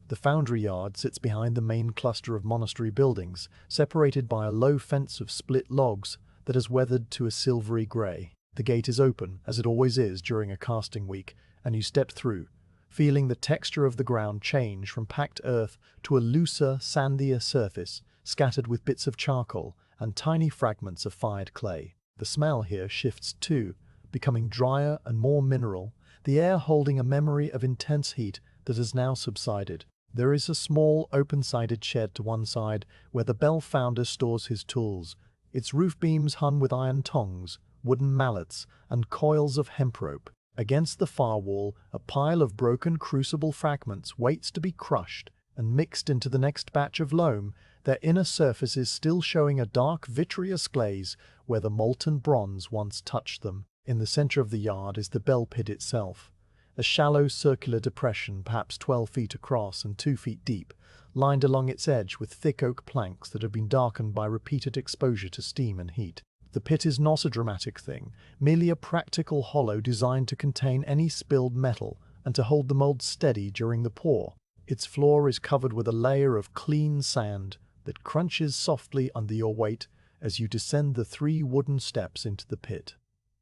The foundry yard sits behind the main cluster of monastery buildings, separated by a low fence of split logs that has weathered to a silvery grey. The gate is open, as it always is during a casting week, and you step through, feeling the texture of the ground change from packed earth to a looser, sandier surface, scattered with bits of charcoal and tiny fragments of fired clay. The smell here shifts too, becoming drier and more mineral, the air holding a memory of intense heat that has now subsided. There is a small, open-sided shed to one side where the bell founder stores his tools, its roof beams hung with iron tongs, wooden mallets, and coils of hemp rope. Against the far wall, a pile of broken crucible fragments waits to be crushed and mixed into the next batch of loam, their inner surfaces still showing a dark vitreous glaze where the molten bronze once touched them. In the center of the yard is the bell pit itself, a shallow circular depression perhaps 12 feet across and 2 feet deep, lined along its edge with thick oak planks that have been darkened by repeated exposure to steam and heat. The pit is not a dramatic thing, merely a practical hollow designed to contain any spilled metal and to hold the mold steady during the pour. Its floor is covered with a layer of clean sand that crunches softly under your weight as you descend the 3 wooden steps into the pit.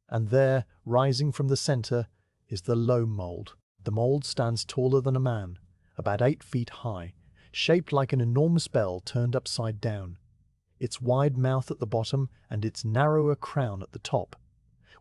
And there, rising from the center, is the loam mold. The mold stands taller than a man, about 8 feet high, shaped like an enormous bell turned upside down. Its wide mouth at the bottom and its narrower crown at the top,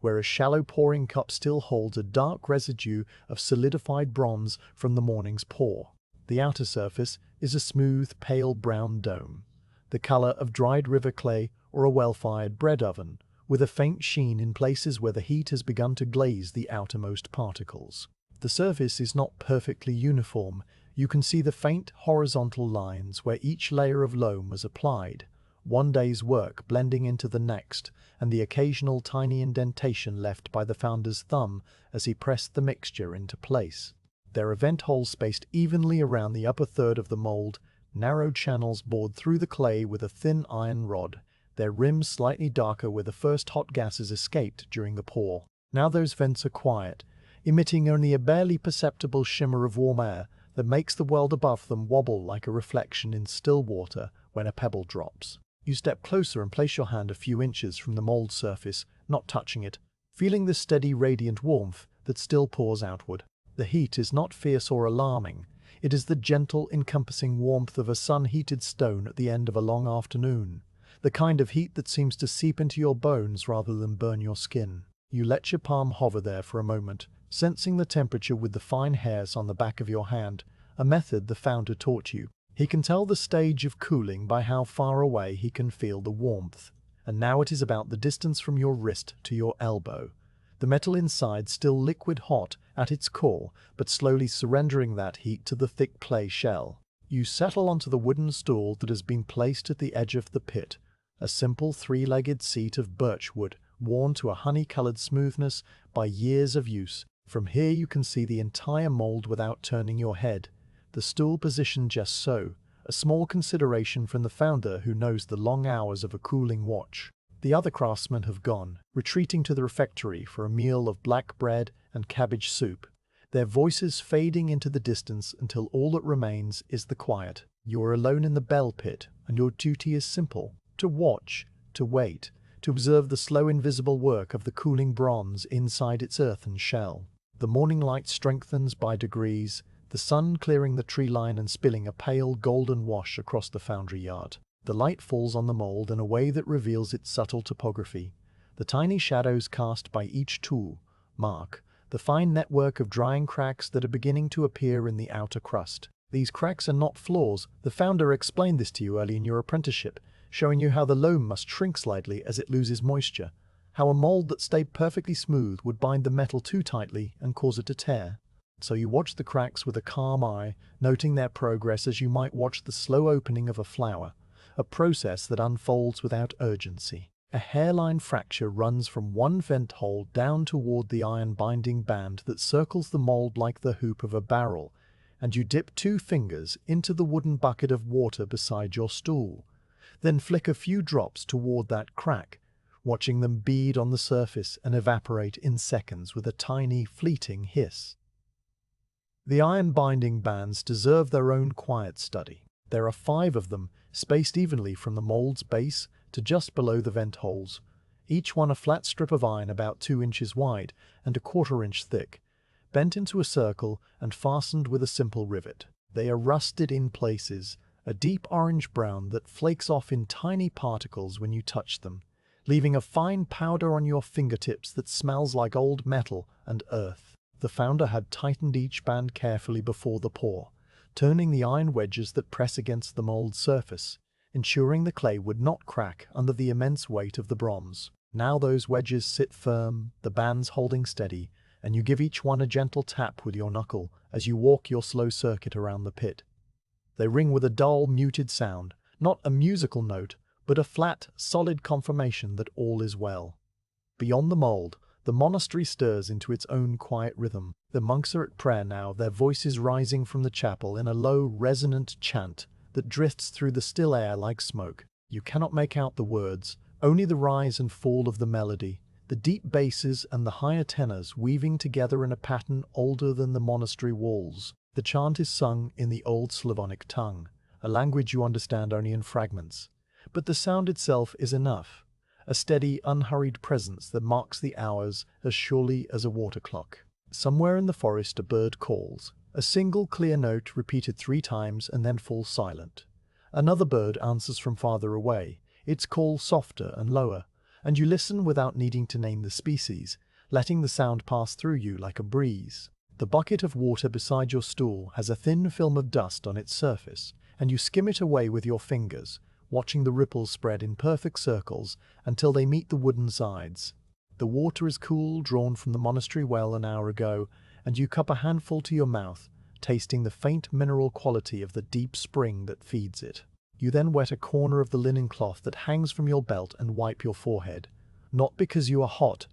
where a shallow pouring cup still holds a dark residue of solidified bronze from the morning's pour. The outer surface is a smooth, pale brown dome, the color of dried river clay or a well-fired bread oven, with a faint sheen in places where the heat has begun to glaze the outermost particles. The surface is not perfectly uniform. You can see the faint horizontal lines where each layer of loam was applied, one day's work blending into the next, and the occasional tiny indentation left by the founder's thumb as he pressed the mixture into place. There are vent holes spaced evenly around the upper third of the mold, narrow channels bored through the clay with a thin iron rod, their rims slightly darker where the first hot gases escaped during the pour. Now those vents are quiet, emitting only a barely perceptible shimmer of warm air that makes the world above them wobble like a reflection in still water when a pebble drops. You step closer and place your hand a few inches from the mold surface, not touching it, feeling the steady radiant warmth that still pours outward. The heat is not fierce or alarming. It is the gentle, encompassing warmth of a sun-heated stone at the end of a long afternoon, the kind of heat that seems to seep into your bones rather than burn your skin. You let your palm hover there for a moment, sensing the temperature with the fine hairs on the back of your hand, a method the founder taught you. He can tell the stage of cooling by how far away he can feel the warmth. And now it is about the distance from your wrist to your elbow. The metal inside still liquid hot at its core, but slowly surrendering that heat to the thick clay shell. You settle onto the wooden stool that has been placed at the edge of the pit, a simple 3-legged seat of birch wood, worn to a honey-colored smoothness by years of use. From here you can see the entire mold without turning your head, the stool positioned just so, a small consideration from the founder who knows the long hours of a cooling watch. The other craftsmen have gone, retreating to the refectory for a meal of black bread and cabbage soup, their voices fading into the distance until all that remains is the quiet. You are alone in the bell pit, and your duty is simple: to watch, to wait, to observe the slow invisible work of the cooling bronze inside its earthen shell. The morning light strengthens by degrees, the sun clearing the tree line and spilling a pale golden wash across the foundry yard. The light falls on the mold in a way that reveals its subtle topography. The tiny shadows cast by each tool mark the fine network of drying cracks that are beginning to appear in the outer crust. These cracks are not flaws. The founder explained this to you early in your apprenticeship, showing you how the loam must shrink slightly as it loses moisture, how a mold that stayed perfectly smooth would bind the metal too tightly and cause it to tear. So you watch the cracks with a calm eye, noting their progress as you might watch the slow opening of a flower, a process that unfolds without urgency. A hairline fracture runs from one vent hole down toward the iron binding band that circles the mold like the hoop of a barrel, and you dip 2 fingers into the wooden bucket of water beside your stool, then flick a few drops toward that crack, watching them bead on the surface and evaporate in seconds with a tiny, fleeting hiss. The iron-binding bands deserve their own quiet study. There are 5 of them, spaced evenly from the mold's base to just below the vent holes, each one a flat strip of iron about 2 inches wide and a 1/4 inch thick, bent into a circle and fastened with a simple rivet. They are rusted in places, a deep orange-brown that flakes off in tiny particles when you touch them, leaving a fine powder on your fingertips that smells like old metal and earth. The founder had tightened each band carefully before the pour, turning the iron wedges that press against the mold's surface, ensuring the clay would not crack under the immense weight of the bronze. Now those wedges sit firm, the bands holding steady, and you give each one a gentle tap with your knuckle as you walk your slow circuit around the pit. They ring with a dull, muted sound, not a musical note, but a flat, solid confirmation that all is well. Beyond the mold, the monastery stirs into its own quiet rhythm. The monks are at prayer now, their voices rising from the chapel in a low, resonant chant that drifts through the still air like smoke. You cannot make out the words, only the rise and fall of the melody, the deep basses and the higher tenors weaving together in a pattern older than the monastery walls. The chant is sung in the old Slavonic tongue, a language you understand only in fragments. But the sound itself is enough, a steady, unhurried presence that marks the hours as surely as a water clock. Somewhere in the forest a bird calls, a single clear note repeated 3 times and then falls silent. Another bird answers from farther away, its call softer and lower, and you listen without needing to name the species, letting the sound pass through you like a breeze. The bucket of water beside your stool has a thin film of dust on its surface, and you skim it away with your fingers, watching the ripples spread in perfect circles until they meet the wooden sides. The water is cool, drawn from the monastery well an hour ago, and you cup a handful to your mouth, tasting the faint mineral quality of the deep spring that feeds it. You then wet a corner of the linen cloth that hangs from your belt and wipe your forehead, not because you are hot,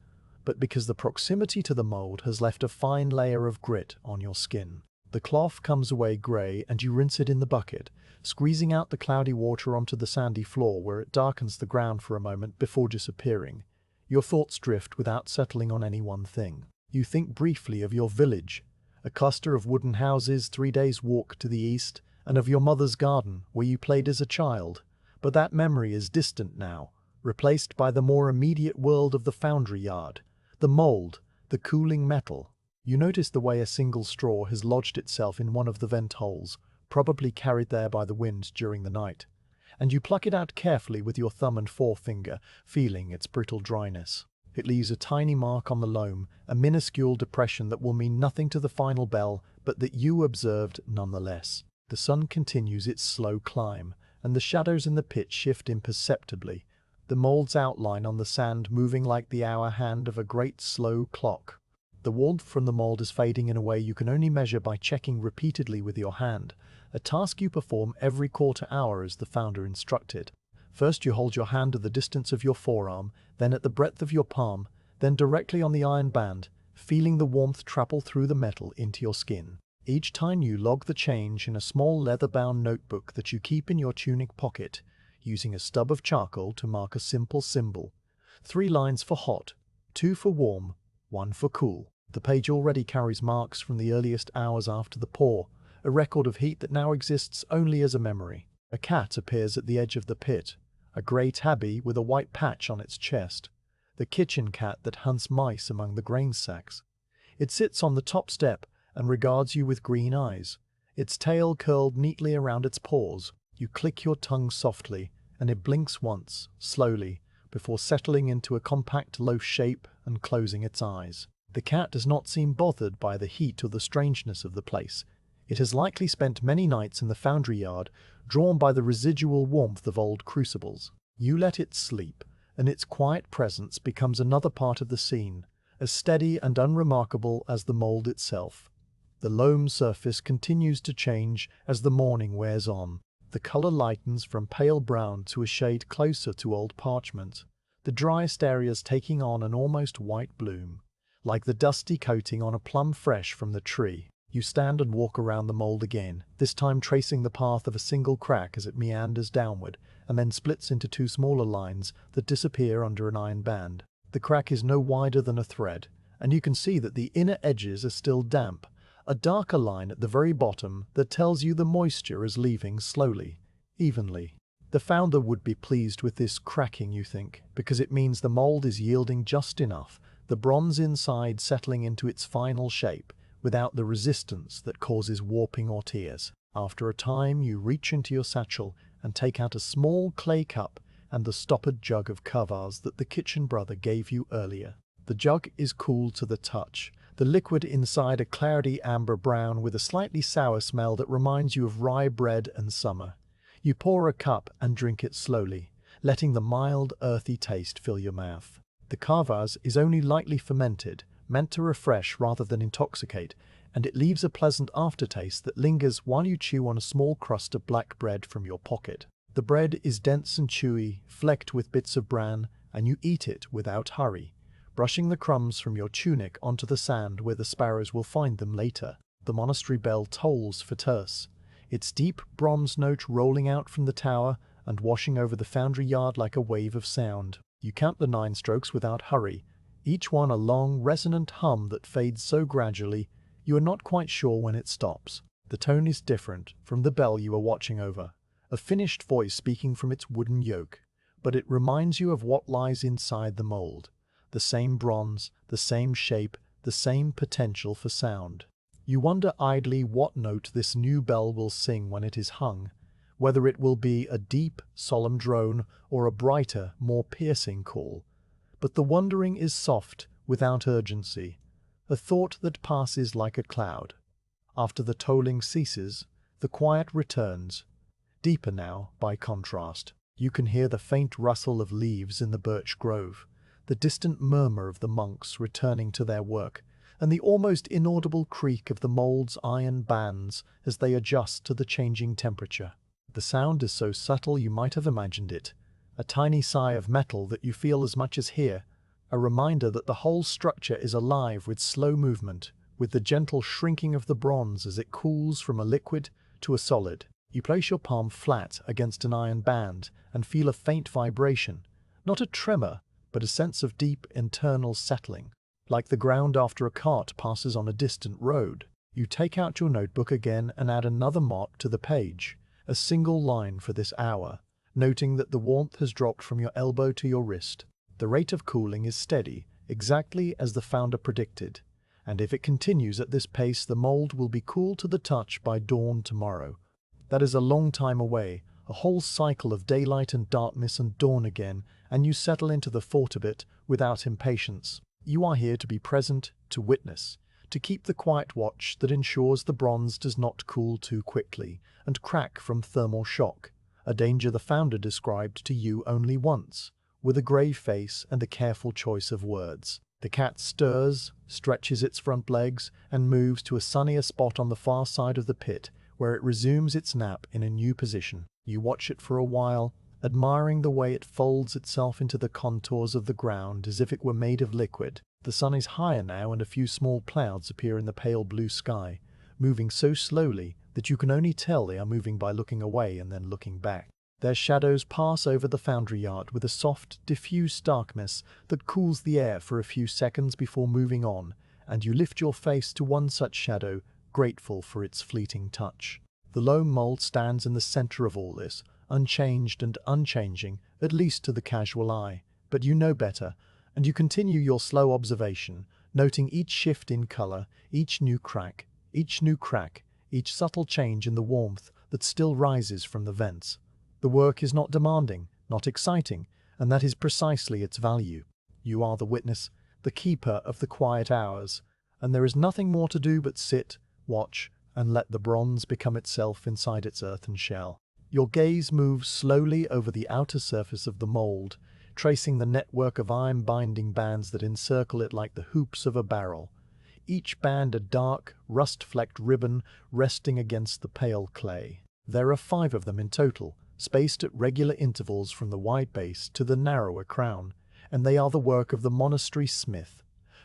but because the proximity to the mold has left a fine layer of grit on your skin. The cloth comes away grey and you rinse it in the bucket, squeezing out the cloudy water onto the sandy floor where it darkens the ground for a moment before disappearing. Your thoughts drift without settling on any one thing. You think briefly of your village, a cluster of wooden houses 3 days' walk to the east, and of your mother's garden where you played as a child, but that memory is distant now, replaced by the more immediate world of the foundry yard, the mold, the cooling metal. You notice the way a single straw has lodged itself in one of the vent holes, probably carried there by the wind during the night, and you pluck it out carefully with your thumb and forefinger, feeling its brittle dryness. It leaves a tiny mark on the loam, a minuscule depression that will mean nothing to the final bell, but that you observed nonetheless. The sun continues its slow climb, and the shadows in the pit shift imperceptibly, the mold's outline on the sand moving like the hour hand of a great slow clock. The warmth from the mold is fading in a way you can only measure by checking repeatedly with your hand, a task you perform every quarter hour as the founder instructed. First you hold your hand at the distance of your forearm, then at the breadth of your palm, then directly on the iron band, feeling the warmth travel through the metal into your skin. Each time you log the change in a small leather-bound notebook that you keep in your tunic pocket, using a stub of charcoal to mark a simple symbol. 3 lines for hot, 2 for warm, 1 for cool. The page already carries marks from the earliest hours after the pour, a record of heat that now exists only as a memory. A cat appears at the edge of the pit, a grey tabby with a white patch on its chest, the kitchen cat that hunts mice among the grain sacks. It sits on the top step and regards you with green eyes, its tail curled neatly around its paws. You click your tongue softly, and it blinks once, slowly, before settling into a compact loaf shape and closing its eyes. The cat does not seem bothered by the heat or the strangeness of the place. It has likely spent many nights in the foundry yard, drawn by the residual warmth of old crucibles. You let it sleep, and its quiet presence becomes another part of the scene, as steady and unremarkable as the mold itself. The loam surface continues to change as the morning wears on. The color lightens from pale brown to a shade closer to old parchment, the driest areas taking on an almost white bloom, like the dusty coating on a plum fresh from the tree. You stand and walk around the mold again, this time tracing the path of a single crack as it meanders downward, and then splits into 2 smaller lines that disappear under an iron band. The crack is no wider than a thread, and you can see that the inner edges are still damp, a darker line at the very bottom that tells you the moisture is leaving slowly, evenly. The founder would be pleased with this cracking, you think, because it means the mold is yielding just enough, the bronze inside settling into its final shape, without the resistance that causes warping or tears. After a time, you reach into your satchel and take out a small clay cup and the stoppered jug of kvass that the kitchen brother gave you earlier. The jug is cool to the touch, the liquid inside a cloudy amber brown with a slightly sour smell that reminds you of rye bread and summer. You pour a cup and drink it slowly, letting the mild, earthy taste fill your mouth. The kvass is only lightly fermented, meant to refresh rather than intoxicate, and it leaves a pleasant aftertaste that lingers while you chew on a small crust of black bread from your pocket. The bread is dense and chewy, flecked with bits of bran, and you eat it without hurry, brushing the crumbs from your tunic onto the sand where the sparrows will find them later. The monastery bell tolls for terce, its deep bronze note rolling out from the tower and washing over the foundry yard like a wave of sound. You count the 9 strokes without hurry, each one a long, resonant hum that fades so gradually you are not quite sure when it stops. The tone is different from the bell you are watching over, a finished voice speaking from its wooden yoke, but it reminds you of what lies inside the mold. The same bronze, the same shape, the same potential for sound. You wonder idly what note this new bell will sing when it is hung, whether it will be a deep, solemn drone or a brighter, more piercing call. But the wondering is soft, without urgency, a thought that passes like a cloud. After the tolling ceases, the quiet returns, deeper now by contrast. You can hear the faint rustle of leaves in the birch grove, the distant murmur of the monks returning to their work, and the almost inaudible creak of the mold's iron bands as they adjust to the changing temperature. The sound is so subtle you might have imagined it, a tiny sigh of metal that you feel as much as hear, a reminder that the whole structure is alive with slow movement, with the gentle shrinking of the bronze as it cools from a liquid to a solid. You place your palm flat against an iron band and feel a faint vibration, not a tremor, but a sense of deep internal settling, like the ground after a cart passes on a distant road. You take out your notebook again and add another mark to the page, a single line for this hour, noting that the warmth has dropped from your elbow to your wrist. The rate of cooling is steady, exactly as the founder predicted, and if it continues at this pace, the mold will be cool to the touch by dawn tomorrow. That is a long time away, a whole cycle of daylight and darkness and dawn again, and you settle into the thought of it without impatience. You are here to be present, to witness, to keep the quiet watch that ensures the bronze does not cool too quickly and crack from thermal shock, a danger the founder described to you only once, with a grave face and a careful choice of words. The cat stirs, stretches its front legs, and moves to a sunnier spot on the far side of the pit, where it resumes its nap in a new position. You watch it for a while, admiring the way it folds itself into the contours of the ground as if it were made of liquid. The sun is higher now and a few small clouds appear in the pale blue sky, moving so slowly that you can only tell they are moving by looking away and then looking back. Their shadows pass over the foundry yard with a soft, diffuse darkness that cools the air for a few seconds before moving on, and you lift your face to one such shadow, grateful for its fleeting touch. The loam mold stands in the center of all this, unchanged and unchanging, at least to the casual eye, but you know better, and you continue your slow observation, noting each shift in color, each new crack, each subtle change in the warmth that still rises from the vents. The work is not demanding, not exciting, and that is precisely its value. You are the witness, the keeper of the quiet hours, and there is nothing more to do but sit, watch, and let the bronze become itself inside its earthen shell. Your gaze moves slowly over the outer surface of the mold, tracing the network of iron binding bands that encircle it like the hoops of a barrel, each band a dark, rust-flecked ribbon resting against the pale clay. There are 5 of them in total, spaced at regular intervals from the wide base to the narrower crown, and they are the work of the monastery smith,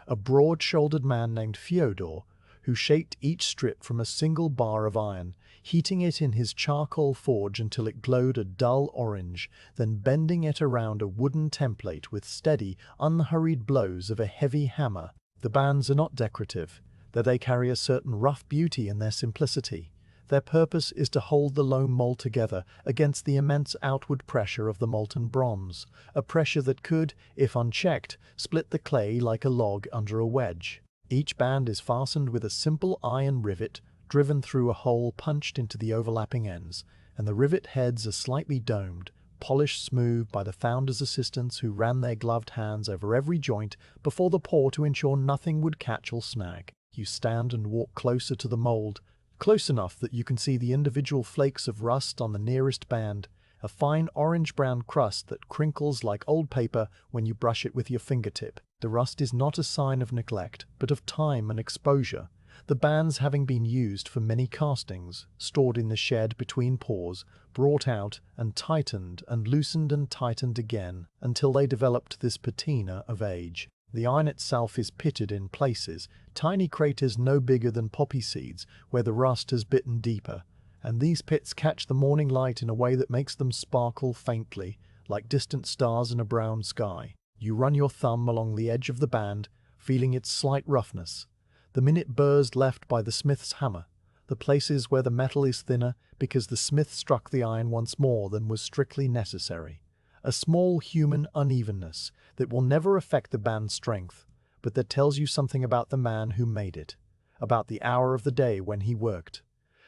a broad-shouldered man named Fyodor, who shaped each strip from a single bar of iron, heating it in his charcoal forge until it glowed a dull orange, then bending it around a wooden template with steady, unhurried blows of a heavy hammer. The bands are not decorative. that they carry a certain rough beauty in their simplicity. Their purpose is to hold the loam mold together against the immense outward pressure of the molten bronze, a pressure that could, if unchecked, split the clay like a log under a wedge. Each band is fastened with a simple iron rivet driven through a hole punched into the overlapping ends, and the rivet heads are slightly domed, polished smooth by the founder's assistants who ran their gloved hands over every joint before the pour to ensure nothing would catch or snag. You stand and walk closer to the mold, close enough that you can see the individual flakes of rust on the nearest band, a fine orange-brown crust that crinkles like old paper when you brush it with your fingertip. The rust is not a sign of neglect, but of time and exposure, the bands having been used for many castings, stored in the shed between pours, brought out and loosened and tightened again until they developed this patina of age. The iron itself is pitted in places, tiny craters no bigger than poppy seeds, where the rust has bitten deeper, and these pits catch the morning light in a way that makes them sparkle faintly, like distant stars in a brown sky. You run your thumb along the edge of the band, feeling its slight roughness, the minute burrs left by the smith's hammer, the places where the metal is thinner because the smith struck the iron once more than was strictly necessary. A small human unevenness that will never affect the band's strength, but that tells you something about the man who made it, about the hour of the day when he worked,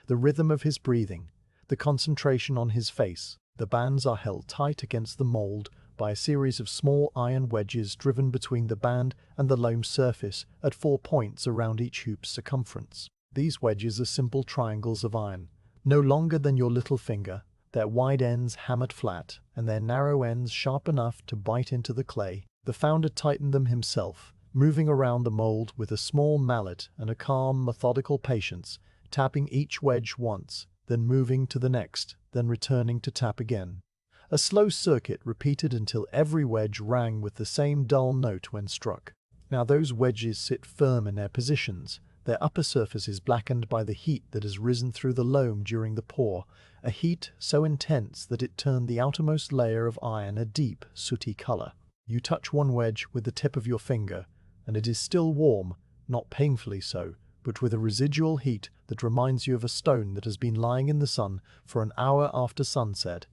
the rhythm of his breathing, the concentration on his face. The bands are held tight against the mold by a series of small iron wedges driven between the band and the loam surface at 4 points around each hoop's circumference. These wedges are simple triangles of iron, no longer than your little finger, their wide ends hammered flat, and their narrow ends sharp enough to bite into the clay. The founder tightened them himself, moving around the mold with a small mallet and a calm, methodical patience, tapping each wedge once, then moving to the next, then returning to tap again. A slow circuit repeated until every wedge rang with the same dull note when struck. Now those wedges sit firm in their positions, their upper surface is blackened by the heat that has risen through the loam during the pour, a heat so intense that it turned the outermost layer of iron a deep, sooty color. You touch one wedge with the tip of your finger, and it is still warm, not painfully so, but with a residual heat that reminds you of a stone that has been lying in the sun for an hour after sunset,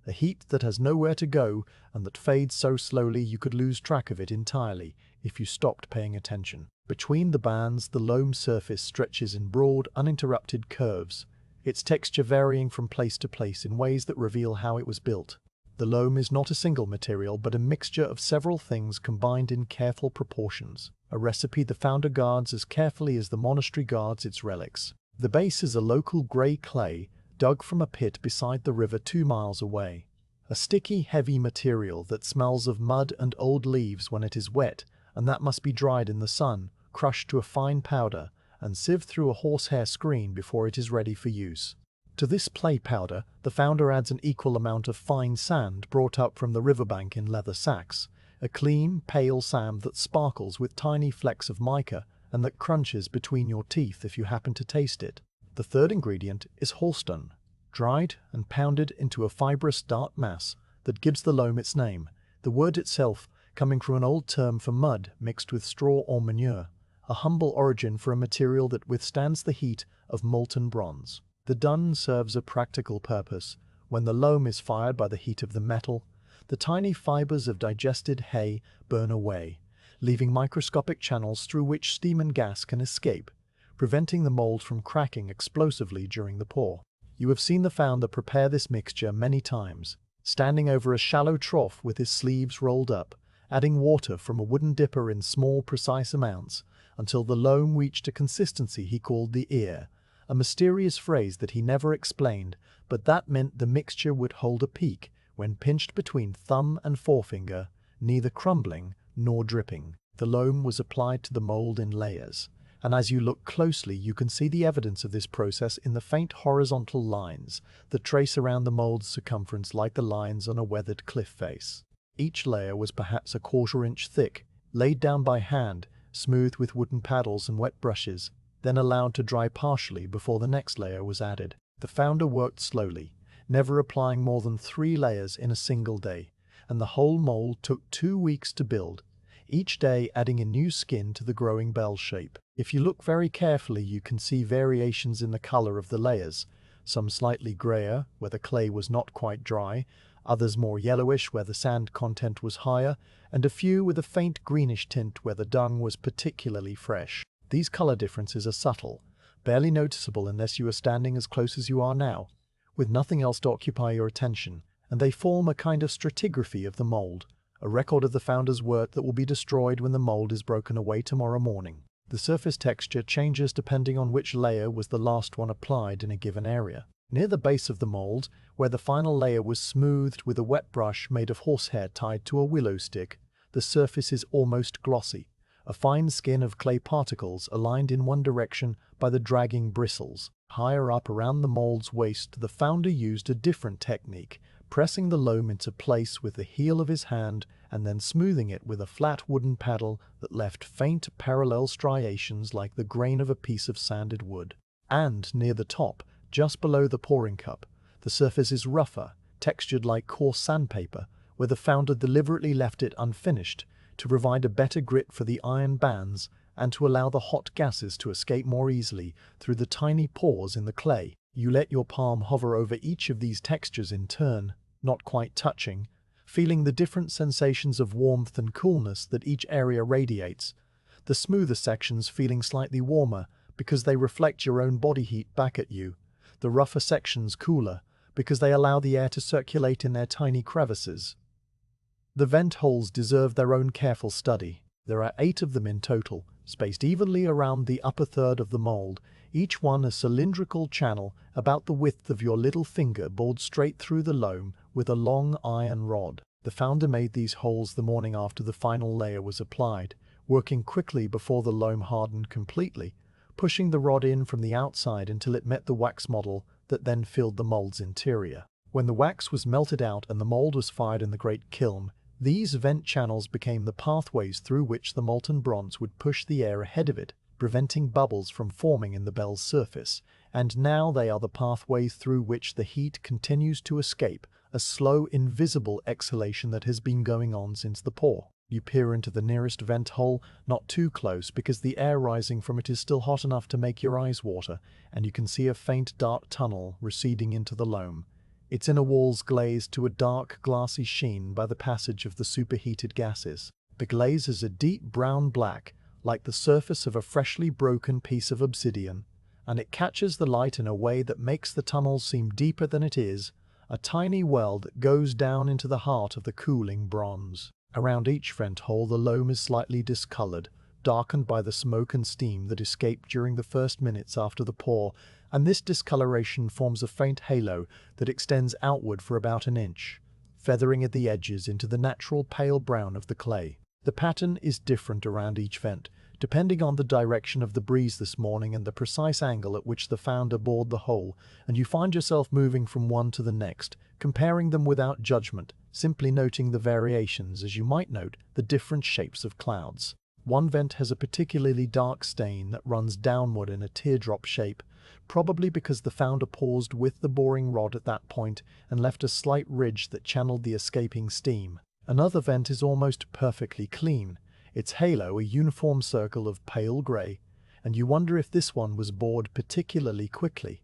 a heat that has nowhere to go and that fades so slowly you could lose track of it entirely if you stopped paying attention. Between the bands, the loam surface stretches in broad, uninterrupted curves, its texture varying from place to place in ways that reveal how it was built. The loam is not a single material, but a mixture of several things combined in careful proportions, a recipe the founder guards as carefully as the monastery guards its relics. The base is a local grey clay, dug from a pit beside the river 2 miles away. A sticky, heavy material that smells of mud and old leaves when it is wet, and that must be dried in the sun, crushed to a fine powder, and sieved through a horsehair screen before it is ready for use. To this play powder, the founder adds an equal amount of fine sand brought up from the riverbank in leather sacks, a clean, pale sand that sparkles with tiny flecks of mica and that crunches between your teeth if you happen to taste it. The third ingredient is holstone, dried and pounded into a fibrous dark mass that gives the loam its name, the word itself coming from an old term for mud mixed with straw or manure, a humble origin for a material that withstands the heat of molten bronze. The dun serves a practical purpose. When the loam is fired by the heat of the metal, the tiny fibers of digested hay burn away, leaving microscopic channels through which steam and gas can escape, preventing the mold from cracking explosively during the pour. You have seen the founder prepare this mixture many times, standing over a shallow trough with his sleeves rolled up, adding water from a wooden dipper in small, precise amounts, until the loam reached a consistency he called the ear, a mysterious phrase that he never explained, but that meant the mixture would hold a peak when pinched between thumb and forefinger, neither crumbling nor dripping. The loam was applied to the mold in layers, and as you look closely you can see the evidence of this process in the faint horizontal lines that trace around the mold's circumference like the lines on a weathered cliff face. Each layer was perhaps a 1/4 inch thick, laid down by hand, smoothed with wooden paddles and wet brushes, then allowed to dry partially before the next layer was added. The founder worked slowly, never applying more than 3 layers in a single day, and the whole mold took 2 weeks to build, each day adding a new skin to the growing bell shape. If you look very carefully, you can see variations in the color of the layers, some slightly grayer where the clay was not quite dry, others more yellowish where the sand content was higher, and a few with a faint greenish tint where the dung was particularly fresh. These color differences are subtle, barely noticeable unless you are standing as close as you are now, with nothing else to occupy your attention, and they form a kind of stratigraphy of the mold, a record of the founder's work that will be destroyed when the mold is broken away tomorrow morning. The surface texture changes depending on which layer was the last one applied in a given area. Near the base of the mold, where the final layer was smoothed with a wet brush made of horsehair tied to a willow stick, the surface is almost glossy, a fine skin of clay particles aligned in one direction by the dragging bristles. Higher up around the mold's waist, the founder used a different technique, pressing the loam into place with the heel of his hand and then smoothing it with a flat wooden paddle that left faint parallel striations like the grain of a piece of sanded wood. And near the top, just below the pouring cup, the surface is rougher, textured like coarse sandpaper, where the founder deliberately left it unfinished to provide a better grit for the iron bands and to allow the hot gases to escape more easily through the tiny pores in the clay. You let your palm hover over each of these textures in turn, not quite touching, feeling the different sensations of warmth and coolness that each area radiates, the smoother sections feeling slightly warmer because they reflect your own body heat back at you, the rougher sections cooler because they allow the air to circulate in their tiny crevices. The vent holes deserve their own careful study. There are 8 of them in total, spaced evenly around the upper third of the mold, each one a cylindrical channel about the width of your little finger bored straight through the loam with a long iron rod. The founder made these holes the morning after the final layer was applied, working quickly before the loam hardened completely, pushing the rod in from the outside until it met the wax model that then filled the mold's interior. When the wax was melted out and the mold was fired in the great kiln, these vent channels became the pathways through which the molten bronze would push the air ahead of it, preventing bubbles from forming in the bell's surface, and now they are the pathway through which the heat continues to escape, a slow, invisible exhalation that has been going on since the pour. You peer into the nearest vent hole, not too close because the air rising from it is still hot enough to make your eyes water, and you can see a faint dark tunnel receding into the loam. Its inner walls glazed to a dark, glassy sheen by the passage of the superheated gases. The glaze is a deep brown black, like the surface of a freshly broken piece of obsidian, and it catches the light in a way that makes the tunnel seem deeper than it is, a tiny well that goes down into the heart of the cooling bronze. Around each vent hole the loam is slightly discolored, darkened by the smoke and steam that escaped during the first minutes after the pour, and this discoloration forms a faint halo that extends outward for about an inch, feathering at the edges into the natural pale brown of the clay. The pattern is different around each vent, depending on the direction of the breeze this morning and the precise angle at which the founder bored the hole, and you find yourself moving from one to the next, comparing them without judgment, simply noting the variations as you might note the different shapes of clouds. One vent has a particularly dark stain that runs downward in a teardrop shape, probably because the founder paused with the boring rod at that point and left a slight ridge that channeled the escaping steam. Another vent is almost perfectly clean, its halo a uniform circle of pale grey, and you wonder if this one was bored particularly quickly,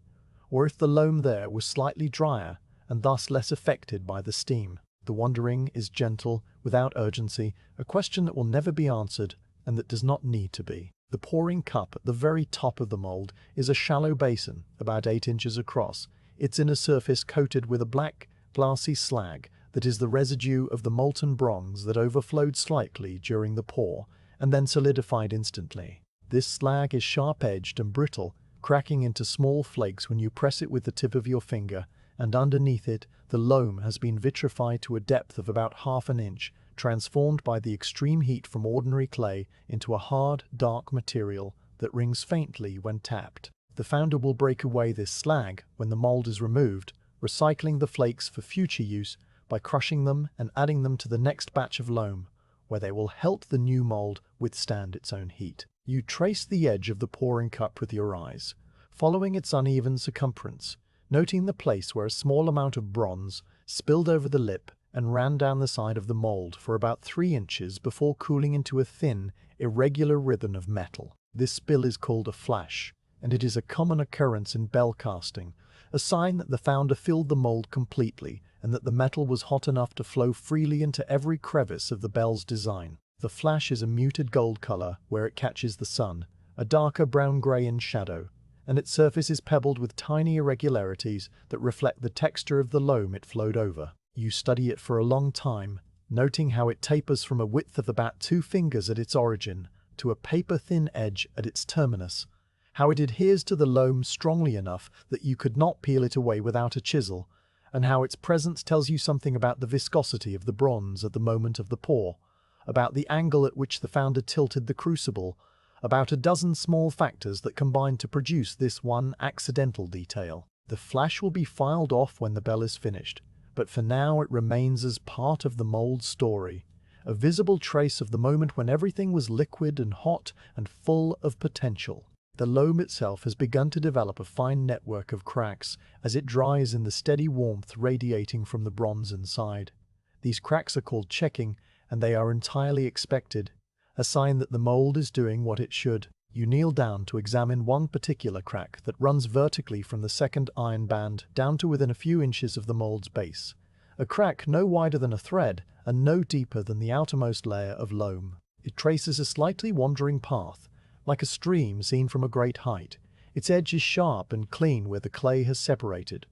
or if the loam there was slightly drier and thus less affected by the steam. The wondering is gentle, without urgency, a question that will never be answered and that does not need to be. The pouring cup at the very top of the mold is a shallow basin, about 8 inches across, its inner surface coated with a black, glassy slag that is the residue of the molten bronze that overflowed slightly during the pour and then solidified instantly. This slag is sharp-edged and brittle, cracking into small flakes when you press it with the tip of your finger, and underneath it, the loam has been vitrified to a depth of about half an inch, transformed by the extreme heat from ordinary clay into a hard, dark material that rings faintly when tapped. The founder will break away this slag when the mold is removed, recycling the flakes for future use by crushing them and adding them to the next batch of loam, where they will help the new mold withstand its own heat. You trace the edge of the pouring cup with your eyes, following its uneven circumference, noting the place where a small amount of bronze spilled over the lip and ran down the side of the mold for about 3 inches before cooling into a thin, irregular ribbon of metal. This spill is called a flash, and it is a common occurrence in bell casting, a sign that the founder filled the mold completely and that the metal was hot enough to flow freely into every crevice of the bell's design. The flash is a muted gold color where it catches the sun, a darker brown-gray in shadow, and its surface is pebbled with tiny irregularities that reflect the texture of the loam it flowed over. You study it for a long time, noting how it tapers from a width of about 2 fingers at its origin to a paper-thin edge at its terminus, how it adheres to the loam strongly enough that you could not peel it away without a chisel, and how its presence tells you something about the viscosity of the bronze at the moment of the pour, about the angle at which the founder tilted the crucible, about a dozen small factors that combine to produce this one accidental detail. The flash will be filed off when the bell is finished, but for now it remains as part of the mold's story, a visible trace of the moment when everything was liquid and hot and full of potential. The loam itself has begun to develop a fine network of cracks as it dries in the steady warmth radiating from the bronze inside. These cracks are called checking, and they are entirely expected, a sign that the mold is doing what it should. You kneel down to examine one particular crack that runs vertically from the second iron band down to within a few inches of the mold's base, a crack no wider than a thread and no deeper than the outermost layer of loam. It traces a slightly wandering path, like a stream seen from a great height. Its edge is sharp and clean where the clay has separated,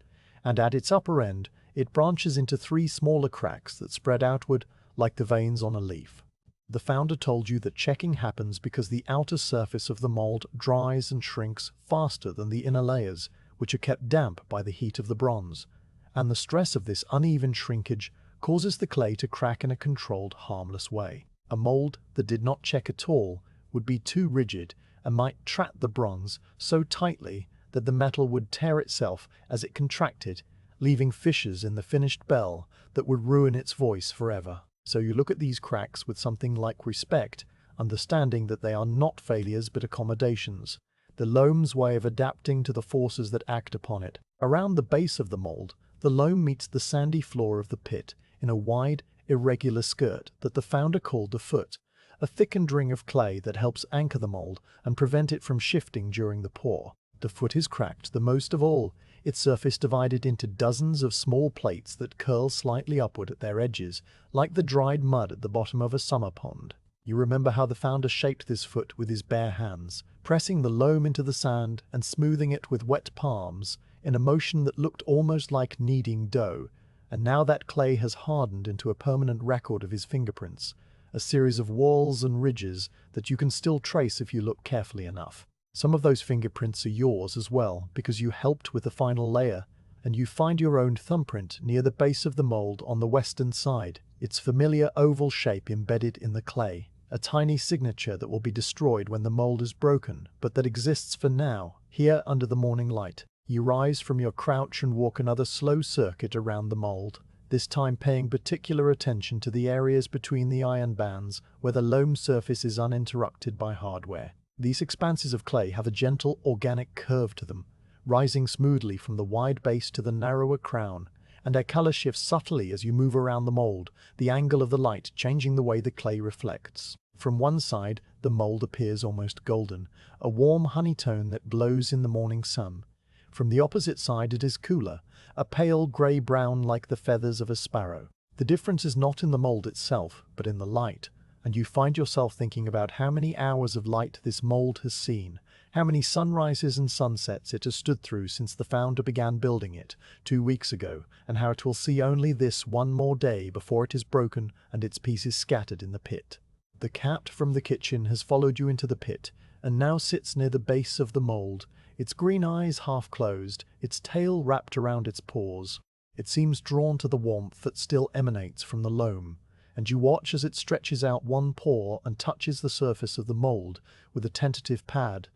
and at its upper end it branches into 3 smaller cracks that spread outward like the veins on a leaf. The founder told you that checking happens because the outer surface of the mold dries and shrinks faster than the inner layers, which are kept damp by the heat of the bronze, and the stress of this uneven shrinkage causes the clay to crack in a controlled, harmless way. A mold that did not check at all would be too rigid and might trap the bronze so tightly that the metal would tear itself as it contracted, leaving fissures in the finished bell that would ruin its voice forever. So you look at these cracks with something like respect, understanding that they are not failures but accommodations, the loam's way of adapting to the forces that act upon it. Around the base of the mold, the loam meets the sandy floor of the pit in a wide, irregular skirt that the founder called the foot, a thickened ring of clay that helps anchor the mold and prevent it from shifting during the pour. The foot is cracked the most of all, its surface divided into dozens of small plates that curl slightly upward at their edges, like the dried mud at the bottom of a summer pond. You remember how the founder shaped this foot with his bare hands, pressing the loam into the sand and smoothing it with wet palms in a motion that looked almost like kneading dough, and now that clay has hardened into a permanent record of his fingerprints, a series of whorls and ridges that you can still trace if you look carefully enough. Some of those fingerprints are yours as well because you helped with the final layer, and you find your own thumbprint near the base of the mold on the western side, its familiar oval shape embedded in the clay, a tiny signature that will be destroyed when the mold is broken, but that exists for now, here under the morning light. You rise from your crouch and walk another slow circuit around the mold, this time paying particular attention to the areas between the iron bands where the loam surface is uninterrupted by hardware. These expanses of clay have a gentle, organic curve to them, rising smoothly from the wide base to the narrower crown, and their color shifts subtly as you move around the mold, the angle of the light changing the way the clay reflects. From one side, the mold appears almost golden, a warm honey tone that glows in the morning sun. From the opposite side it is cooler, a pale grey-brown like the feathers of a sparrow. The difference is not in the mold itself, but in the light, and you find yourself thinking about how many hours of light this mold has seen, how many sunrises and sunsets it has stood through since the founder began building it 2 weeks ago, and how it will see only this one more day before it is broken and its pieces scattered in the pit. The cat from the kitchen has followed you into the pit, and now sits near the base of the mold, its green eyes half closed, its tail wrapped around its paws. It seems drawn to the warmth that still emanates from the loam, and you watch as it stretches out one paw and touches the surface of the mold with a tentative pad,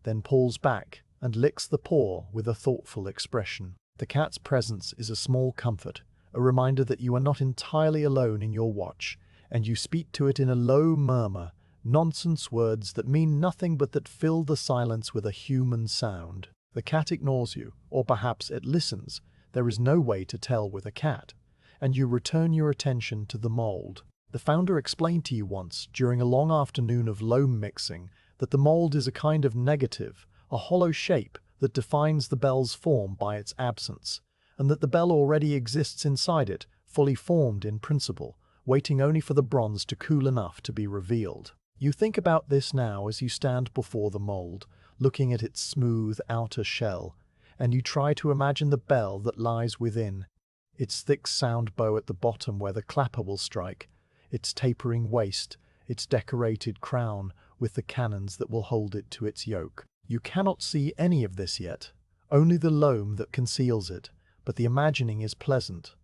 then pulls back and licks the paw with a thoughtful expression. The cat's presence is a small comfort, a reminder that you are not entirely alone in your watch, and you speak to it in a low murmur, nonsense words that mean nothing but that fill the silence with a human sound. The cat ignores you, or perhaps it listens. There is no way to tell with a cat, and you return your attention to the mold. The founder explained to you once, during a long afternoon of loam mixing, that the mold is a kind of negative, a hollow shape that defines the bell's form by its absence, and that the bell already exists inside it, fully formed in principle, waiting only for the bronze to cool enough to be revealed. You think about this now as you stand before the mold, looking at its smooth outer shell, and you try to imagine the bell that lies within, its thick sound bow at the bottom where the clapper will strike, its tapering waist, its decorated crown with the cannons that will hold it to its yoke. You cannot see any of this yet, only the loam that conceals it, but the imagining is pleasant,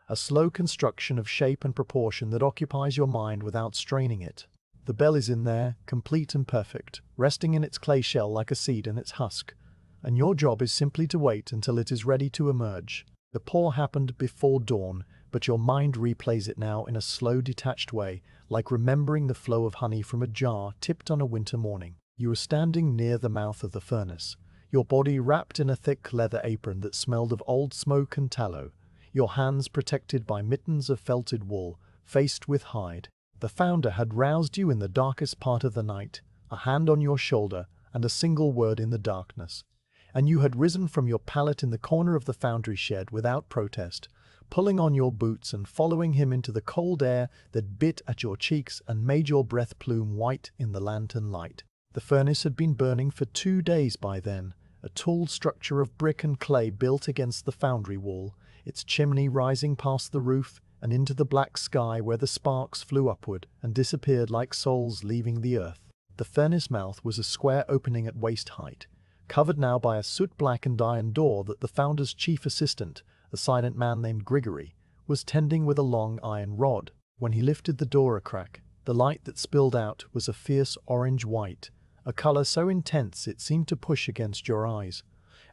a slow construction of shape and proportion that occupies your mind without straining it. The bell is in there, complete and perfect, resting in its clay shell like a seed in its husk, and your job is simply to wait until it is ready to emerge. The pour happened before dawn, but your mind replays it now in a slow, detached way, like remembering the flow of honey from a jar tipped on a winter morning. You are standing near the mouth of the furnace, your body wrapped in a thick leather apron that smelled of old smoke and tallow, your hands protected by mittens of felted wool, faced with hide. The founder had roused you in the darkest part of the night, a hand on your shoulder and a single word in the darkness, and you had risen from your pallet in the corner of the foundry shed without protest, pulling on your boots and following him into the cold air that bit at your cheeks and made your breath plume white in the lantern light. The furnace had been burning for 2 days by then, a tall structure of brick and clay built against the foundry wall, its chimney rising past the roof and into the black sky where the sparks flew upward and disappeared like souls leaving the earth. The furnace mouth was a square opening at waist height, covered now by a soot-blackened iron door that the founder's chief assistant, a silent man named Grigory, was tending with a long iron rod. When he lifted the door a crack, the light that spilled out was a fierce orange-white, a color so intense it seemed to push against your eyes,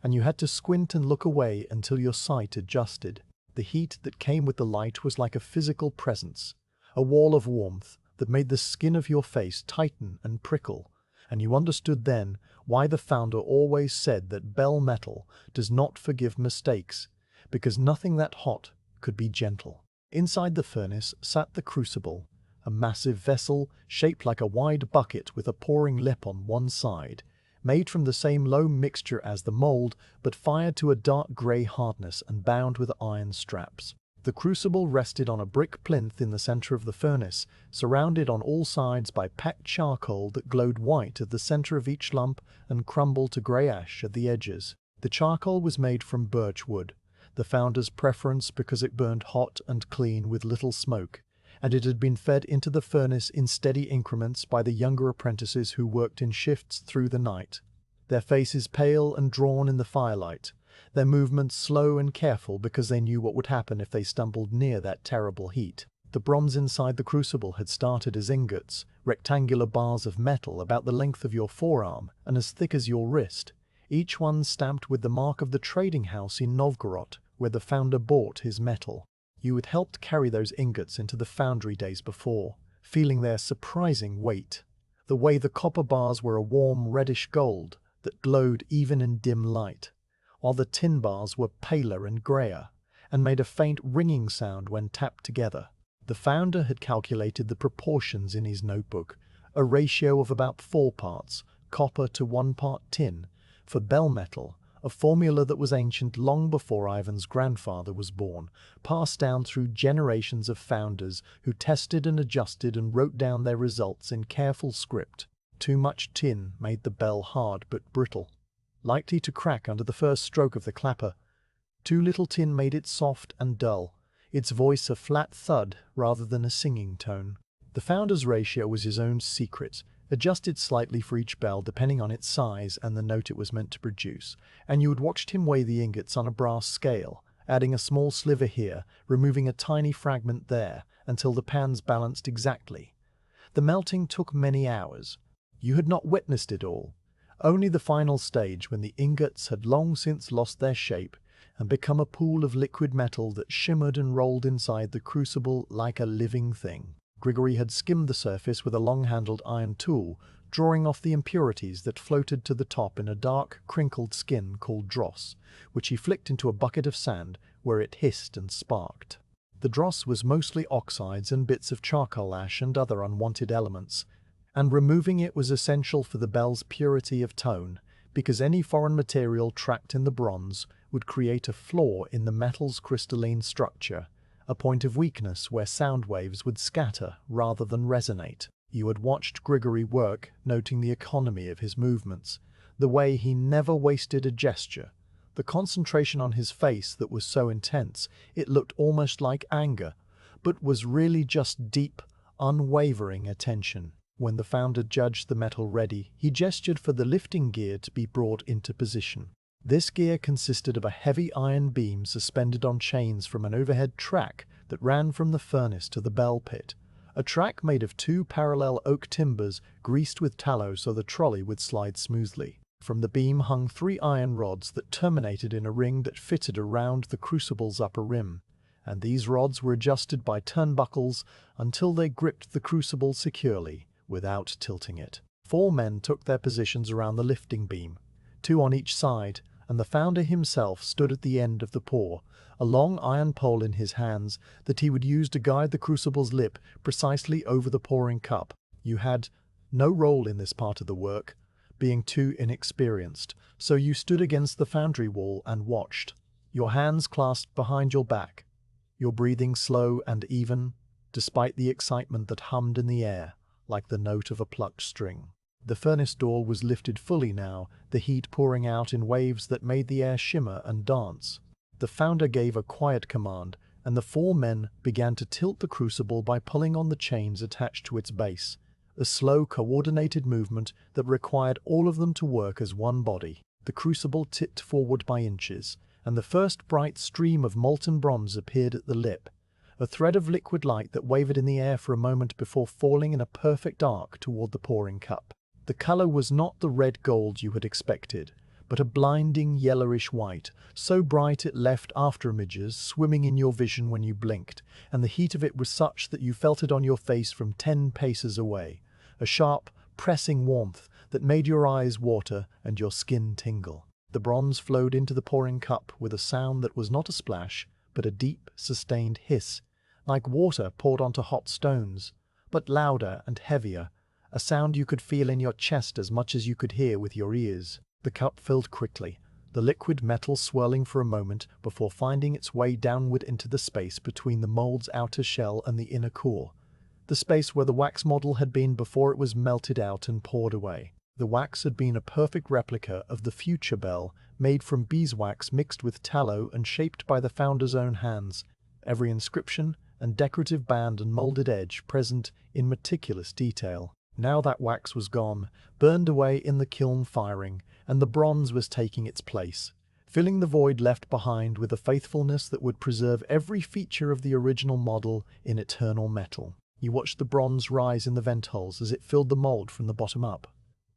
and you had to squint and look away until your sight adjusted. The heat that came with the light was like a physical presence, a wall of warmth that made the skin of your face tighten and prickle, and you understood then why the founder always said that bell metal does not forgive mistakes, because nothing that hot could be gentle. Inside the furnace sat the crucible, a massive vessel shaped like a wide bucket with a pouring lip on one side, made from the same loam mixture as the mold, but fired to a dark grey hardness and bound with iron straps. The crucible rested on a brick plinth in the center of the furnace, surrounded on all sides by packed charcoal that glowed white at the center of each lump and crumbled to grey ash at the edges. The charcoal was made from birch wood, the founder's preference because it burned hot and clean with little smoke, and it had been fed into the furnace in steady increments by the younger apprentices who worked in shifts through the night, their faces pale and drawn in the firelight, their movements slow and careful because they knew what would happen if they stumbled near that terrible heat. The bronze inside the crucible had started as ingots, rectangular bars of metal about the length of your forearm and as thick as your wrist, each one stamped with the mark of the trading house in Novgorod where the founder bought his metal. You had helped carry those ingots into the foundry days before, feeling their surprising weight. The way the copper bars were a warm reddish gold that glowed even in dim light, while the tin bars were paler and greyer, and made a faint ringing sound when tapped together. The founder had calculated the proportions in his notebook, a ratio of about 4 parts, copper to 1 part tin, for bell metal, a formula that was ancient long before Ivan's grandfather was born, passed down through generations of founders who tested and adjusted and wrote down their results in careful script. Too much tin made the bell hard but brittle, likely to crack under the first stroke of the clapper. Too little tin made it soft and dull, its voice a flat thud rather than a singing tone. The founder's ratio was his own secret, adjusted slightly for each bell depending on its size and the note it was meant to produce, and you had watched him weigh the ingots on a brass scale, adding a small sliver here, removing a tiny fragment there, until the pans balanced exactly. The melting took many hours. You had not witnessed it all, only the final stage when the ingots had long since lost their shape and become a pool of liquid metal that shimmered and rolled inside the crucible like a living thing. Grigory had skimmed the surface with a long-handled iron tool, drawing off the impurities that floated to the top in a dark, crinkled skin called dross, which he flicked into a bucket of sand where it hissed and sparked. The dross was mostly oxides and bits of charcoal ash and other unwanted elements, and removing it was essential for the bell's purity of tone, because any foreign material trapped in the bronze would create a flaw in the metal's crystalline structure, a point of weakness where sound waves would scatter rather than resonate. You had watched Grigory work, noting the economy of his movements, the way he never wasted a gesture, the concentration on his face that was so intense it looked almost like anger, but was really just deep, unwavering attention. When the founder judged the metal ready, he gestured for the lifting gear to be brought into position. This gear consisted of a heavy iron beam suspended on chains from an overhead track that ran from the furnace to the bell pit, a track made of 2 parallel oak timbers greased with tallow so the trolley would slide smoothly. From the beam hung 3 iron rods that terminated in a ring that fitted around the crucible's upper rim, and these rods were adjusted by turnbuckles until they gripped the crucible securely, without tilting it. 4 men took their positions around the lifting beam, 2 on each side, and the founder himself stood at the end of the pour, a long iron pole in his hands that he would use to guide the crucible's lip precisely over the pouring cup. You had no role in this part of the work, being too inexperienced, so you stood against the foundry wall and watched, your hands clasped behind your back, your breathing slow and even, despite the excitement that hummed in the air like the note of a plucked string. The furnace door was lifted fully now, the heat pouring out in waves that made the air shimmer and dance. The founder gave a quiet command, and the 4 men began to tilt the crucible by pulling on the chains attached to its base, a slow, coordinated movement that required all of them to work as one body. The crucible tipped forward by inches, and the first bright stream of molten bronze appeared at the lip, a thread of liquid light that wavered in the air for a moment before falling in a perfect arc toward the pouring cup. The color was not the red gold you had expected, but a blinding yellowish white, so bright it left afterimages swimming in your vision when you blinked, and the heat of it was such that you felt it on your face from 10 paces away, a sharp, pressing warmth that made your eyes water and your skin tingle. The bronze flowed into the pouring cup with a sound that was not a splash, but a deep, sustained hiss, like water poured onto hot stones, but louder and heavier, a sound you could feel in your chest as much as you could hear with your ears. The cup filled quickly, the liquid metal swirling for a moment before finding its way downward into the space between the mold's outer shell and the inner core, the space where the wax model had been before it was melted out and poured away. The wax had been a perfect replica of the future bell, made from beeswax mixed with tallow and shaped by the founder's own hands, every inscription and decorative band and molded edge present in meticulous detail. Now that wax was gone, burned away in the kiln firing, and the bronze was taking its place, filling the void left behind with a faithfulness that would preserve every feature of the original model in eternal metal. You watched the bronze rise in the vent holes as it filled the mold from the bottom up.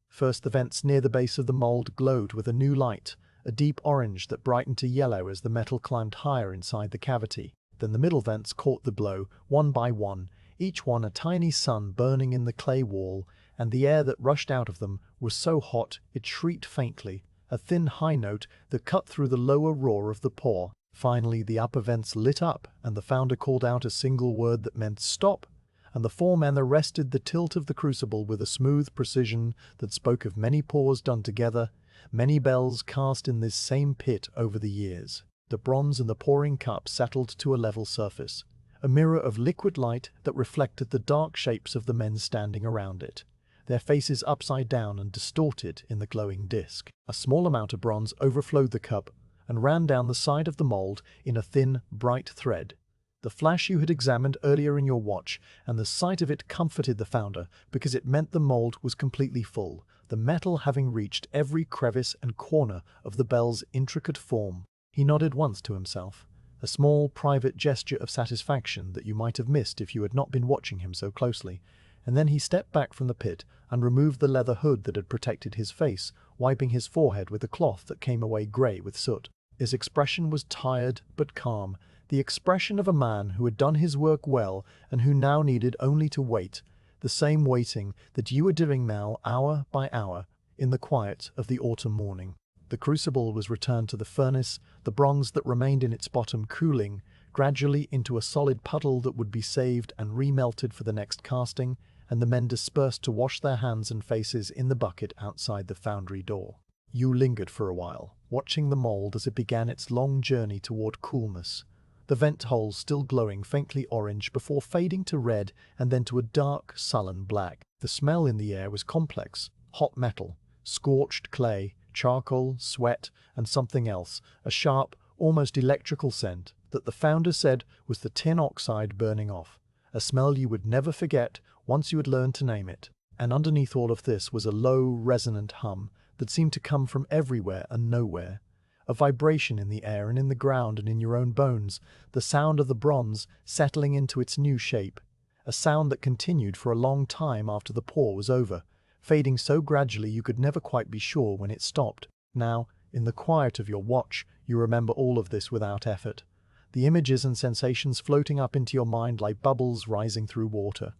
First, the vents near the base of the mold glowed with a new light, a deep orange that brightened to yellow as the metal climbed higher inside the cavity. Then the middle vents caught the glow, one by one, each one a tiny sun burning in the clay wall, and the air that rushed out of them was so hot it shrieked faintly, a thin high note that cut through the lower roar of the pour. Finally, the upper vents lit up, and the founder called out a single word that meant stop, and the 4 men arrested the tilt of the crucible with a smooth precision that spoke of many pours done together, many bells cast in this same pit over the years. The bronze in the pouring cup settled to a level surface, a mirror of liquid light that reflected the dark shapes of the men standing around it, their faces upside down and distorted in the glowing disk. A small amount of bronze overflowed the cup and ran down the side of the mold in a thin, bright thread. The flash you had examined earlier in your watch, and the sight of it comforted the founder because it meant the mold was completely full, the metal having reached every crevice and corner of the bell's intricate form. He nodded once to himself, a small private gesture of satisfaction that you might have missed if you had not been watching him so closely, and then he stepped back from the pit and removed the leather hood that had protected his face, wiping his forehead with a cloth that came away grey with soot. His expression was tired but calm, the expression of a man who had done his work well and who now needed only to wait, the same waiting that you were doing now hour by hour in the quiet of the autumn morning. The crucible was returned to the furnace, the bronze that remained in its bottom cooling gradually into a solid puddle that would be saved and remelted for the next casting, and the men dispersed to wash their hands and faces in the bucket outside the foundry door. You lingered for a while, watching the mold as it began its long journey toward coolness, the vent holes still glowing faintly orange before fading to red and then to a dark, sullen black. The smell in the air was complex: hot metal, scorched clay, charcoal, sweat, and something else, a sharp, almost electrical scent that the founder said was the tin oxide burning off, a smell you would never forget once you had learned to name it. And underneath all of this was a low, resonant hum that seemed to come from everywhere and nowhere, a vibration in the air and in the ground and in your own bones, the sound of the bronze settling into its new shape, a sound that continued for a long time after the pour was over, fading so gradually you could never quite be sure when it stopped. Now, in the quiet of your watch, you remember all of this without effort, the images and sensations floating up into your mind like bubbles rising through water.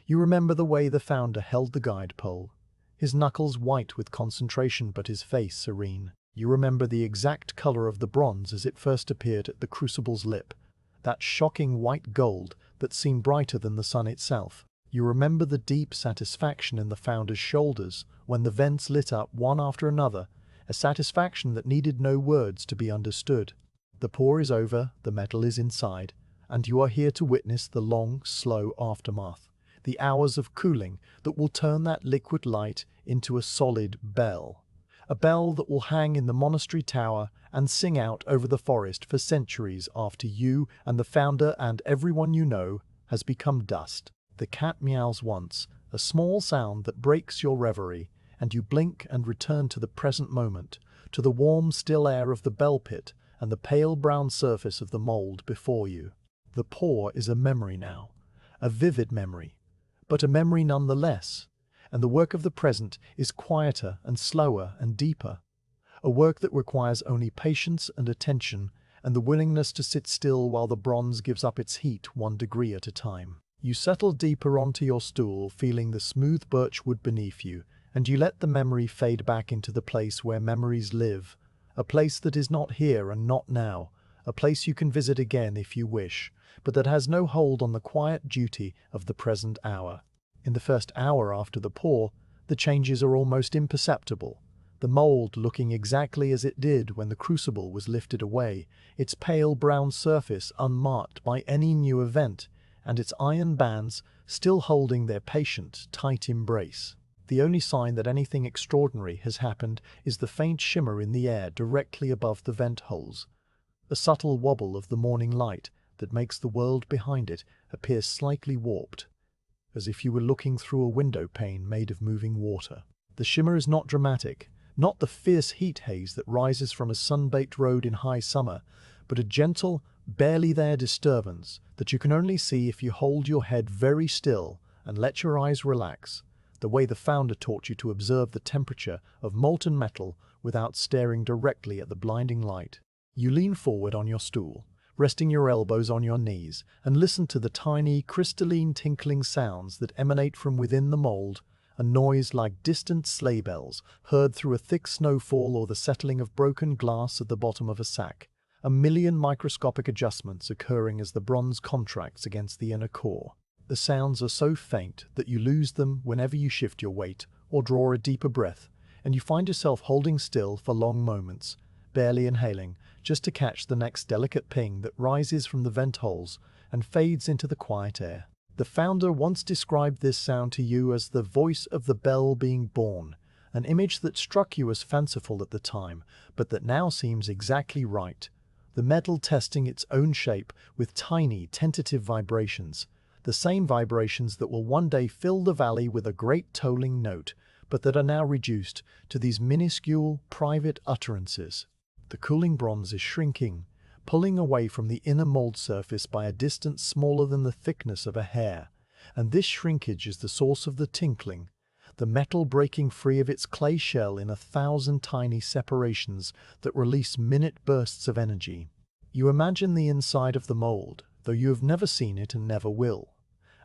You remember the way the founder held the guide pole, his knuckles white with concentration but his face serene. You remember the exact color of the bronze as it first appeared at the crucible's lip, that shocking white gold that seemed brighter than the sun itself. You remember the deep satisfaction in the founder's shoulders when the vents lit up one after another, a satisfaction that needed no words to be understood. The pour is over, the metal is inside, and you are here to witness the long, slow aftermath, the hours of cooling that will turn that liquid light into a solid bell. A bell that will hang in the monastery tower and sing out over the forest for centuries after you and the founder and everyone you know has become dust. The cat meows once, a small sound that breaks your reverie, and you blink and return to the present moment, to the warm, still air of the bell pit and the pale brown surface of the mold before you. The pour is a memory now, a vivid memory, but a memory nonetheless, and the work of the present is quieter and slower and deeper, a work that requires only patience and attention and the willingness to sit still while the bronze gives up its heat 1 degree at a time. You settle deeper onto your stool, feeling the smooth birch wood beneath you, and you let the memory fade back into the place where memories live, a place that is not here and not now, a place you can visit again if you wish, but that has no hold on the quiet duty of the present hour. In the first hour after the pour, the changes are almost imperceptible, the mold looking exactly as it did when the crucible was lifted away, its pale brown surface unmarked by any new event, and its iron bands still holding their patient, tight embrace. The only sign that anything extraordinary has happened is the faint shimmer in the air directly above the vent holes, a subtle wobble of the morning light that makes the world behind it appear slightly warped, as if you were looking through a window pane made of moving water. The shimmer is not dramatic, not the fierce heat haze that rises from a sun-baked road in high summer, but a gentle, barely there disturbance that you can only see if you hold your head very still and let your eyes relax, the way the founder taught you to observe the temperature of molten metal without staring directly at the blinding light. You lean forward on your stool, resting your elbows on your knees, and listen to the tiny, crystalline tinkling sounds that emanate from within the mold, a noise like distant sleigh bells heard through a thick snowfall or the settling of broken glass at the bottom of a sack, a million microscopic adjustments occurring as the bronze contracts against the inner core. The sounds are so faint that you lose them whenever you shift your weight or draw a deeper breath, and you find yourself holding still for long moments, barely inhaling, just to catch the next delicate ping that rises from the vent holes and fades into the quiet air. The founder once described this sound to you as the voice of the bell being born, an image that struck you as fanciful at the time, but that now seems exactly right. The metal testing its own shape with tiny, tentative vibrations, the same vibrations that will one day fill the valley with a great tolling note, but that are now reduced to these minuscule, private utterances. The cooling bronze is shrinking, pulling away from the inner mold surface by a distance smaller than the thickness of a hair, and this shrinkage is the source of the tinkling, the metal breaking free of its clay shell in 1,000 tiny separations that release minute bursts of energy. You imagine the inside of the mold, though you have never seen it and never will.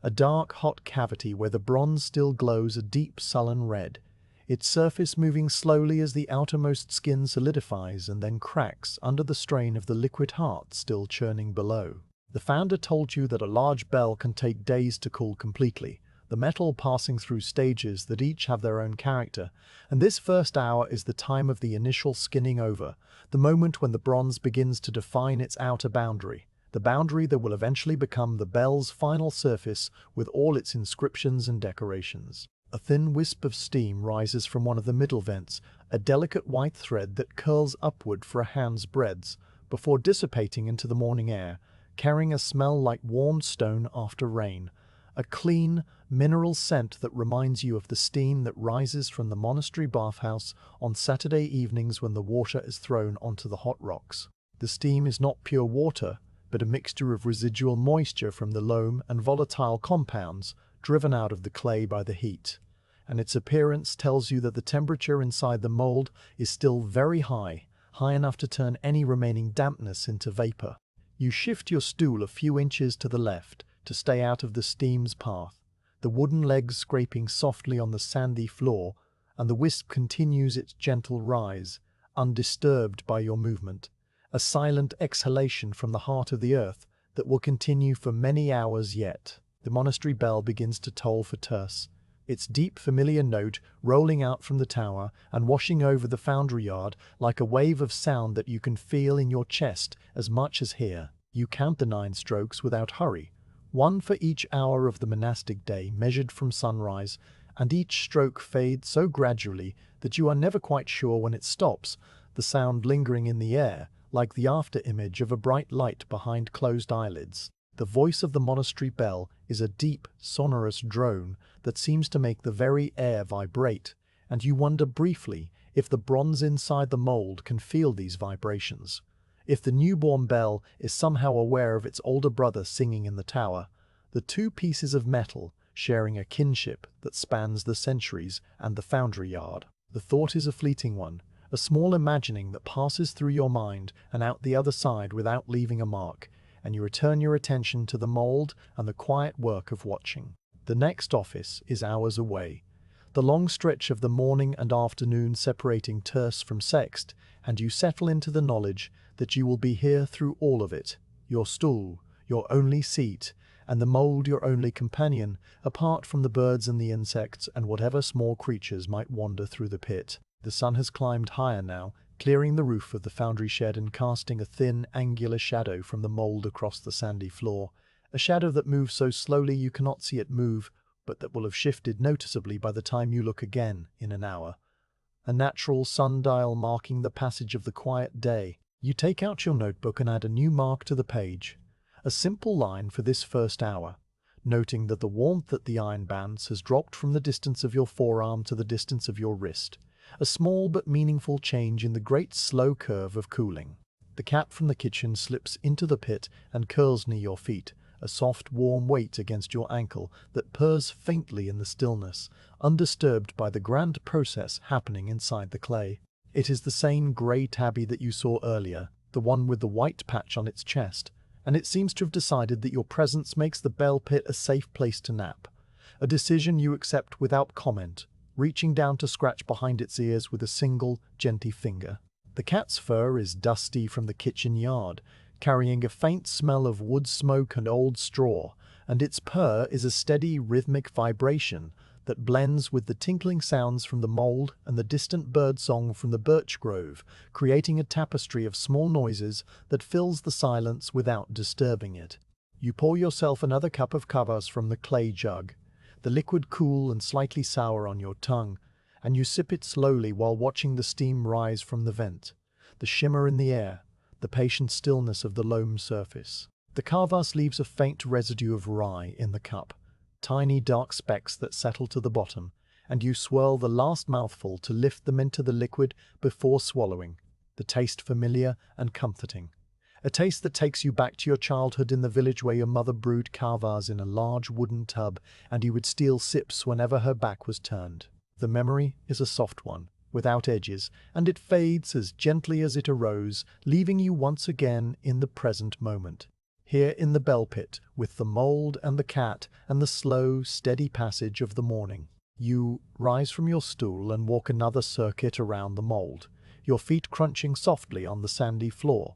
A dark, hot cavity where the bronze still glows a deep, sullen red, its surface moving slowly as the outermost skin solidifies and then cracks under the strain of the liquid heart still churning below. The founder told you that a large bell can take days to cool completely, the metal passing through stages that each have their own character, and this first hour is the time of the initial skinning over, the moment when the bronze begins to define its outer boundary, the boundary that will eventually become the bell's final surface with all its inscriptions and decorations. A thin wisp of steam rises from one of the middle vents, a delicate white thread that curls upward for a hand's breadth, before dissipating into the morning air, carrying a smell like warmed stone after rain, a clean, mineral scent that reminds you of the steam that rises from the monastery bathhouse on Saturday evenings when the water is thrown onto the hot rocks. The steam is not pure water, but a mixture of residual moisture from the loam and volatile compounds driven out of the clay by the heat, and its appearance tells you that the temperature inside the mold is still very high, high enough to turn any remaining dampness into vapor. You shift your stool a few inches to the left to stay out of the steam's path, the wooden legs scraping softly on the sandy floor, and the wisp continues its gentle rise, undisturbed by your movement, a silent exhalation from the heart of the earth that will continue for many hours yet. The monastery bell begins to toll for terce, its deep familiar note rolling out from the tower and washing over the foundry yard like a wave of sound that you can feel in your chest as much as hear. You count the 9 strokes without hurry, one for each hour of the monastic day measured from sunrise, and each stroke fades so gradually that you are never quite sure when it stops, the sound lingering in the air like the after-image of a bright light behind closed eyelids. The voice of the monastery bell is a deep, sonorous drone that seems to make the very air vibrate, and you wonder briefly if the bronze inside the mold can feel these vibrations, if the newborn bell is somehow aware of its older brother singing in the tower, the 2 pieces of metal sharing a kinship that spans the centuries and the foundry yard. The thought is a fleeting one, a small imagining that passes through your mind and out the other side without leaving a mark, and you return your attention to the mold and the quiet work of watching. The next office is hours away, the long stretch of the morning and afternoon separating terce from sext, and you settle into the knowledge that you will be here through all of it, your stool, your only seat, and the mold your only companion, apart from the birds and the insects and whatever small creatures might wander through the pit. The sun has climbed higher now, clearing the roof of the foundry shed and casting a thin, angular shadow from the mold across the sandy floor, a shadow that moves so slowly you cannot see it move, but that will have shifted noticeably by the time you look again in an hour. A natural sundial marking the passage of the quiet day. You take out your notebook and add a new mark to the page, a simple line for this first hour, noting that the warmth at the iron bands has dropped from the distance of your forearm to the distance of your wrist, a small but meaningful change in the great slow curve of cooling. The cat from the kitchen slips into the pit and curls near your feet, a soft warm weight against your ankle that purrs faintly in the stillness, undisturbed by the grand process happening inside the clay. It is the same grey tabby that you saw earlier, the one with the white patch on its chest, and it seems to have decided that your presence makes the bell pit a safe place to nap, a decision you accept without comment, reaching down to scratch behind its ears with a single, gentle finger. The cat's fur is dusty from the kitchen yard, carrying a faint smell of wood smoke and old straw, and its purr is a steady, rhythmic vibration that blends with the tinkling sounds from the mold and the distant bird song from the birch grove, creating a tapestry of small noises that fills the silence without disturbing it. You pour yourself another cup of kvass from the clay jug, the liquid cool and slightly sour on your tongue, and you sip it slowly while watching the steam rise from the vent, the shimmer in the air, the patient stillness of the loam surface. The kvass leaves a faint residue of rye in the cup, tiny dark specks that settle to the bottom, and you swirl the last mouthful to lift them into the liquid before swallowing, the taste familiar and comforting. A taste that takes you back to your childhood in the village where your mother brewed kvass in a large wooden tub and you would steal sips whenever her back was turned. The memory is a soft one, without edges, and it fades as gently as it arose, leaving you once again in the present moment. Here in the bell pit, with the mold and the cat and the slow, steady passage of the morning. You rise from your stool and walk another circuit around the mold, your feet crunching softly on the sandy floor,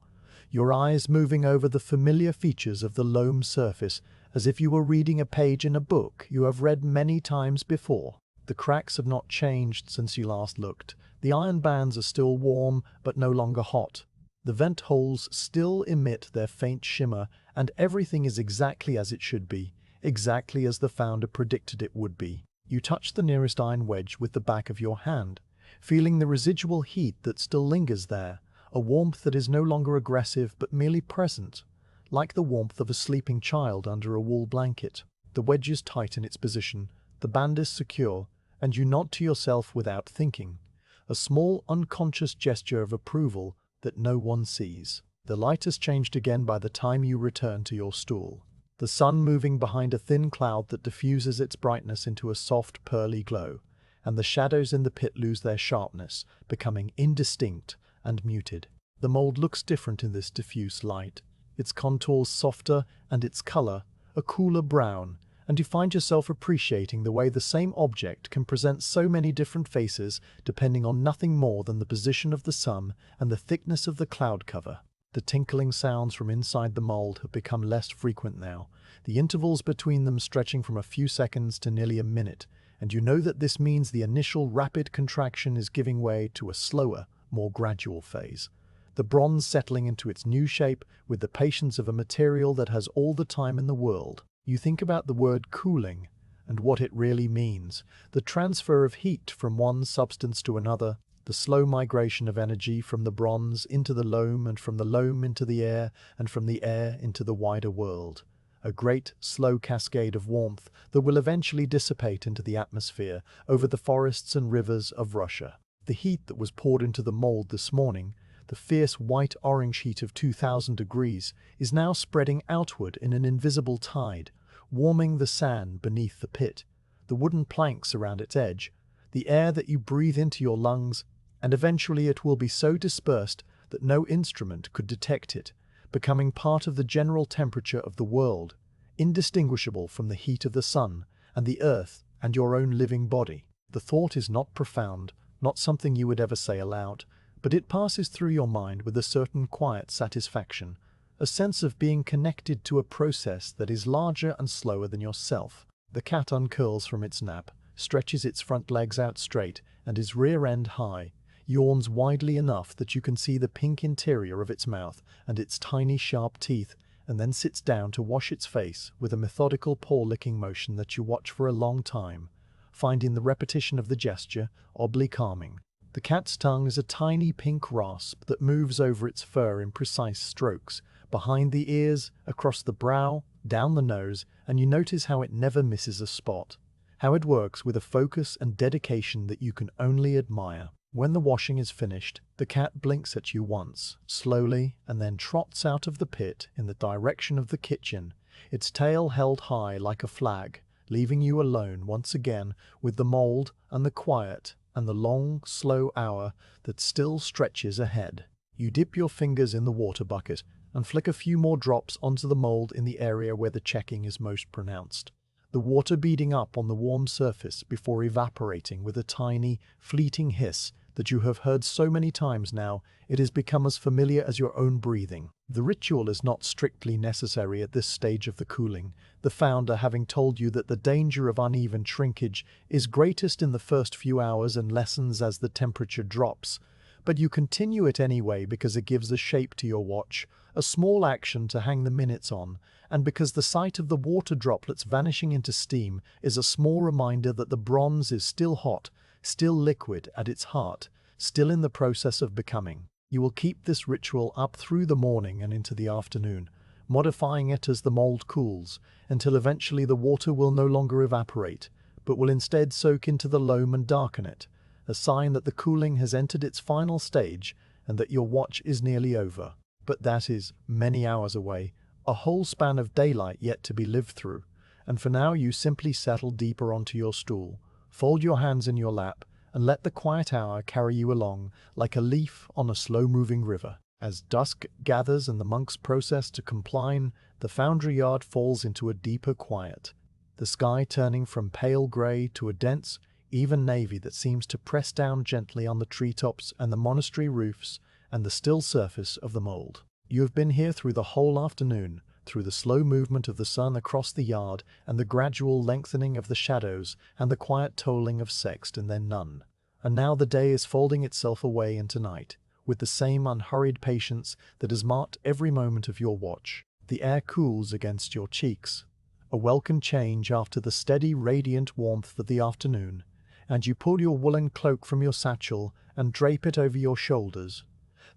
your eyes moving over the familiar features of the loam surface as if you were reading a page in a book you have read many times before. The cracks have not changed since you last looked. The iron bands are still warm, but no longer hot. The vent holes still emit their faint shimmer, and everything is exactly as it should be, exactly as the founder predicted it would be. You touch the nearest iron wedge with the back of your hand, feeling the residual heat that still lingers there, a warmth that is no longer aggressive but merely present, like the warmth of a sleeping child under a wool blanket. The wedge is tight in its position, the band is secure, and you nod to yourself without thinking, a small unconscious gesture of approval that no one sees. The light has changed again by the time you return to your stool, the sun moving behind a thin cloud that diffuses its brightness into a soft, pearly glow, and the shadows in the pit lose their sharpness, becoming indistinct and muted. The mold looks different in this diffuse light, its contours softer and its color a cooler brown, and you find yourself appreciating the way the same object can present so many different faces depending on nothing more than the position of the sun and the thickness of the cloud cover. The tinkling sounds from inside the mold have become less frequent now, the intervals between them stretching from a few seconds to nearly a minute, and you know that this means the initial rapid contraction is giving way to a slower, more gradual phase. The bronze settling into its new shape with the patience of a material that has all the time in the world. You think about the word cooling and what it really means, the transfer of heat from one substance to another, the slow migration of energy from the bronze into the loam and from the loam into the air and from the air into the wider world. A great, slow cascade of warmth that will eventually dissipate into the atmosphere over the forests and rivers of Russia. The heat that was poured into the mold this morning, the fierce white-orange heat of 2000 degrees, is now spreading outward in an invisible tide, warming the sand beneath the pit, the wooden planks around its edge, the air that you breathe into your lungs, and eventually it will be so dispersed that no instrument could detect it, becoming part of the general temperature of the world, indistinguishable from the heat of the sun and the earth and your own living body. The thought is not profound, not something you would ever say aloud, but it passes through your mind with a certain quiet satisfaction, a sense of being connected to a process that is larger and slower than yourself. The cat uncurls from its nap, stretches its front legs out straight and its rear end high, yawns widely enough that you can see the pink interior of its mouth and its tiny sharp teeth, and then sits down to wash its face with a methodical paw-licking motion that you watch for a long time, finding the repetition of the gesture oddly calming. The cat's tongue is a tiny pink rasp that moves over its fur in precise strokes, behind the ears, across the brow, down the nose, and you notice how it never misses a spot, how it works with a focus and dedication that you can only admire. When the washing is finished, the cat blinks at you once, slowly, and then trots out of the pit in the direction of the kitchen, its tail held high like a flag, leaving you alone once again with the mold and the quiet and the long, slow hour that still stretches ahead. You dip your fingers in the water bucket and flick a few more drops onto the mold in the area where the checking is most pronounced, the water beading up on the warm surface before evaporating with a tiny, fleeting hiss that you have heard so many times now it has become as familiar as your own breathing. The ritual is not strictly necessary at this stage of the cooling, the founder having told you that the danger of uneven shrinkage is greatest in the first few hours and lessens as the temperature drops, but you continue it anyway because it gives a shape to your watch, a small action to hang the minutes on, and because the sight of the water droplets vanishing into steam is a small reminder that the bronze is still hot, still liquid at its heart, still in the process of becoming. You will keep this ritual up through the morning and into the afternoon, modifying it as the mold cools, until eventually the water will no longer evaporate, but will instead soak into the loam and darken it, a sign that the cooling has entered its final stage and that your watch is nearly over. But that is many hours away, a whole span of daylight yet to be lived through, and for now you simply settle deeper onto your stool, fold your hands in your lap, and let the quiet hour carry you along like a leaf on a slow-moving river. As dusk gathers and the monks process to compline, the foundry yard falls into a deeper quiet, the sky turning from pale grey to a dense, even navy that seems to press down gently on the treetops and the monastery roofs and the still surface of the mold. You have been here through the whole afternoon, through the slow movement of the sun across the yard and the gradual lengthening of the shadows and the quiet tolling of sext and then none. And now the day is folding itself away into night, with the same unhurried patience that has marked every moment of your watch. The air cools against your cheeks, a welcome change after the steady, radiant warmth of the afternoon, and you pull your woolen cloak from your satchel and drape it over your shoulders,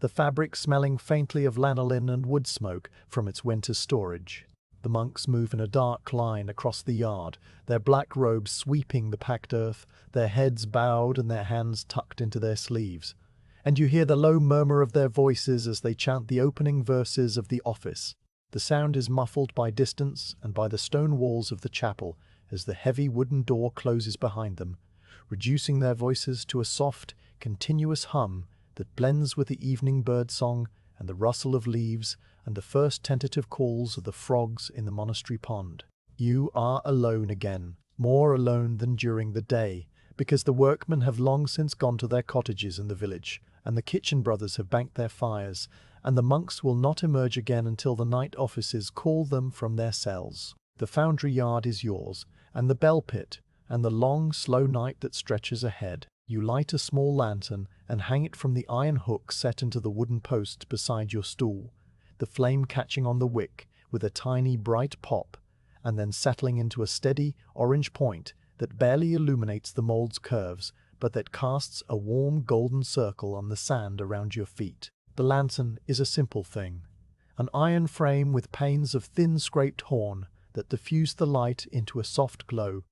the fabric smelling faintly of lanolin and wood smoke from its winter storage. The monks move in a dark line across the yard, their black robes sweeping the packed earth, their heads bowed and their hands tucked into their sleeves. And you hear the low murmur of their voices as they chant the opening verses of the office. The sound is muffled by distance and by the stone walls of the chapel as the heavy wooden door closes behind them, reducing their voices to a soft, continuous hum that blends with the evening bird song and the rustle of leaves and the first tentative calls of the frogs in the monastery pond. You are alone again, more alone than during the day, because the workmen have long since gone to their cottages in the village, and the kitchen brothers have banked their fires, and the monks will not emerge again until the night offices call them from their cells. The foundry yard is yours, and the bell pit, and the long, slow night that stretches ahead. You light a small lantern and hang it from the iron hook set into the wooden post beside your stool, the flame catching on the wick with a tiny bright pop, and then settling into a steady orange point that barely illuminates the mold's curves, but that casts a warm golden circle on the sand around your feet. The lantern is a simple thing, an iron frame with panes of thin scraped horn that diffuse the light into a soft glow,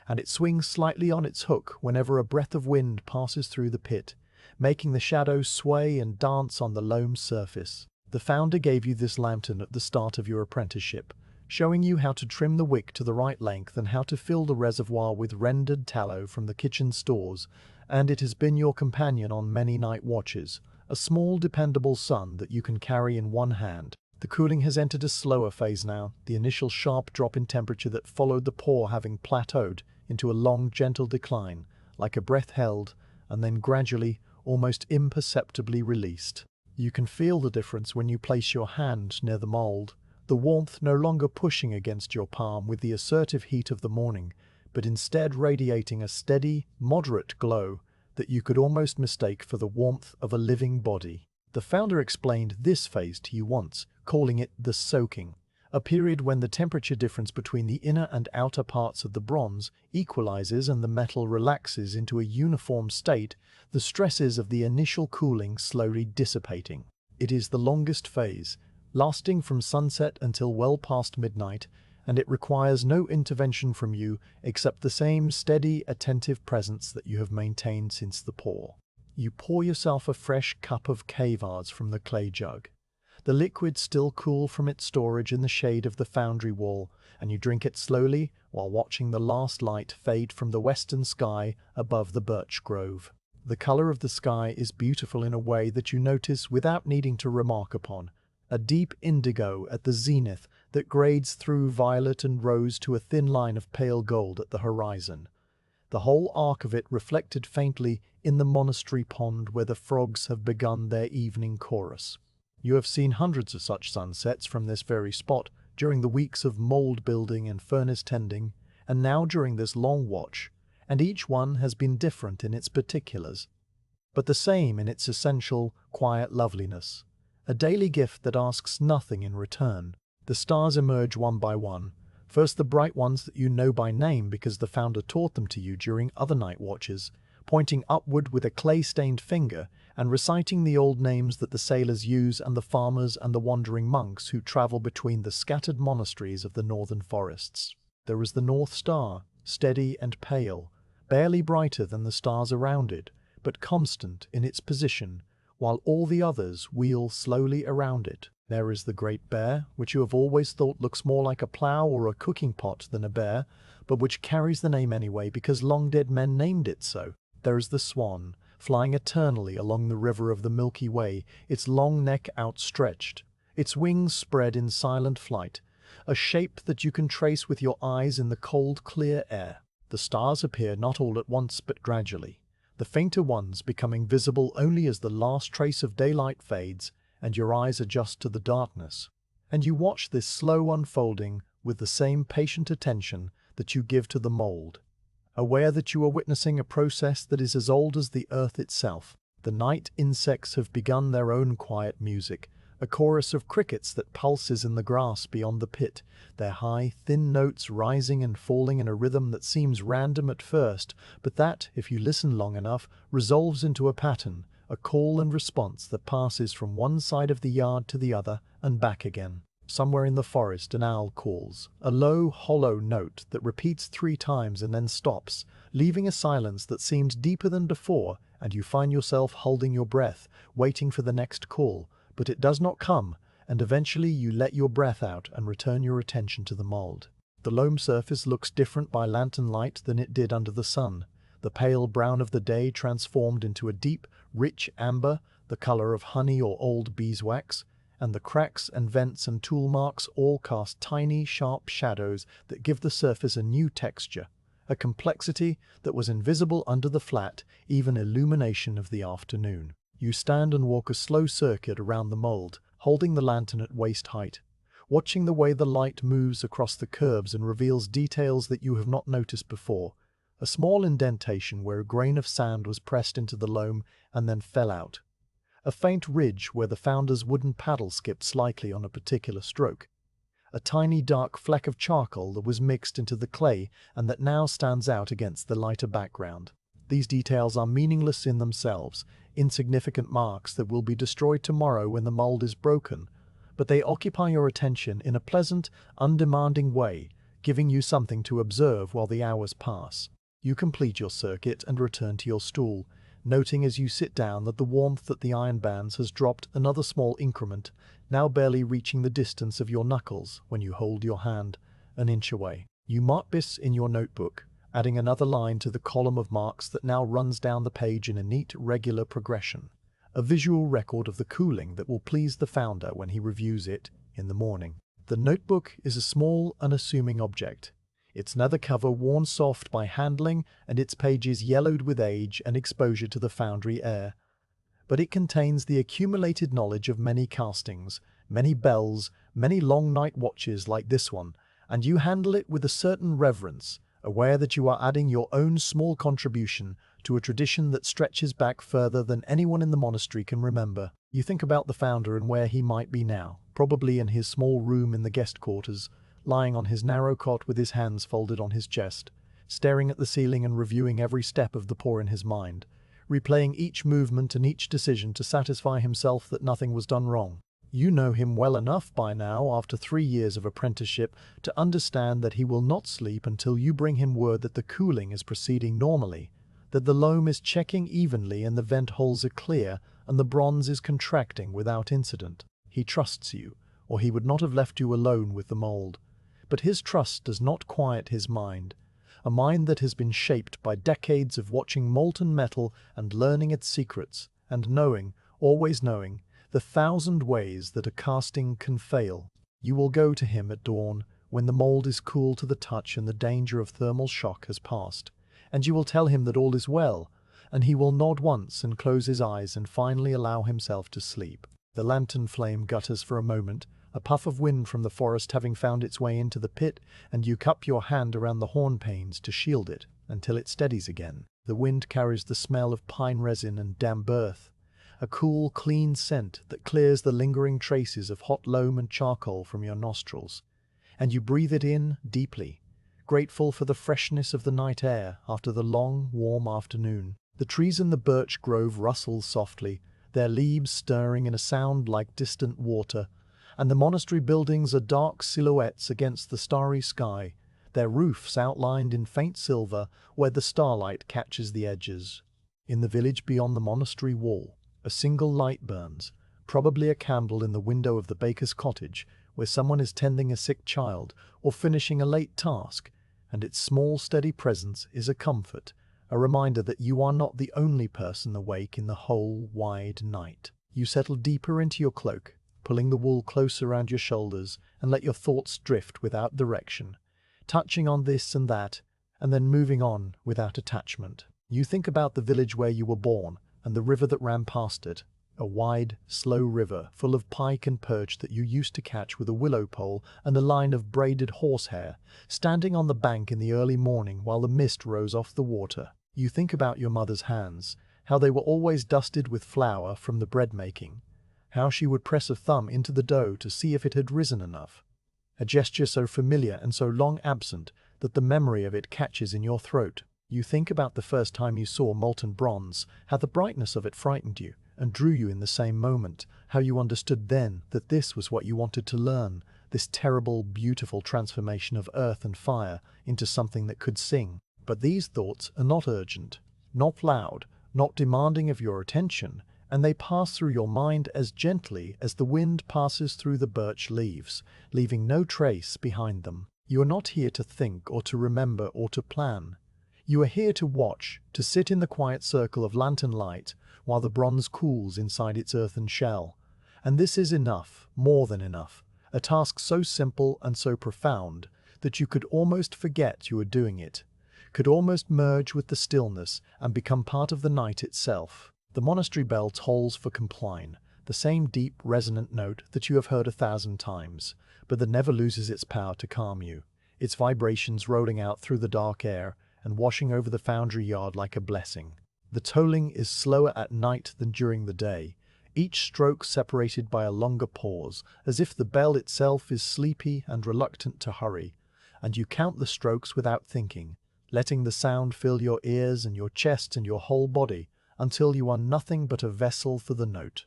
and it swings slightly on its hook whenever a breath of wind passes through the pit, making the shadows sway and dance on the loam surface. The founder gave you this lantern at the start of your apprenticeship, showing you how to trim the wick to the right length and how to fill the reservoir with rendered tallow from the kitchen stores, and it has been your companion on many night watches, a small dependable sun that you can carry in one hand. The cooling has entered a slower phase now, the initial sharp drop in temperature that followed the pour having plateaued into a long gentle decline, like a breath held, and then gradually, almost imperceptibly released. You can feel the difference when you place your hand near the mold, the warmth no longer pushing against your palm with the assertive heat of the morning, but instead radiating a steady, moderate glow that you could almost mistake for the warmth of a living body. The founder explained this phase to you once, calling it the soaking, a period when the temperature difference between the inner and outer parts of the bronze equalizes and the metal relaxes into a uniform state, the stresses of the initial cooling slowly dissipating. It is the longest phase, lasting from sunset until well past midnight, and it requires no intervention from you except the same steady, attentive presence that you have maintained since the pour. You pour yourself a fresh cup of kvads from the clay jug, the liquid still cool from its storage in the shade of the foundry wall, and you drink it slowly while watching the last light fade from the western sky above the birch grove. The color of the sky is beautiful in a way that you notice without needing to remark upon, a deep indigo at the zenith that grades through violet and rose to a thin line of pale gold at the horizon, the whole arc of it reflected faintly in the monastery pond where the frogs have begun their evening chorus. You have seen hundreds of such sunsets from this very spot during the weeks of mold building and furnace tending, and now during this long watch, and each one has been different in its particulars, but the same in its essential, quiet loveliness, a daily gift that asks nothing in return. The stars emerge one by one, first the bright ones that you know by name because the founder taught them to you during other night watches, pointing upward with a clay-stained finger and reciting the old names that the sailors use and the farmers and the wandering monks who travel between the scattered monasteries of the northern forests. There is the North Star, steady and pale, barely brighter than the stars around it, but constant in its position, while all the others wheel slowly around it. There is the Great Bear, which you have always thought looks more like a plough or a cooking pot than a bear, but which carries the name anyway because long-dead men named it so. There is the Swan, flying eternally along the river of the Milky Way, its long neck outstretched, its wings spread in silent flight, a shape that you can trace with your eyes in the cold, clear air. The stars appear not all at once but gradually, the fainter ones becoming visible only as the last trace of daylight fades and your eyes adjust to the darkness. and you watch this slow unfolding with the same patient attention that you give to the mold, aware that you are witnessing a process that is as old as the earth itself. The night insects have begun their own quiet music, a chorus of crickets that pulses in the grass beyond the pit, their high, thin notes rising and falling in a rhythm that seems random at first, but that, if you listen long enough, resolves into a pattern, a call and response that passes from one side of the yard to the other and back again. Somewhere in the forest, an owl calls, a low, hollow note that repeats 3 times and then stops, leaving a silence that seems deeper than before, and you find yourself holding your breath, waiting for the next call, but it does not come, and eventually you let your breath out and return your attention to the mold. The loam surface looks different by lantern light than it did under the sun, the pale brown of the day transformed into a deep, rich amber, the color of honey or old beeswax, and the cracks and vents and tool marks all cast tiny, sharp shadows that give the surface a new texture, a complexity that was invisible under the flat, even illumination of the afternoon. You stand and walk a slow circuit around the mold, holding the lantern at waist height, watching the way the light moves across the curves and reveals details that you have not noticed before. A small indentation where a grain of sand was pressed into the loam and then fell out. A faint ridge where the founder's wooden paddle skipped slightly on a particular stroke. A tiny dark fleck of charcoal that was mixed into the clay and that now stands out against the lighter background. These details are meaningless in themselves, insignificant marks that will be destroyed tomorrow when the mold is broken, but they occupy your attention in a pleasant, undemanding way, giving you something to observe while the hours pass. You complete your circuit and return to your stool, noting as you sit down that the warmth at the iron bands has dropped another small increment, now barely reaching the distance of your knuckles when you hold your hand an inch away. You mark this in your notebook, adding another line to the column of marks that now runs down the page in a neat, regular progression, a visual record of the cooling that will please the founder when he reviews it in the morning. The notebook is a small, unassuming object, its leather cover worn soft by handling and its pages yellowed with age and exposure to the foundry air. But it contains the accumulated knowledge of many castings, many bells, many long night watches like this one, and you handle it with a certain reverence, aware that you are adding your own small contribution to a tradition that stretches back further than anyone in the monastery can remember. You think about the founder and where he might be now, probably in his small room in the guest quarters, lying on his narrow cot with his hands folded on his chest, staring at the ceiling and reviewing every step of the pour in his mind, replaying each movement and each decision to satisfy himself that nothing was done wrong. You know him well enough by now, after 3 years of apprenticeship, to understand that he will not sleep until you bring him word that the cooling is proceeding normally, that the loam is checking evenly and the vent holes are clear and the bronze is contracting without incident. He trusts you, or he would not have left you alone with the mold. But his trust does not quiet his mind, a mind that has been shaped by decades of watching molten metal and learning its secrets, and knowing, always knowing, the 1,000 ways that a casting can fail. You will go to him at dawn, when the mold is cool to the touch and the danger of thermal shock has passed, and you will tell him that all is well, and he will nod once and close his eyes and finally allow himself to sleep. The lantern flame gutters for a moment, a puff of wind from the forest having found its way into the pit, and you cup your hand around the horn panes to shield it until it steadies again. The wind carries the smell of pine resin and damp earth, a cool, clean scent that clears the lingering traces of hot loam and charcoal from your nostrils, and you breathe it in deeply, grateful for the freshness of the night air after the long, warm afternoon. The trees in the birch grove rustle softly, their leaves stirring in a sound like distant water, and the monastery buildings are dark silhouettes against the starry sky, their roofs outlined in faint silver where the starlight catches the edges. In the village beyond the monastery wall, a single light burns, probably a candle in the window of the baker's cottage, where someone is tending a sick child or finishing a late task, and its small steady presence is a comfort, a reminder that you are not the only person awake in the whole wide night. You settle deeper into your cloak, pulling the wool close around your shoulders, and let your thoughts drift without direction, touching on this and that, and then moving on without attachment. You think about the village where you were born, and the river that ran past it, A wide, slow river full of pike and perch that you used to catch with a willow pole and a line of braided horsehair, standing on the bank in the early morning while the mist rose off the water. You think about your mother's hands, how they were always dusted with flour from the bread making, how she would press a thumb into the dough to see if it had risen enough. A gesture so familiar and so long absent that the memory of it catches in your throat. You think about the first time you saw molten bronze, how the brightness of it frightened you and drew you in the same moment, how you understood then that this was what you wanted to learn, this terrible, beautiful transformation of earth and fire into something that could sing. But these thoughts are not urgent, not loud, not demanding of your attention, and they pass through your mind as gently as the wind passes through the birch leaves, leaving no trace behind them. You are not here to think or to remember or to plan. You are here to watch, to sit in the quiet circle of lantern light while the bronze cools inside its earthen shell. And this is enough, more than enough, a task so simple and so profound that you could almost forget you were doing it, could almost merge with the stillness and become part of the night itself. The monastery bell tolls for compline, the same deep, resonant note that you have heard 1,000 times, but that never loses its power to calm you, its vibrations rolling out through the dark air and washing over the foundry yard like a blessing. The tolling is slower at night than during the day, each stroke separated by a longer pause, as if the bell itself is sleepy and reluctant to hurry, and you count the strokes without thinking, letting the sound fill your ears and your chest and your whole body until you are nothing but a vessel for the note.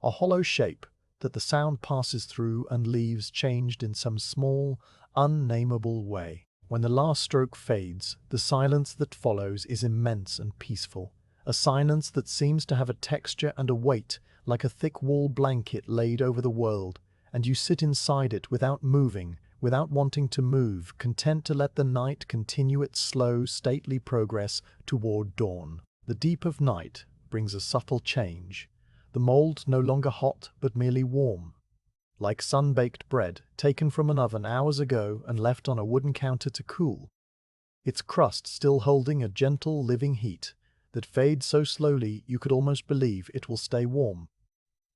A hollow shape that the sound passes through and leaves changed in some small, unnameable way. When the last stroke fades, the silence that follows is immense and peaceful, a silence that seems to have a texture and a weight like a thick wool blanket laid over the world, and you sit inside it without moving, without wanting to move, content to let the night continue its slow, stately progress toward dawn. The deep of night brings a subtle change, the mold no longer hot but merely warm, like sun-baked bread taken from an oven hours ago and left on a wooden counter to cool, its crust still holding a gentle, living heat that fades so slowly you could almost believe it will stay warm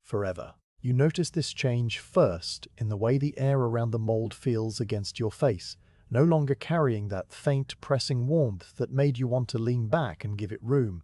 forever. You notice this change first in the way the air around the mold feels against your face, no longer carrying that faint, pressing warmth that made you want to lean back and give it room,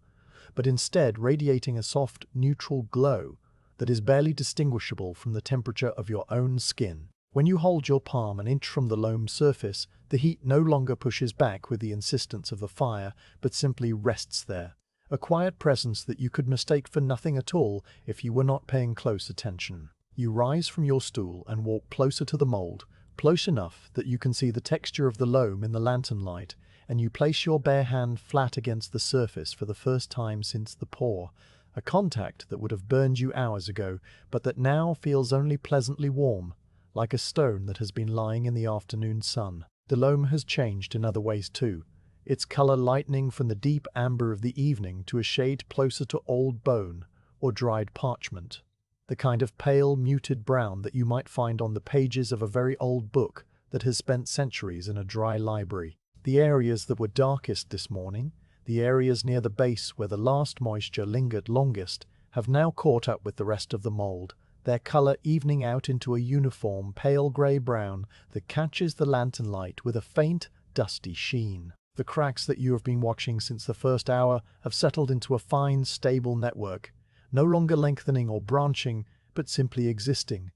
but instead radiating a soft, neutral glow that is barely distinguishable from the temperature of your own skin. When you hold your palm an inch from the loam surface, the heat no longer pushes back with the insistence of the fire, but simply rests there, a quiet presence that you could mistake for nothing at all if you were not paying close attention. You rise from your stool and walk closer to the mold, close enough that you can see the texture of the loam in the lantern light, and you place your bare hand flat against the surface for the first time since the pour, a contact that would have burned you hours ago, but that now feels only pleasantly warm, like a stone that has been lying in the afternoon sun. The loam has changed in other ways too, its color lightening from the deep amber of the evening to a shade closer to old bone or dried parchment, the kind of pale, muted brown that you might find on the pages of a very old book that has spent centuries in a dry library. The areas that were darkest this morning, the areas near the base where the last moisture lingered longest, have now caught up with the rest of the mold, their color evening out into a uniform pale grey-brown that catches the lantern light with a faint, dusty sheen. The cracks that you have been watching since the first hour have settled into a fine, stable network, no longer lengthening or branching, but simply existing,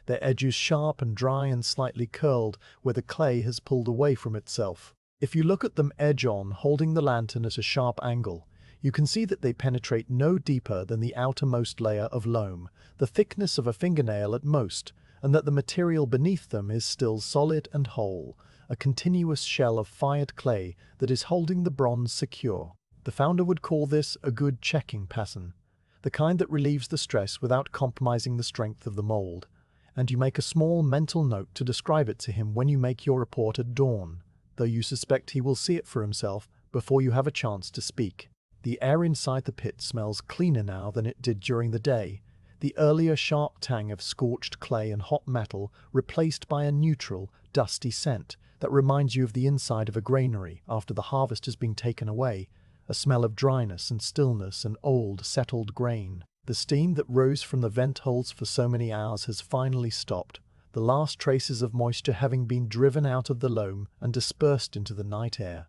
their edges sharp and dry and slightly curled where the clay has pulled away from itself. If you look at them edge-on, holding the lantern at a sharp angle, you can see that they penetrate no deeper than the outermost layer of loam, the thickness of a fingernail at most, and that the material beneath them is still solid and whole, a continuous shell of fired clay that is holding the bronze secure. The founder would call this a good checking pattern, the kind that relieves the stress without compromising the strength of the mold, and you make a small mental note to describe it to him when you make your report at dawn, though you suspect he will see it for himself before you have a chance to speak. The air inside the pit smells cleaner now than it did during the day, the earlier sharp tang of scorched clay and hot metal replaced by a neutral, dusty scent that reminds you of the inside of a granary after the harvest has been taken away, a smell of dryness and stillness and old, settled grain. The steam that rose from the vent holes for so many hours has finally stopped, the last traces of moisture having been driven out of the loam and dispersed into the night air.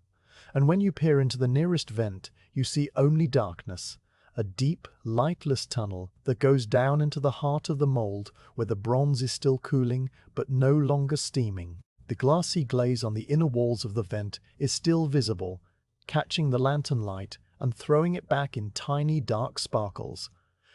And when you peer into the nearest vent, you see only darkness, a deep, lightless tunnel that goes down into the heart of the mold where the bronze is still cooling but no longer steaming. The glassy glaze on the inner walls of the vent is still visible, catching the lantern light and throwing it back in tiny dark sparkles.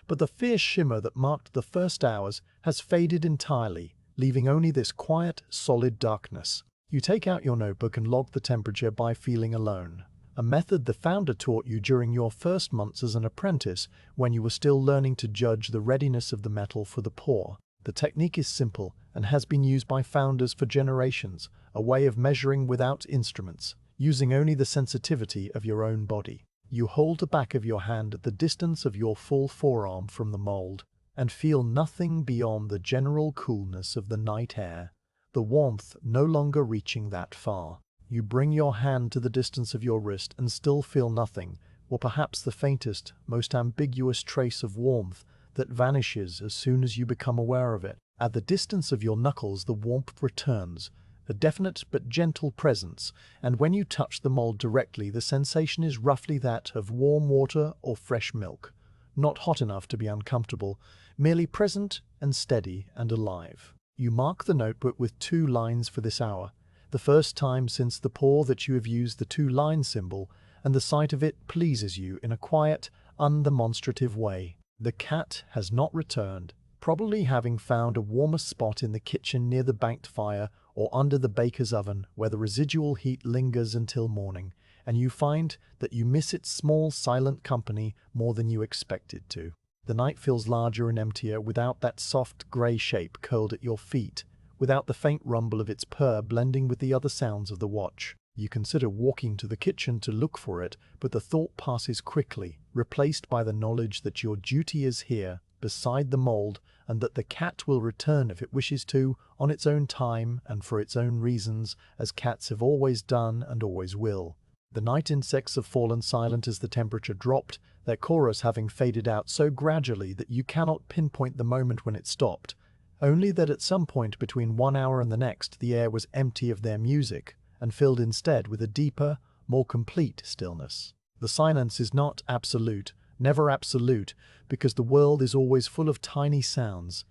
But the fierce shimmer that marked the first hours has faded entirely, leaving only this quiet, solid darkness. You take out your notebook and log the temperature by feeling alone, a method the founder taught you during your first months as an apprentice when you were still learning to judge the readiness of the metal for the pour. The technique is simple and has been used by founders for generations, a way of measuring without instruments, using only the sensitivity of your own body. You hold the back of your hand at the distance of your full forearm from the mold and feel nothing beyond the general coolness of the night air, the warmth no longer reaching that far. You bring your hand to the distance of your wrist and still feel nothing, or perhaps the faintest, most ambiguous trace of warmth that vanishes as soon as you become aware of it. At the distance of your knuckles, the warmth returns, a definite but gentle presence, and when you touch the mold directly, the sensation is roughly that of warm water or fresh milk, not hot enough to be uncomfortable, merely present and steady and alive. You mark the notebook with 2 lines for this hour, the first time since the pour that you have used the 2-line symbol, and the sight of it pleases you in a quiet, undemonstrative way. The cat has not returned, probably having found a warmer spot in the kitchen near the banked fire or under the baker's oven where the residual heat lingers until morning, and you find that you miss its small, silent company more than you expected to. The night feels larger and emptier without that soft grey shape curled at your feet, without the faint rumble of its purr blending with the other sounds of the watch. You consider walking to the kitchen to look for it, but the thought passes quickly, replaced by the knowledge that your duty is here, beside the mold, and that the cat will return if it wishes to, on its own time and for its own reasons, as cats have always done and always will. The night insects have fallen silent as the temperature dropped, their chorus having faded out so gradually that you cannot pinpoint the moment when it stopped, only that at some point between 1 hour and the next the air was empty of their music, and filled instead with a deeper, more complete stillness. The silence is not absolute, never absolute, because the world is always full of tiny sounds.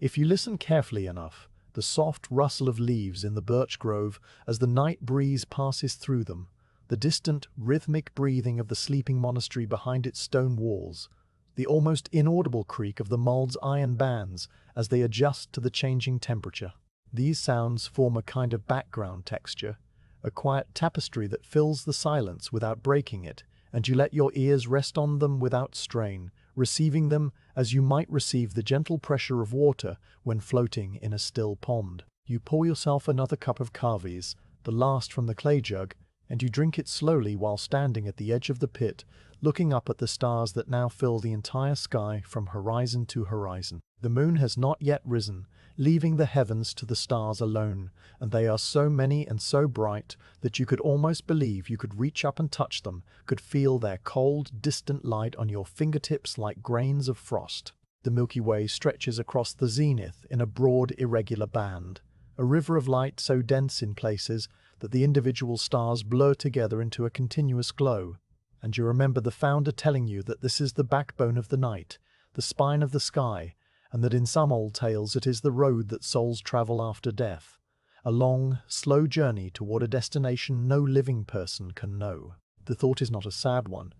If you listen carefully enough, the soft rustle of leaves in the birch grove as the night breeze passes through them, the distant, rhythmic breathing of the sleeping monastery behind its stone walls, the almost inaudible creak of the mold's iron bands as they adjust to the changing temperature. These sounds form a kind of background texture, a quiet tapestry that fills the silence without breaking it, and you let your ears rest on them without strain, receiving them as you might receive the gentle pressure of water when floating in a still pond. You pour yourself another cup of kahvees, the last from the clay jug, and you drink it slowly while standing at the edge of the pit, looking up at the stars that now fill the entire sky from horizon to horizon. The moon has not yet risen, leaving the heavens to the stars alone, and they are so many and so bright that you could almost believe you could reach up and touch them, could feel their cold, distant light on your fingertips like grains of frost. The Milky Way stretches across the zenith in a broad, irregular band, a river of light so dense in places that the individual stars blur together into a continuous glow, and you remember the founder telling you that this is the backbone of the night, the spine of the sky, and that in some old tales it is the road that souls travel after death, a long, slow journey toward a destination no living person can know. The thought is not a sad one.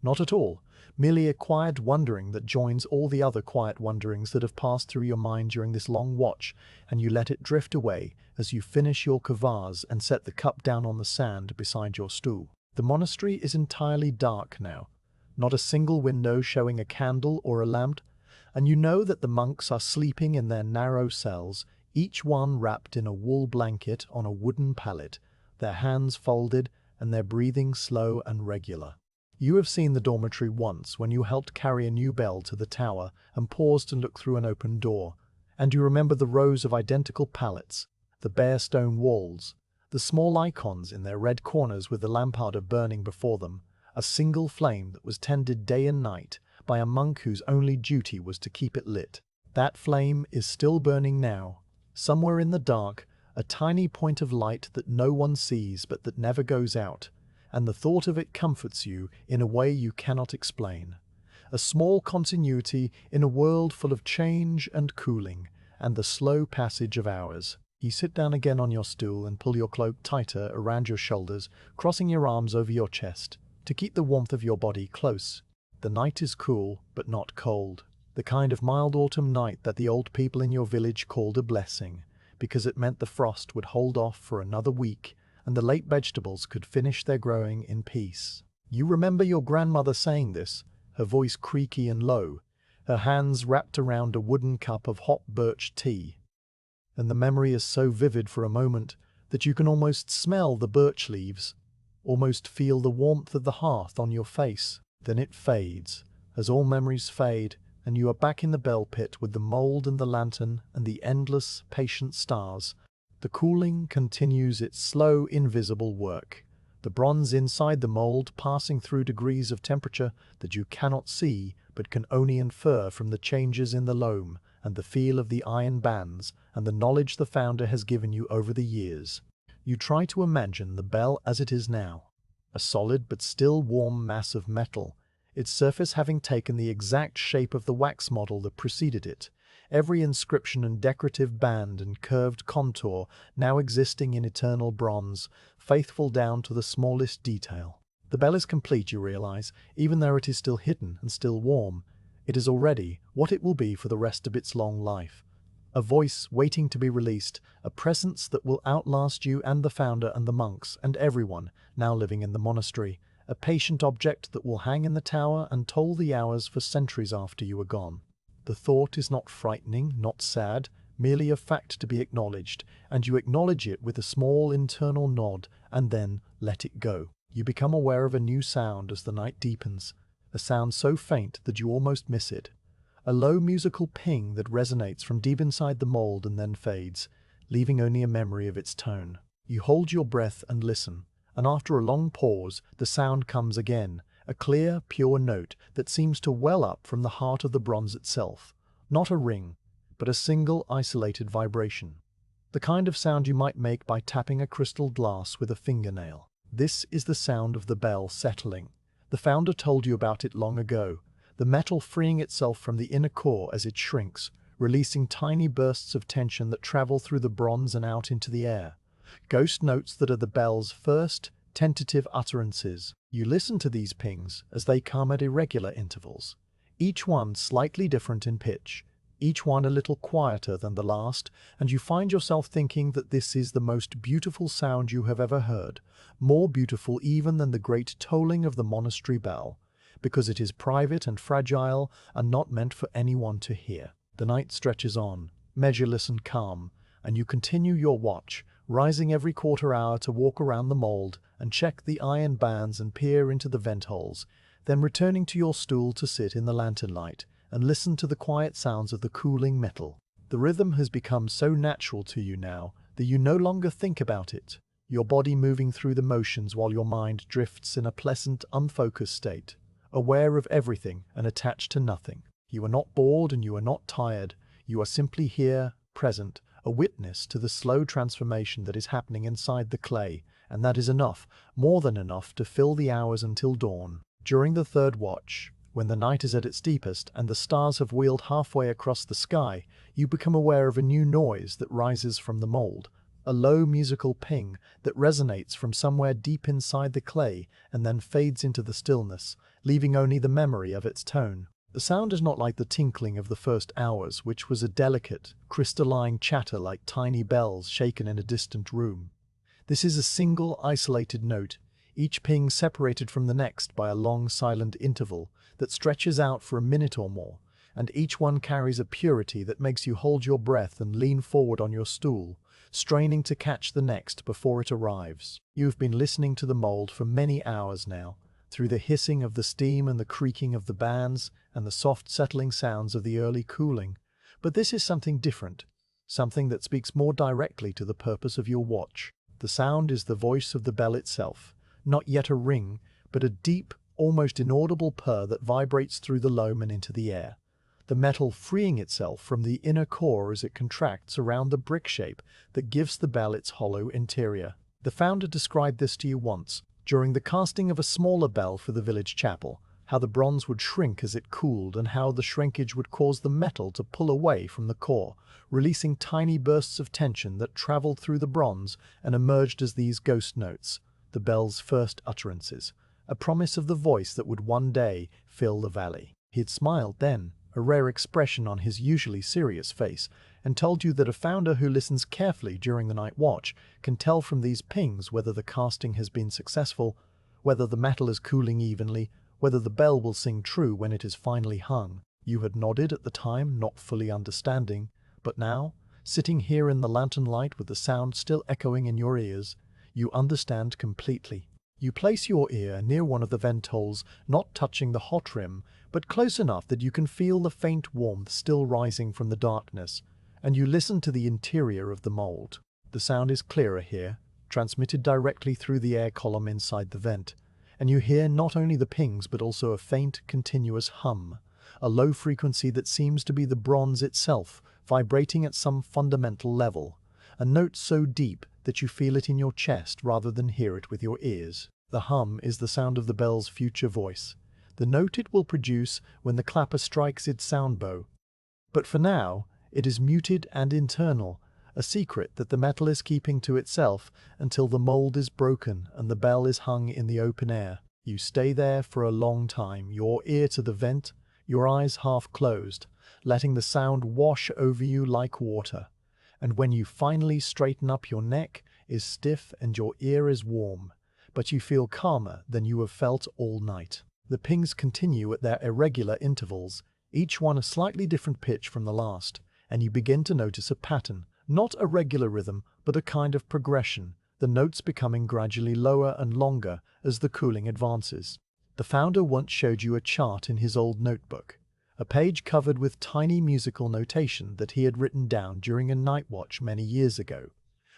Not at all, merely a quiet wondering that joins all the other quiet wonderings that have passed through your mind during this long watch, and you let it drift away as you finish your kvass and set the cup down on the sand beside your stool. The monastery is entirely dark now, not a single window showing a candle or a lamp, and you know that the monks are sleeping in their narrow cells, each one wrapped in a wool blanket on a wooden pallet, their hands folded and their breathing slow and regular. You have seen the dormitory once when you helped carry a new bell to the tower and paused to look through an open door, and you remember the rows of identical pallets, the bare stone walls, the small icons in their red corners with the lamp burning before them, a single flame that was tended day and night by a monk whose only duty was to keep it lit. That flame is still burning now, somewhere in the dark, a tiny point of light that no one sees but that never goes out, and the thought of it comforts you in a way you cannot explain. A small continuity in a world full of change and cooling, and the slow passage of hours. You sit down again on your stool and pull your cloak tighter around your shoulders, crossing your arms over your chest, to keep the warmth of your body close. The night is cool, but not cold. The kind of mild autumn night that the old people in your village called a blessing, because it meant the frost would hold off for another week, and the late vegetables could finish their growing in peace. You remember your grandmother saying this, her voice creaky and low, her hands wrapped around a wooden cup of hot birch tea. And the memory is so vivid for a moment that you can almost smell the birch leaves, almost feel the warmth of the hearth on your face. Then it fades, as all memories fade, and you are back in the bell pit with the mold and the lantern and the endless, patient stars. The cooling continues its slow, invisible work, the bronze inside the mold passing through degrees of temperature that you cannot see but can only infer from the changes in the loam and the feel of the iron bands and the knowledge the founder has given you over the years. You try to imagine the bell as it is now, a solid but still warm mass of metal, its surface having taken the exact shape of the wax model that preceded it, every inscription and decorative band and curved contour now existing in eternal bronze, faithful down to the smallest detail. The bell is complete, you realize, even though it is still hidden and still warm. It is already what it will be for the rest of its long life. A voice waiting to be released, a presence that will outlast you and the founder and the monks and everyone now living in the monastery, a patient object that will hang in the tower and toll the hours for centuries after you are gone. The thought is not frightening, not sad, merely a fact to be acknowledged, and you acknowledge it with a small internal nod and then let it go. You become aware of a new sound as the night deepens, a sound so faint that you almost miss it. A low musical ping that resonates from deep inside the mold and then fades, leaving only a memory of its tone. You hold your breath and listen, and after a long pause, the sound comes again, a clear, pure note that seems to well up from the heart of the bronze itself. Not a ring, but a single isolated vibration. The kind of sound you might make by tapping a crystal glass with a fingernail. This is the sound of the bell settling. The founder told you about it long ago, the metal freeing itself from the inner core as it shrinks, releasing tiny bursts of tension that travel through the bronze and out into the air. Ghost notes that are the bell's first, tentative utterances. You listen to these pings as they come at irregular intervals, each one slightly different in pitch, each one a little quieter than the last, and you find yourself thinking that this is the most beautiful sound you have ever heard, more beautiful even than the great tolling of the monastery bell, because it is private and fragile and not meant for anyone to hear. The night stretches on, measureless and calm, and you continue your watch, rising every quarter hour to walk around the mold and check the iron bands and peer into the vent holes, then returning to your stool to sit in the lantern light and listen to the quiet sounds of the cooling metal. The rhythm has become so natural to you now that you no longer think about it, your body moving through the motions while your mind drifts in a pleasant, unfocused state, aware of everything and attached to nothing. You are not bored and you are not tired, you are simply here, present, a witness to the slow transformation that is happening inside the clay, and that is enough, more than enough, to fill the hours until dawn. During the third watch, when the night is at its deepest and the stars have wheeled halfway across the sky, you become aware of a new noise that rises from the mold, a low musical ping that resonates from somewhere deep inside the clay and then fades into the stillness, leaving only the memory of its tone. The sound is not like the tinkling of the first hours, which was a delicate, crystalline chatter like tiny bells shaken in a distant room. This is a single, isolated note, each ping separated from the next by a long, silent interval that stretches out for a minute or more, and each one carries a purity that makes you hold your breath and lean forward on your stool, straining to catch the next before it arrives. You've been listening to the mold for many hours now, through the hissing of the steam and the creaking of the bands and the soft settling sounds of the early cooling. But this is something different, something that speaks more directly to the purpose of your watch. The sound is the voice of the bell itself, not yet a ring, but a deep, almost inaudible purr that vibrates through the loam and into the air, the metal freeing itself from the inner core as it contracts around the brick shape that gives the bell its hollow interior. The founder described this to you once, during the casting of a smaller bell for the village chapel, how the bronze would shrink as it cooled and how the shrinkage would cause the metal to pull away from the core, releasing tiny bursts of tension that traveled through the bronze and emerged as these ghost notes, the bell's first utterances, a promise of the voice that would one day fill the valley. He had smiled then, a rare expression on his usually serious face, and told you that a founder who listens carefully during the night watch can tell from these pings whether the casting has been successful, whether the metal is cooling evenly, whether the bell will sing true when it is finally hung. You had nodded at the time, not fully understanding, but now, sitting here in the lantern light with the sound still echoing in your ears, you understand completely. You place your ear near one of the vent holes, not touching the hot rim, but close enough that you can feel the faint warmth still rising from the darkness, and you listen to the interior of the mold. The sound is clearer here, transmitted directly through the air column inside the vent, and you hear not only the pings but also a faint, continuous hum, a low frequency that seems to be the bronze itself, vibrating at some fundamental level, a note so deep that you feel it in your chest rather than hear it with your ears. The hum is the sound of the bell's future voice, the note it will produce when the clapper strikes its sound bow. But for now, it is muted and internal, a secret that the metal is keeping to itself until the mold is broken and the bell is hung in the open air. You stay there for a long time, your ear to the vent, your eyes half closed, letting the sound wash over you like water. And when you finally straighten up, your neck is stiff and your ear is warm, but you feel calmer than you have felt all night. The pings continue at their irregular intervals, each one a slightly different pitch from the last, and you begin to notice a pattern, not a regular rhythm, but a kind of progression, the notes becoming gradually lower and longer as the cooling advances. The founder once showed you a chart in his old notebook, a page covered with tiny musical notation that he had written down during a night watch many years ago,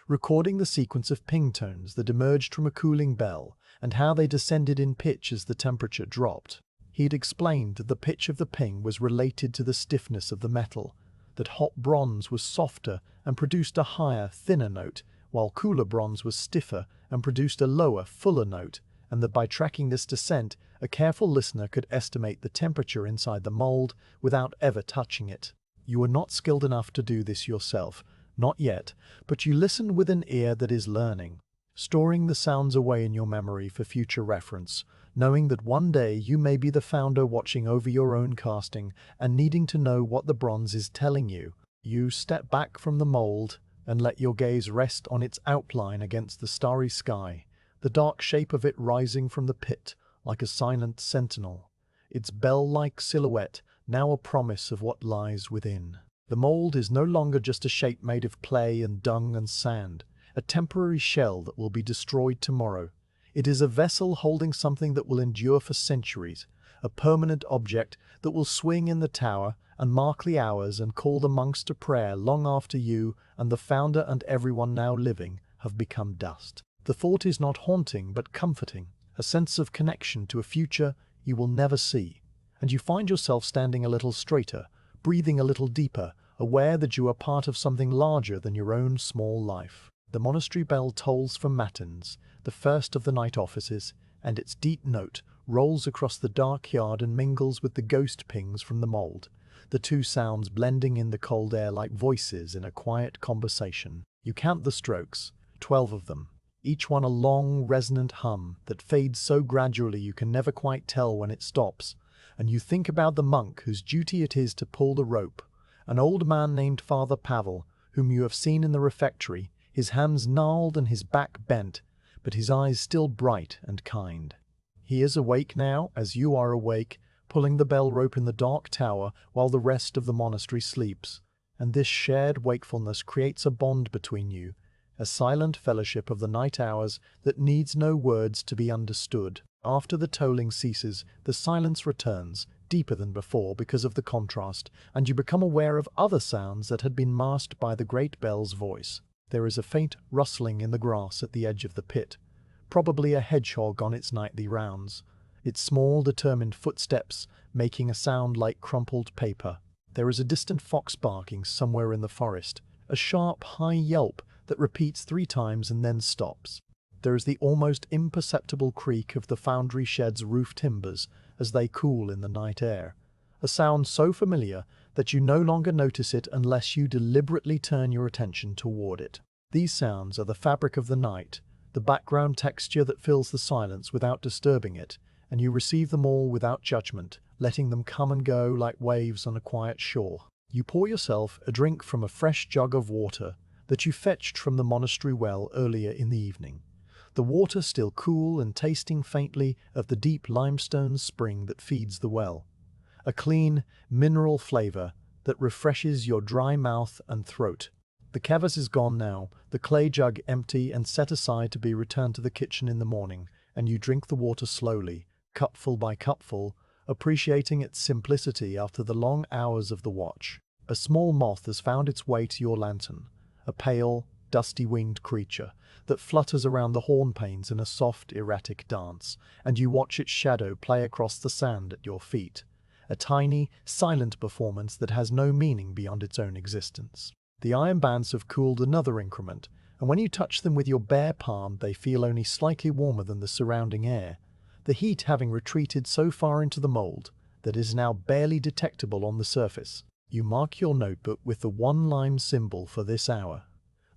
recording the sequence of ping tones that emerged from a cooling bell and how they descended in pitch as the temperature dropped. He'd explained that the pitch of the ping was related to the stiffness of the metal, that hot bronze was softer and produced a higher, thinner note, while cooler bronze was stiffer and produced a lower, fuller note, and that by tracking this descent, a careful listener could estimate the temperature inside the mold without ever touching it. You are not skilled enough to do this yourself, not yet, but you listen with an ear that is learning, storing the sounds away in your memory for future reference, knowing that one day you may be the founder watching over your own casting and needing to know what the bronze is telling you. You step back from the mold and let your gaze rest on its outline against the starry sky, the dark shape of it rising from the pit like a silent sentinel, its bell-like silhouette now a promise of what lies within. The mold is no longer just a shape made of clay and dung and sand, a temporary shell that will be destroyed tomorrow. It is a vessel holding something that will endure for centuries, a permanent object that will swing in the tower and mark the hours and call the monks to prayer long after you and the founder and everyone now living have become dust. The thought is not haunting but comforting, a sense of connection to a future you will never see, and you find yourself standing a little straighter, breathing a little deeper, aware that you are part of something larger than your own small life. The monastery bell tolls for matins, the first of the night offices, and its deep note rolls across the dark yard and mingles with the ghost pings from the mold, the two sounds blending in the cold air like voices in a quiet conversation. You count the strokes, 12 of them, each one a long, resonant hum that fades so gradually you can never quite tell when it stops, and you think about the monk whose duty it is to pull the rope, an old man named Father Pavel, whom you have seen in the refectory, his hands gnarled and his back bent, but his eyes still bright and kind. He is awake now, as you are awake, pulling the bell rope in the dark tower while the rest of the monastery sleeps, and this shared wakefulness creates a bond between you, a silent fellowship of the night hours that needs no words to be understood. After the tolling ceases, the silence returns, deeper than before because of the contrast, and you become aware of other sounds that had been masked by the great bell's voice. There is a faint rustling in the grass at the edge of the pit, probably a hedgehog on its nightly rounds. its small, determined footsteps making a sound like crumpled paper. There is a distant fox barking somewhere in the forest, a sharp, high yelp that repeats 3 times and then stops. There is the almost imperceptible creak of the foundry shed's roof timbers as they cool in the night air, a sound so familiar that you no longer notice it unless you deliberately turn your attention toward it. These sounds are the fabric of the night, the background texture that fills the silence without disturbing it, and you receive them all without judgment, letting them come and go like waves on a quiet shore. You pour yourself a drink from a fresh jug of water that you fetched from the monastery well earlier in the evening, the water still cool and tasting faintly of the deep limestone spring that feeds the well, a clean, mineral flavor that refreshes your dry mouth and throat. The canvas is gone now, the clay jug empty and set aside to be returned to the kitchen in the morning, and you drink the water slowly, cupful by cupful, appreciating its simplicity after the long hours of the watch. A small moth has found its way to your lantern, a pale, dusty-winged creature that flutters around the hornpanes in a soft, erratic dance, and you watch its shadow play across the sand at your feet, a tiny, silent performance that has no meaning beyond its own existence. The iron bands have cooled another increment, and when you touch them with your bare palm they feel only slightly warmer than the surrounding air, the heat having retreated so far into the mold that it is now barely detectable on the surface. You mark your notebook with the 1 lime symbol for this hour,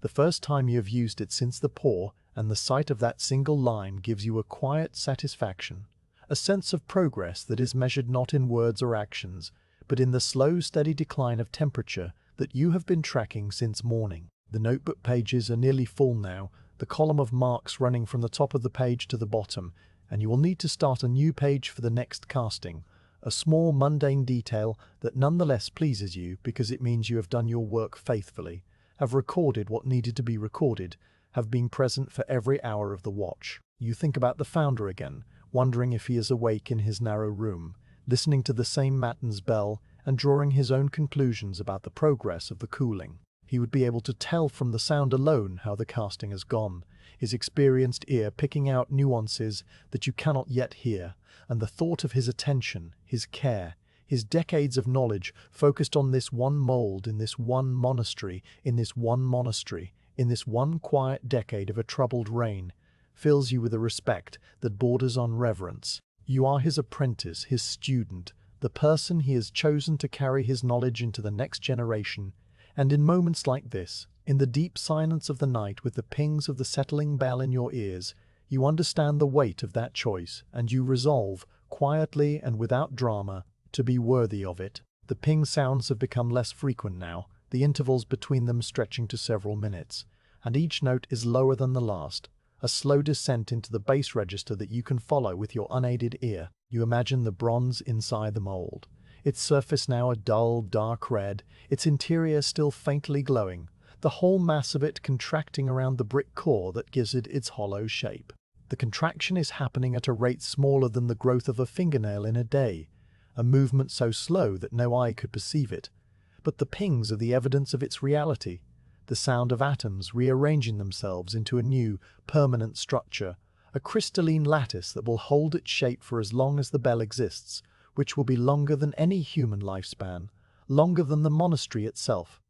the first time you have used it since the pour, and the sight of that single line gives you a quiet satisfaction, a sense of progress that is measured not in words or actions, but in the slow, steady decline of temperature that you have been tracking since morning. The notebook pages are nearly full now, the column of marks running from the top of the page to the bottom, and you will need to start a new page for the next casting, a small mundane detail that nonetheless pleases you because it means you have done your work faithfully, have recorded what needed to be recorded, have been present for every hour of the watch. You think about the founder again, wondering if he is awake in his narrow room, listening to the same matins bell and drawing his own conclusions about the progress of the cooling. He would be able to tell from the sound alone how the casting has gone, his experienced ear picking out nuances that you cannot yet hear, and the thought of his attention, his care, his decades of knowledge focused on this one mold in this one monastery, in this one monastery, in this one quiet decade of a troubled reign, fills you with a respect that borders on reverence. You are his apprentice, his student, the person he has chosen to carry his knowledge into the next generation, and in moments like this, in the deep silence of the night with the pings of the settling bell in your ears, you understand the weight of that choice, and you resolve, quietly and without drama, to be worthy of it. The ping sounds have become less frequent now, the intervals between them stretching to several minutes, and each note is lower than the last, a slow descent into the bass register that you can follow with your unaided ear. You imagine the bronze inside the mold, its surface now a dull, dark red, its interior still faintly glowing, the whole mass of it contracting around the brick core that gives it its hollow shape. The contraction is happening at a rate smaller than the growth of a fingernail in a day, a movement so slow that no eye could perceive it. But the pings are the evidence of its reality, the sound of atoms rearranging themselves into a new, permanent structure, a crystalline lattice that will hold its shape for as long as the bell exists, which will be longer than any human lifespan, longer than the monastery itself,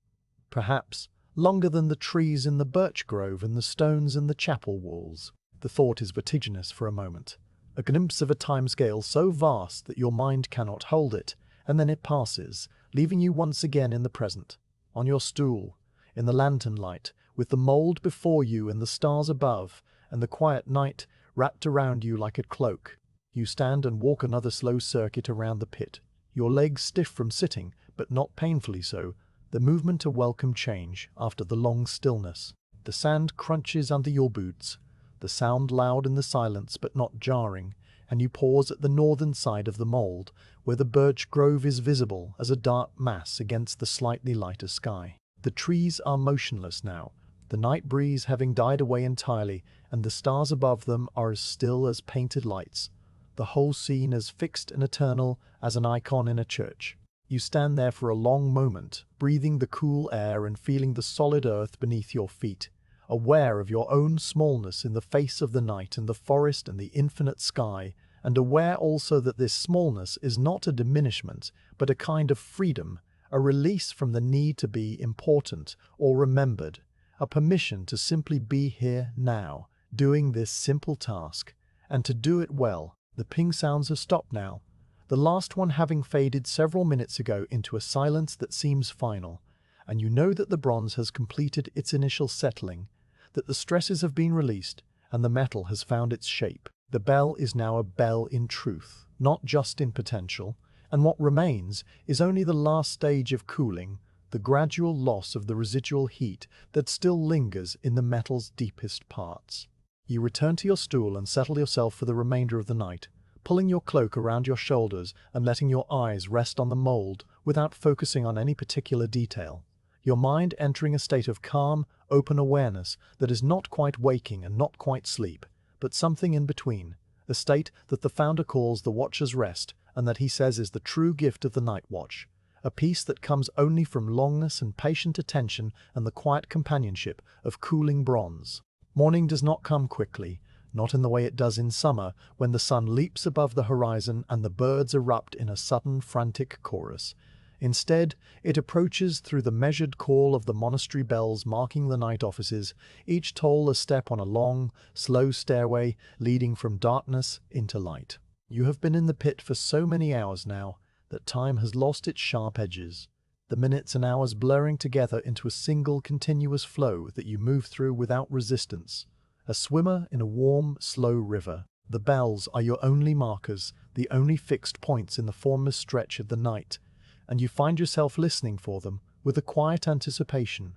perhaps longer than the trees in the birch grove and the stones in the chapel walls. The thought is vertiginous for a moment, a glimpse of a timescale so vast that your mind cannot hold it, and then it passes, leaving you once again in the present, on your stool, in the lantern light, with the mold before you and the stars above, and the quiet night wrapped around you like a cloak. You stand and walk another slow circuit around the pit, your legs stiff from sitting, but not painfully so, the movement a welcome change after the long stillness. The sand crunches under your boots, the sound loud in the silence but not jarring, and you pause at the northern side of the mold, where the birch grove is visible as a dark mass against the slightly lighter sky. The trees are motionless now, the night breeze having died away entirely, and the stars above them are as still as painted lights, the whole scene as fixed and eternal as an icon in a church. You stand there for a long moment, breathing the cool air and feeling the solid earth beneath your feet, aware of your own smallness in the face of the night and the forest and the infinite sky, and aware also that this smallness is not a diminishment, but a kind of freedom, a release from the need to be important or remembered, a permission to simply be here now, doing this simple task, and to do it well. The ping sounds have stopped now, the last one having faded several minutes ago into a silence that seems final, and you know that the bronze has completed its initial settling, that the stresses have been released, and the metal has found its shape. The bell is now a bell in truth, not just in potential, and what remains is only the last stage of cooling, the gradual loss of the residual heat that still lingers in the metal's deepest parts. You return to your stool and settle yourself for the remainder of the night, pulling your cloak around your shoulders and letting your eyes rest on the mold without focusing on any particular detail. Your mind entering a state of calm, open awareness that is not quite waking and not quite sleep, but something in between, a state that the founder calls the watcher's rest and that he says is the true gift of the night watch, a peace that comes only from longness and patient attention and the quiet companionship of cooling bronze. Morning does not come quickly, not in the way it does in summer when the sun leaps above the horizon and the birds erupt in a sudden frantic chorus. Instead, it approaches through the measured call of the monastery bells marking the night offices, each toll a step on a long, slow stairway leading from darkness into light. You have been in the pit for so many hours now that time has lost its sharp edges, the minutes and hours blurring together into a single continuous flow that you move through without resistance, a swimmer in a warm, slow river. The bells are your only markers, the only fixed points in the formless stretch of the night, and you find yourself listening for them with a quiet anticipation,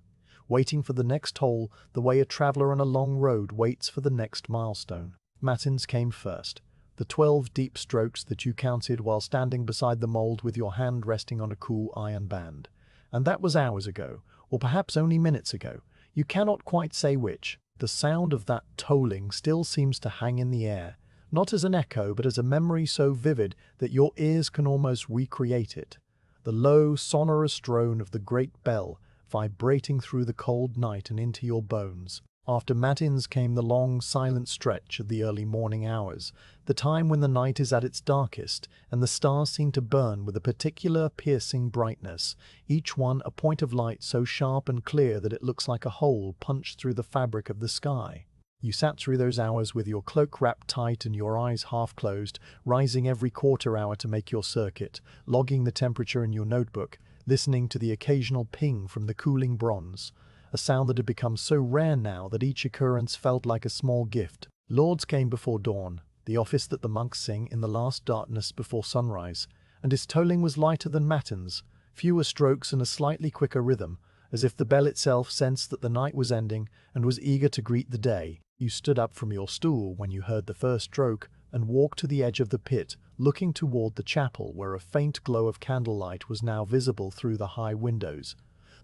waiting for the next toll the way a traveler on a long road waits for the next milestone. Matins came first, the 12 deep strokes that you counted while standing beside the mold with your hand resting on a cool iron band. And that was hours ago, or perhaps only minutes ago. You cannot quite say which. The sound of that tolling still seems to hang in the air, not as an echo but as a memory so vivid that your ears can almost recreate it. The low, sonorous drone of the great bell vibrating through the cold night and into your bones. After matins came the long, silent stretch of the early morning hours, the time when the night is at its darkest and the stars seem to burn with a particular piercing brightness, each one a point of light so sharp and clear that it looks like a hole punched through the fabric of the sky. You sat through those hours with your cloak wrapped tight and your eyes half closed, rising every quarter hour to make your circuit, logging the temperature in your notebook, listening to the occasional ping from the cooling bronze, a sound that had become so rare now that each occurrence felt like a small gift. Lauds came before dawn, the office that the monks sing in the last darkness before sunrise, and its tolling was lighter than matins, fewer strokes and a slightly quicker rhythm, as if the bell itself sensed that the night was ending and was eager to greet the day. You stood up from your stool when you heard the first stroke and walked to the edge of the pit, looking toward the chapel where a faint glow of candlelight was now visible through the high windows,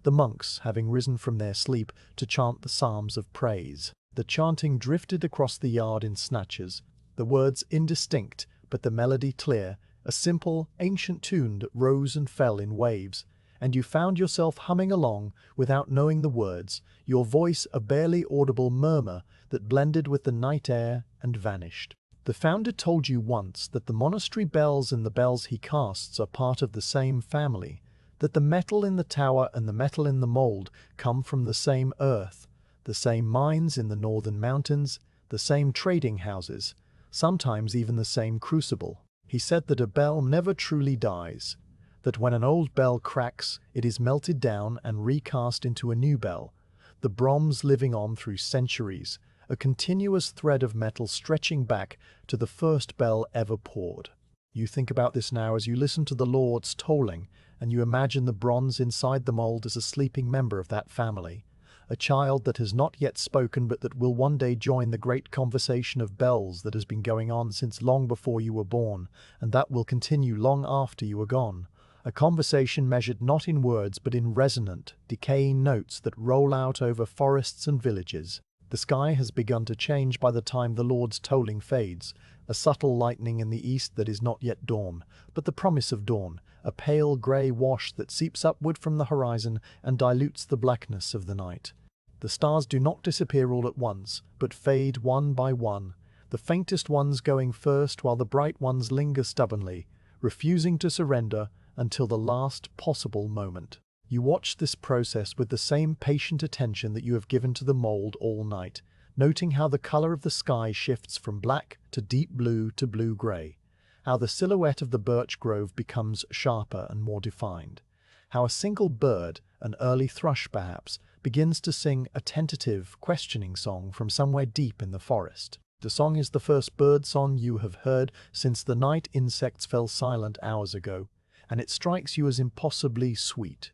the monks having risen from their sleep to chant the psalms of praise. The chanting drifted across the yard in snatches, the words indistinct but the melody clear, a simple, ancient tune that rose and fell in waves, and you found yourself humming along without knowing the words, your voice a barely audible murmur that blended with the night air and vanished. The founder told you once that the monastery bells and the bells he casts are part of the same family, that the metal in the tower and the metal in the mold come from the same earth, the same mines in the northern mountains, the same trading houses, sometimes even the same crucible. He said that a bell never truly dies, that when an old bell cracks, it is melted down and recast into a new bell, the bronze living on through centuries, a continuous thread of metal stretching back to the first bell ever poured. You think about this now as you listen to the Lord's tolling, and you imagine the bronze inside the mold as a sleeping member of that family, a child that has not yet spoken but that will one day join the great conversation of bells that has been going on since long before you were born, and that will continue long after you are gone. A conversation measured not in words but in resonant, decaying notes that roll out over forests and villages. The sky has begun to change by the time the Lord's tolling fades, a subtle lightening in the east that is not yet dawn, but the promise of dawn, a pale grey wash that seeps upward from the horizon and dilutes the blackness of the night. The stars do not disappear all at once, but fade one by one, the faintest ones going first while the bright ones linger stubbornly, refusing to surrender until the last possible moment. You watch this process with the same patient attention that you have given to the mold all night, noting how the color of the sky shifts from black to deep blue to blue-gray, how the silhouette of the birch grove becomes sharper and more defined, how a single bird, an early thrush perhaps, begins to sing a tentative, questioning song from somewhere deep in the forest. The song is the first bird song you have heard since the night insects fell silent hours ago, and it strikes you as impossibly sweet.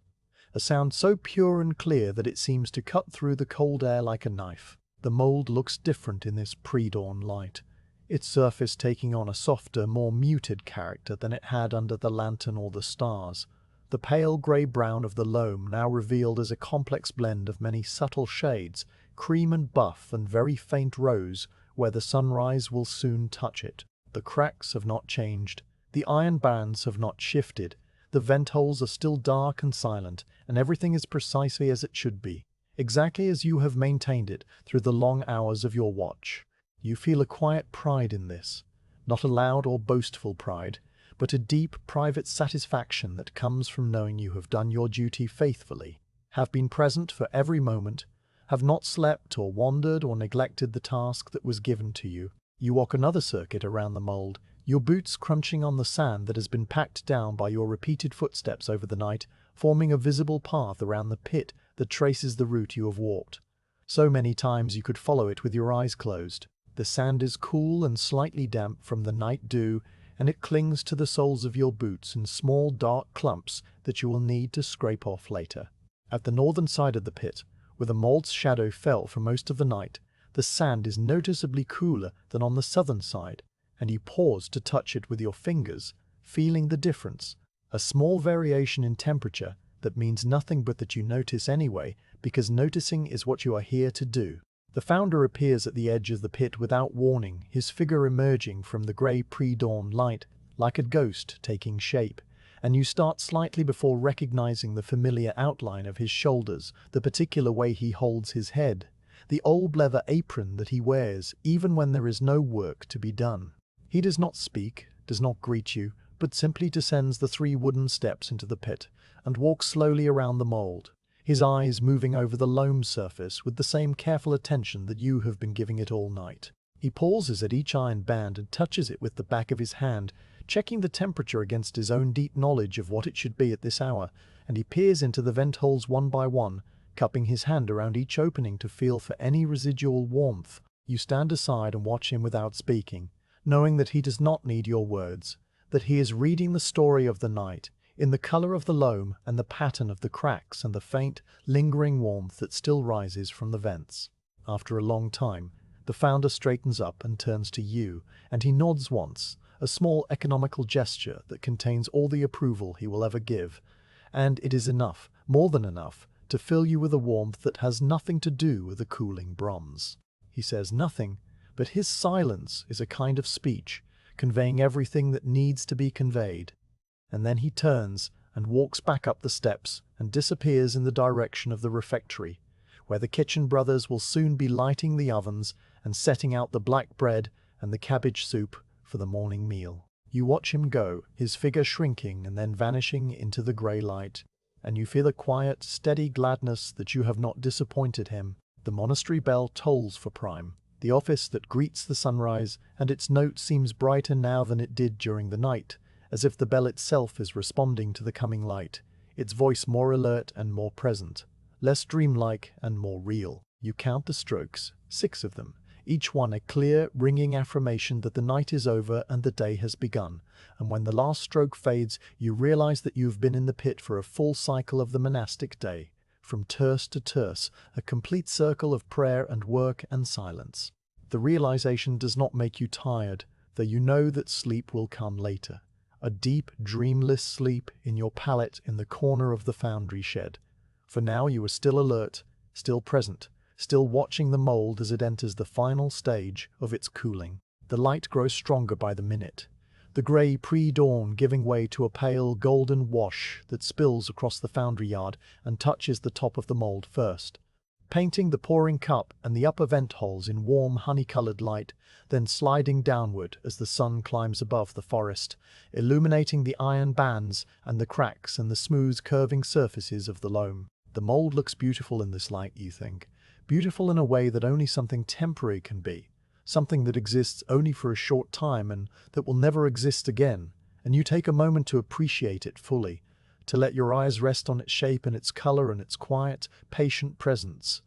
A sound so pure and clear that it seems to cut through the cold air like a knife. The mold looks different in this pre-dawn light, its surface taking on a softer, more muted character than it had under the lantern or the stars. The pale grey-brown of the loam now revealed as a complex blend of many subtle shades, cream and buff and very faint rose, where the sunrise will soon touch it. The cracks have not changed, the iron bands have not shifted, the vent holes are still dark and silent, and everything is precisely as it should be, exactly as you have maintained it through the long hours of your watch. You feel a quiet pride in this, not a loud or boastful pride, but a deep, private satisfaction that comes from knowing you have done your duty faithfully, have been present for every moment, have not slept or wandered or neglected the task that was given to you. You walk another circuit around the mold, your boots crunching on the sand that has been packed down by your repeated footsteps over the night, forming a visible path around the pit that traces the route you have walked. So many times you could follow it with your eyes closed. The sand is cool and slightly damp from the night dew, and it clings to the soles of your boots in small dark clumps that you will need to scrape off later. At the northern side of the pit, where the mold's shadow fell for most of the night, the sand is noticeably cooler than on the southern side, and you pause to touch it with your fingers, feeling the difference, a small variation in temperature that means nothing but that you notice anyway, because noticing is what you are here to do. The founder appears at the edge of the pit without warning, his figure emerging from the grey pre-dawn light, like a ghost taking shape, and you start slightly before recognizing the familiar outline of his shoulders, the particular way he holds his head, the old leather apron that he wears even when there is no work to be done. He does not speak, does not greet you, but simply descends the 3 wooden steps into the pit and walks slowly around the mold, his eyes moving over the loam surface with the same careful attention that you have been giving it all night. He pauses at each iron band and touches it with the back of his hand, checking the temperature against his own deep knowledge of what it should be at this hour, and he peers into the vent holes one by one, cupping his hand around each opening to feel for any residual warmth. You stand aside and watch him without speaking, knowing that he does not need your words, that he is reading the story of the night, in the color of the loam and the pattern of the cracks and the faint, lingering warmth that still rises from the vents. After a long time, the founder straightens up and turns to you, and he nods once, a small economical gesture that contains all the approval he will ever give, and it is enough, more than enough, to fill you with a warmth that has nothing to do with the cooling bronze. He says nothing, but his silence is a kind of speech, conveying everything that needs to be conveyed. And then he turns and walks back up the steps and disappears in the direction of the refectory, where the kitchen brothers will soon be lighting the ovens and setting out the black bread and the cabbage soup for the morning meal. You watch him go, his figure shrinking and then vanishing into the grey light, and you feel a quiet, steady gladness that you have not disappointed him. The monastery bell tolls for prime, the office that greets the sunrise, and its note seems brighter now than it did during the night, as if the bell itself is responding to the coming light, its voice more alert and more present, less dreamlike and more real. You count the strokes, 6 of them, each one a clear, ringing affirmation that the night is over and the day has begun, and when the last stroke fades, you realize that you have been in the pit for a full cycle of the monastic day, from terce to terce, a complete circle of prayer and work and silence. The realization does not make you tired, though you know that sleep will come later. A deep, dreamless sleep in your pallet in the corner of the foundry shed. For now you are still alert, still present, still watching the mold as it enters the final stage of its cooling. The light grows stronger by the minute, the grey pre-dawn giving way to a pale golden wash that spills across the foundry yard and touches the top of the mold first, painting the pouring cup and the upper vent holes in warm honey-colored light, then sliding downward as the sun climbs above the forest, illuminating the iron bands and the cracks and the smooth curving surfaces of the loam. The mold looks beautiful in this light, you think. Beautiful in a way that only something temporary can be. Something that exists only for a short time and that will never exist again. And you take a moment to appreciate it fully, to let your eyes rest on its shape and its color and its quiet, patient presence,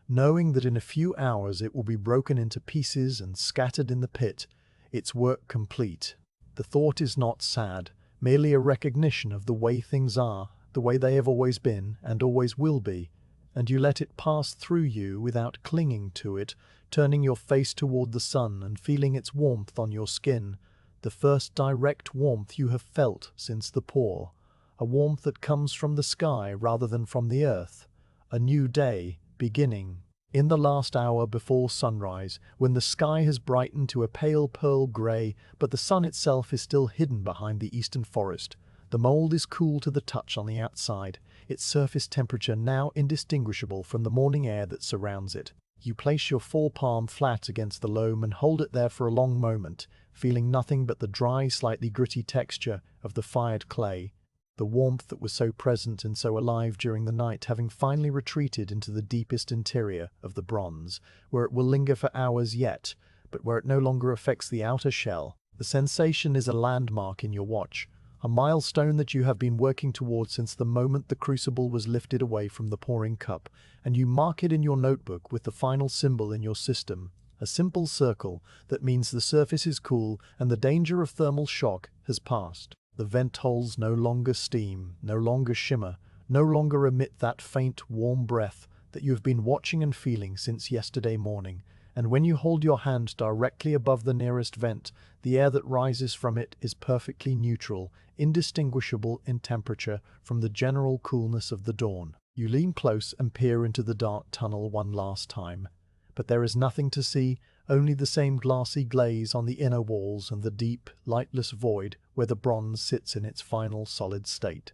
knowing that in a few hours it will be broken into pieces and scattered in the pit, its work complete. The thought is not sad, merely a recognition of the way things are, the way they have always been and always will be, and you let it pass through you without clinging to it, turning your face toward the sun and feeling its warmth on your skin, the first direct warmth you have felt since the pour, a warmth that comes from the sky rather than from the earth, a new day beginning. In the last hour before sunrise, when the sky has brightened to a pale pearl grey, but the sun itself is still hidden behind the eastern forest, the mold is cool to the touch on the outside, its surface temperature now indistinguishable from the morning air that surrounds it. You place your forepalm flat against the loam and hold it there for a long moment, feeling nothing but the dry, slightly gritty texture of the fired clay, the warmth that was so present and so alive during the night having finally retreated into the deepest interior of the bronze, where it will linger for hours yet, but where it no longer affects the outer shell. The sensation is a landmark in your watch, a milestone that you have been working towards since the moment the crucible was lifted away from the pouring cup, and you mark it in your notebook with the final symbol in your system, a simple circle that means the surface is cool and the danger of thermal shock has passed. The vent holes no longer steam, no longer shimmer, no longer emit that faint, warm breath that you have been watching and feeling since yesterday morning, and when you hold your hand directly above the nearest vent, the air that rises from it is perfectly neutral, indistinguishable in temperature from the general coolness of the dawn. You lean close and peer into the dark tunnel one last time, but there is nothing to see, only the same glassy glaze on the inner walls and the deep, lightless void where the bronze sits in its final solid state.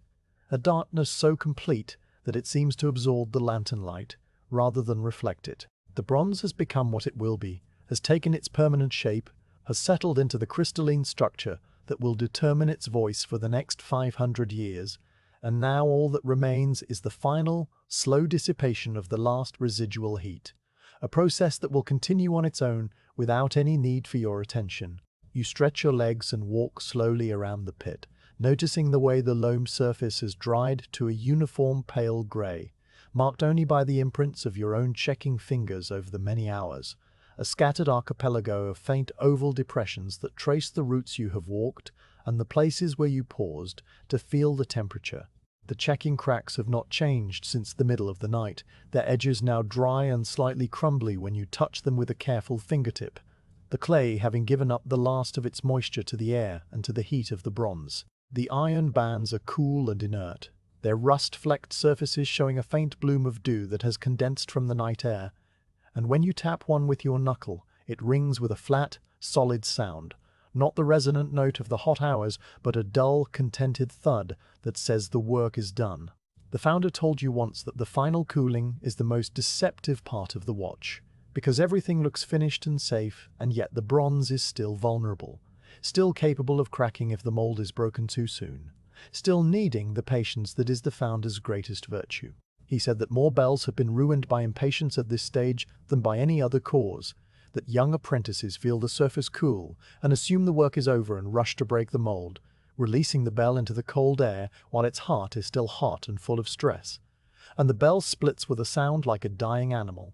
A darkness so complete that it seems to absorb the lantern light, rather than reflect it. The bronze has become what it will be, has taken its permanent shape, has settled into the crystalline structure that will determine its voice for the next 500 years, and now all that remains is the final, slow dissipation of the last residual heat, a process that will continue on its own without any need for your attention. You stretch your legs and walk slowly around the pit, noticing the way the loam surface has dried to a uniform pale grey, marked only by the imprints of your own checking fingers over the many hours, a scattered archipelago of faint oval depressions that trace the routes you have walked and the places where you paused to feel the temperature. The checking cracks have not changed since the middle of the night, their edges now dry and slightly crumbly when you touch them with a careful fingertip, the clay having given up the last of its moisture to the air and to the heat of the bronze. The iron bands are cool and inert, their rust-flecked surfaces showing a faint bloom of dew that has condensed from the night air, and when you tap one with your knuckle, it rings with a flat, solid sound, not the resonant note of the hot hours, but a dull, contented thud that says the work is done. The founder told you once that the final cooling is the most deceptive part of the watch, because everything looks finished and safe, and yet the bronze is still vulnerable, still capable of cracking if the mold is broken too soon, still needing the patience that is the founder's greatest virtue. He said that more bells have been ruined by impatience at this stage than by any other cause, that young apprentices feel the surface cool and assume the work is over and rush to break the mold, releasing the bell into the cold air while its heart is still hot and full of stress. And the bell splits with a sound like a dying animal,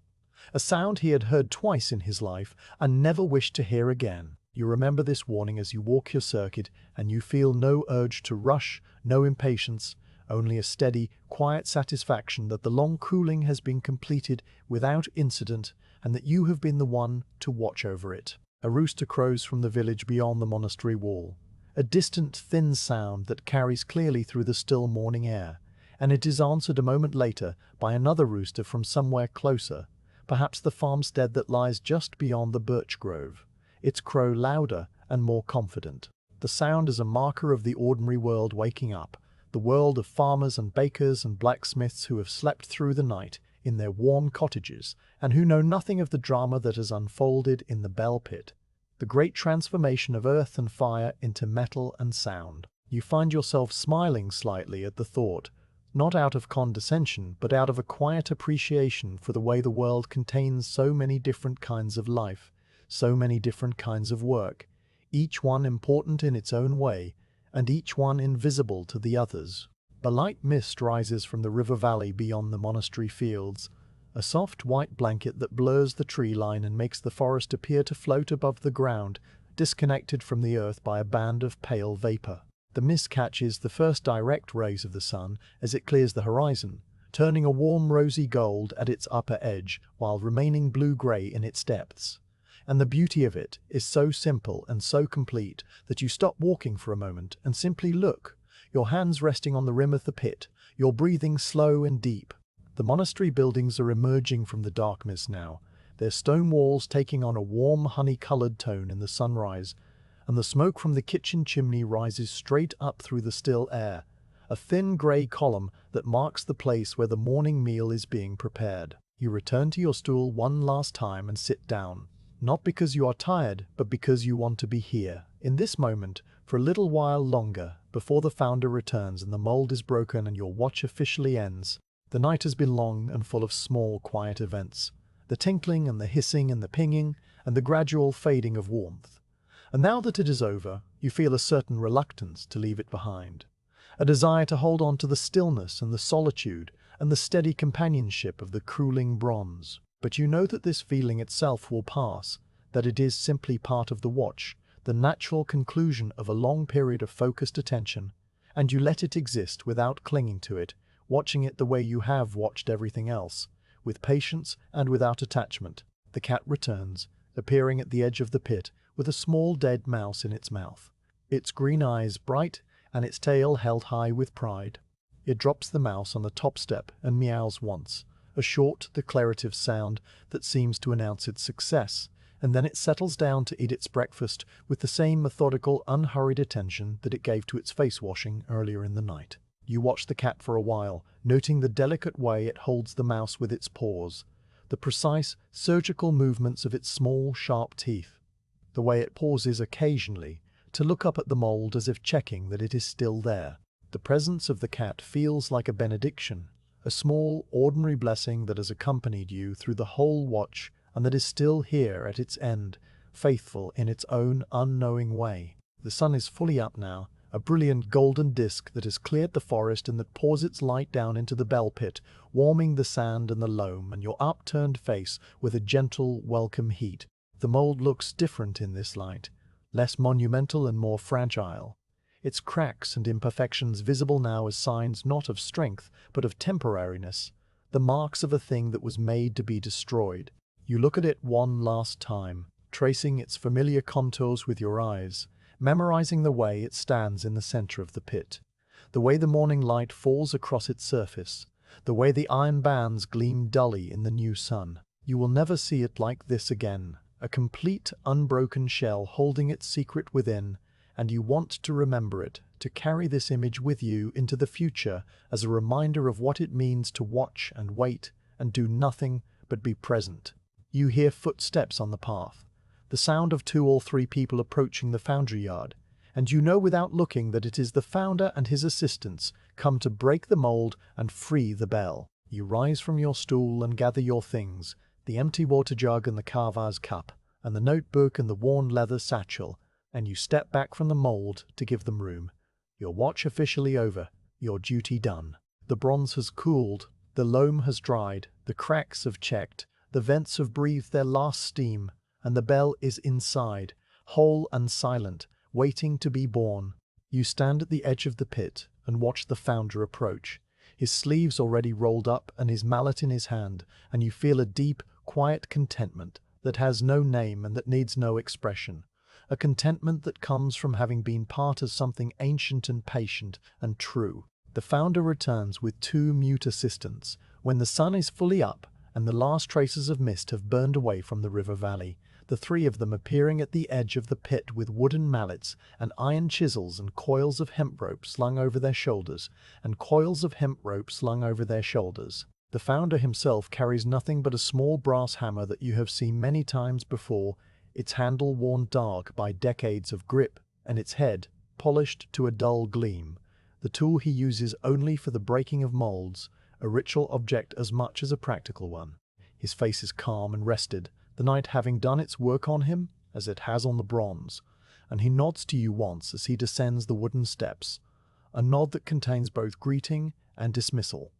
a sound he had heard twice in his life and never wished to hear again. You remember this warning as you walk your circuit, and you feel no urge to rush, no impatience, only a steady, quiet satisfaction that the long cooling has been completed without incident and that you have been the one to watch over it. A rooster crows from the village beyond the monastery wall, a distant, thin sound that carries clearly through the still morning air, and it is answered a moment later by another rooster from somewhere closer, perhaps the farmstead that lies just beyond the birch grove, its crow louder and more confident. The sound is a marker of the ordinary world waking up, the world of farmers and bakers and blacksmiths who have slept through the night in their warm cottages, and who know nothing of the drama that has unfolded in the bell pit. The great transformation of earth and fire into metal and sound. You find yourself smiling slightly at the thought, not out of condescension, but out of a quiet appreciation for the way the world contains so many different kinds of life, so many different kinds of work, each one important in its own way, and each one invisible to the others. A light mist rises from the river valley beyond the monastery fields, a soft white blanket that blurs the tree line and makes the forest appear to float above the ground, disconnected from the earth by a band of pale vapor. The mist catches the first direct rays of the sun as it clears the horizon, turning a warm rosy gold at its upper edge while remaining blue-gray in its depths. And the beauty of it is so simple and so complete that you stop walking for a moment and simply look, your hands resting on the rim of the pit, your breathing slow and deep. The monastery buildings are emerging from the dark mist now, their stone walls taking on a warm honey-colored tone in the sunrise, and the smoke from the kitchen chimney rises straight up through the still air, a thin grey column that marks the place where the morning meal is being prepared. You return to your stool one last time and sit down, not because you are tired, but because you want to be here, in this moment, for a little while longer, before the founder returns and the mold is broken and your watch officially ends. The night has been long and full of small, quiet events, the tinkling and the hissing and the pinging, and the gradual fading of warmth. And now that it is over, you feel a certain reluctance to leave it behind, a desire to hold on to the stillness and the solitude and the steady companionship of the cooling bronze. But you know that this feeling itself will pass, that it is simply part of the watch, the natural conclusion of a long period of focused attention, and you let it exist without clinging to it, watching it the way you have watched everything else, with patience and without attachment. The cat returns, appearing at the edge of the pit with a small dead mouse in its mouth, its green eyes bright and its tail held high with pride. It drops the mouse on the top step and meows once, a short, declarative sound that seems to announce its success, and then it settles down to eat its breakfast with the same methodical, unhurried attention that it gave to its face washing earlier in the night. You watch the cat for a while, noting the delicate way it holds the mouse with its paws, the precise, surgical movements of its small, sharp teeth, the way it pauses occasionally to look up at the mold as if checking that it is still there. The presence of the cat feels like a benediction, a small, ordinary blessing that has accompanied you through the whole watch and that is still here at its end, faithful in its own unknowing way. The sun is fully up now, a brilliant golden disk that has cleared the forest and that pours its light down into the bell pit, warming the sand and the loam and your upturned face with a gentle, welcome heat. The mold looks different in this light, less monumental and more fragile, its cracks and imperfections visible now as signs not of strength, but of temporariness, the marks of a thing that was made to be destroyed. You look at it one last time, tracing its familiar contours with your eyes, memorizing the way it stands in the center of the pit, the way the morning light falls across its surface, the way the iron bands gleam dully in the new sun. You will never see it like this again, a complete, unbroken shell holding its secret within, and you want to remember it, to carry this image with you into the future as a reminder of what it means to watch and wait and do nothing but be present. You hear footsteps on the path, the sound of 2 or 3 people approaching the foundry yard, and you know without looking that it is the founder and his assistants come to break the mold and free the bell. You rise from your stool and gather your things, the empty water jug and the kava's cup, and the notebook and the worn leather satchel, and you step back from the mold to give them room. Your watch officially over, your duty done. The bronze has cooled, the loam has dried, the cracks have checked, the vents have breathed their last steam, and the bell is inside, whole and silent, waiting to be born. You stand at the edge of the pit and watch the founder approach, his sleeves already rolled up and his mallet in his hand, and you feel a deep, quiet contentment that has no name and that needs no expression, a contentment that comes from having been part of something ancient and patient and true. The founder returns with 2 mute assistants when the sun is fully up and the last traces of mist have burned away from the river valley, the 3 of them appearing at the edge of the pit with wooden mallets and iron chisels and coils of hemp rope slung over their shoulders, The The founder himself carries nothing but a small brass hammer that you have seen many times before, its handle worn dark by decades of grip, and its head polished to a dull gleam. The tool he uses only for the breaking of molds, a ritual object as much as a practical one. His face is calm and rested, the night having done its work on him, as it has on the bronze, and he nods to you once as he descends the wooden steps, a nod that contains both greeting and dismissal,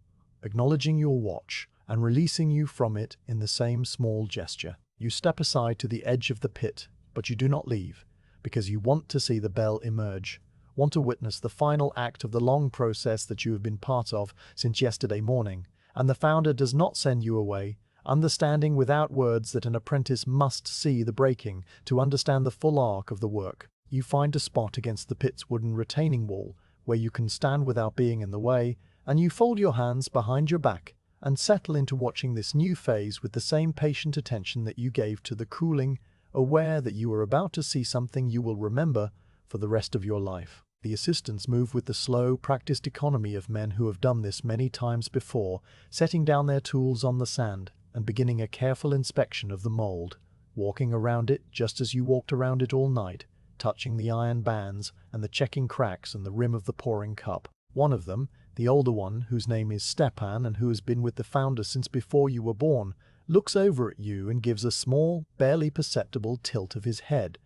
acknowledging your watch and releasing you from it in the same small gesture. You step aside to the edge of the pit, but you do not leave, because you want to see the bell emerge, want to witness the final act of the long process that you have been part of since yesterday morning, and the founder does not send you away, understanding without words that an apprentice must see the breaking to understand the full arc of the work. You find a spot against the pit's wooden retaining wall where you can stand without being in the way, and you fold your hands behind your back and settle into watching this new phase with the same patient attention that you gave to the cooling, aware that you are about to see something you will remember for the rest of your life. The assistants move with the slow, practiced economy of men who have done this many times before, setting down their tools on the sand and beginning a careful inspection of the mold, walking around it just as you walked around it all night, touching the iron bands and the checking cracks in the rim of the pouring cup. One of them, the older one, whose name is Stepan and who has been with the founder since before you were born, looks over at you and gives a small, barely perceptible tilt of his head,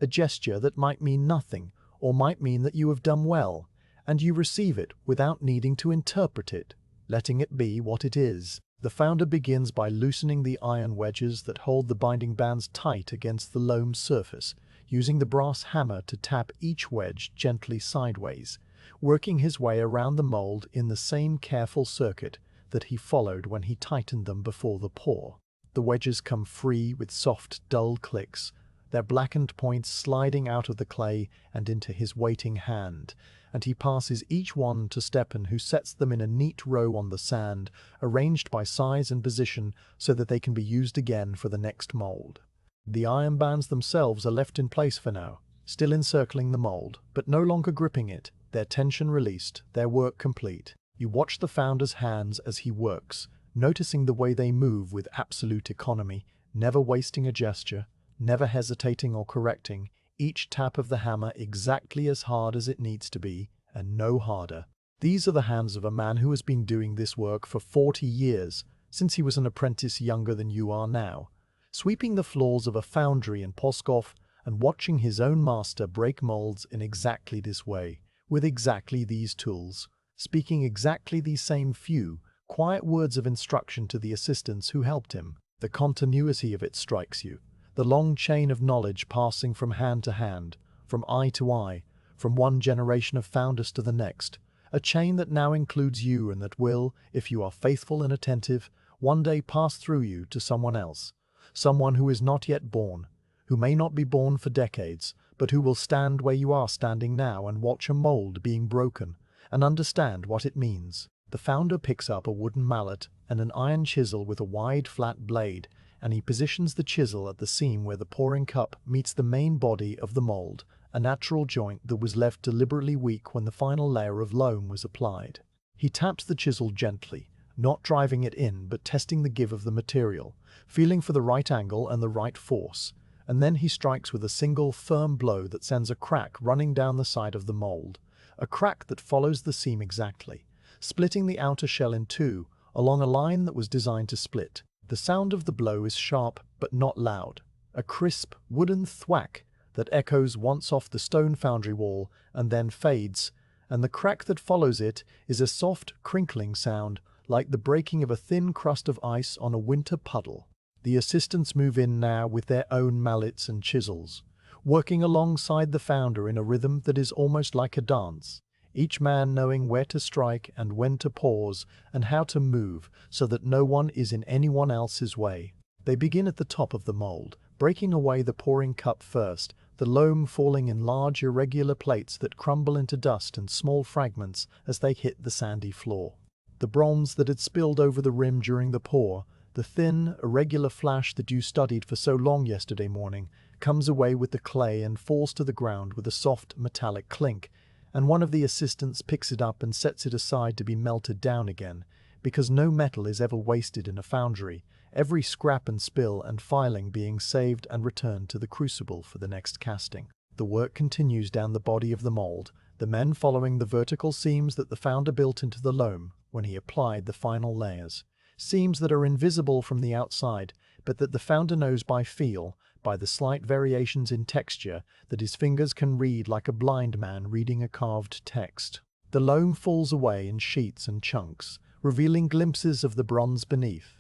a gesture that might mean nothing or might mean that you have done well, and you receive it without needing to interpret it, letting it be what it is. The founder begins by loosening the iron wedges that hold the binding bands tight against the loam surface, using the brass hammer to tap each wedge gently sideways, working his way around the mold in the same careful circuit that he followed when he tightened them before the pour. The wedges come free with soft, dull clicks, their blackened points sliding out of the clay and into his waiting hand, and he passes each one to Stepan, who sets them in a neat row on the sand, arranged by size and position so that they can be used again for the next mold. The iron bands themselves are left in place for now, still encircling the mold, but no longer gripping it, their tension released, their work complete. You watch the founder's hands as he works, noticing the way they move with absolute economy, never wasting a gesture, never hesitating or correcting, each tap of the hammer exactly as hard as it needs to be, and no harder. These are the hands of a man who has been doing this work for 40 years, since he was an apprentice younger than you are now, sweeping the floors of a foundry in Pskov and watching his own master break molds in exactly this way, with exactly these tools, speaking exactly these same few, quiet words of instruction to the assistants who helped him. The continuity of it strikes you. The long chain of knowledge passing from hand to hand, from eye to eye, from one generation of founders to the next, a chain that now includes you and that will, if you are faithful and attentive, one day pass through you to someone else, someone who is not yet born, who may not be born for decades, but who will stand where you are standing now and watch a mold being broken and understand what it means. The founder picks up a wooden mallet and an iron chisel with a wide flat blade, and he positions the chisel at the seam where the pouring cup meets the main body of the mold, a natural joint that was left deliberately weak when the final layer of loam was applied. He taps the chisel gently, not driving it in but testing the give of the material, feeling for the right angle and the right force, and then he strikes with a single firm blow that sends a crack running down the side of the mold, a crack that follows the seam exactly, splitting the outer shell in two along a line that was designed to split. The sound of the blow is sharp but not loud, a crisp wooden thwack that echoes once off the stone foundry wall and then fades, and the crack that follows it is a soft, crinkling sound like the breaking of a thin crust of ice on a winter puddle. The assistants move in now with their own mallets and chisels, working alongside the founder in a rhythm that is almost like a dance, each man knowing where to strike and when to pause and how to move so that no one is in anyone else's way. They begin at the top of the mold, breaking away the pouring cup first, the loam falling in large irregular plates that crumble into dust and small fragments as they hit the sandy floor. The bronze that had spilled over the rim during the pour, the thin, irregular flash that you studied for so long yesterday morning, comes away with the clay and falls to the ground with a soft metallic clink, and one of the assistants picks it up and sets it aside to be melted down again, because no metal is ever wasted in a foundry, every scrap and spill and filing being saved and returned to the crucible for the next casting. The work continues down the body of the mold, the men following the vertical seams that the founder built into the loam when he applied the final layers. Seams that are invisible from the outside, but that the founder knows by feel, by the slight variations in texture that his fingers can read like a blind man reading a carved text. The loam falls away in sheets and chunks, revealing glimpses of the bronze beneath.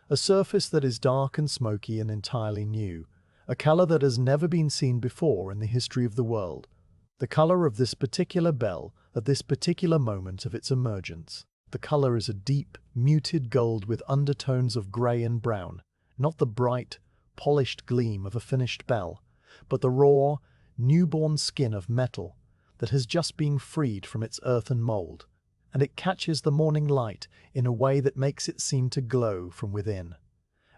A surface that is dark and smoky and entirely new, a color that has never been seen before in the history of the world. The color of this particular bell at this particular moment of its emergence. The color is a deep, muted gold with undertones of gray and brown, not the bright, polished gleam of a finished bell, but the raw, newborn skin of metal that has just been freed from its earthen mold, and it catches the morning light in a way that makes it seem to glow from within.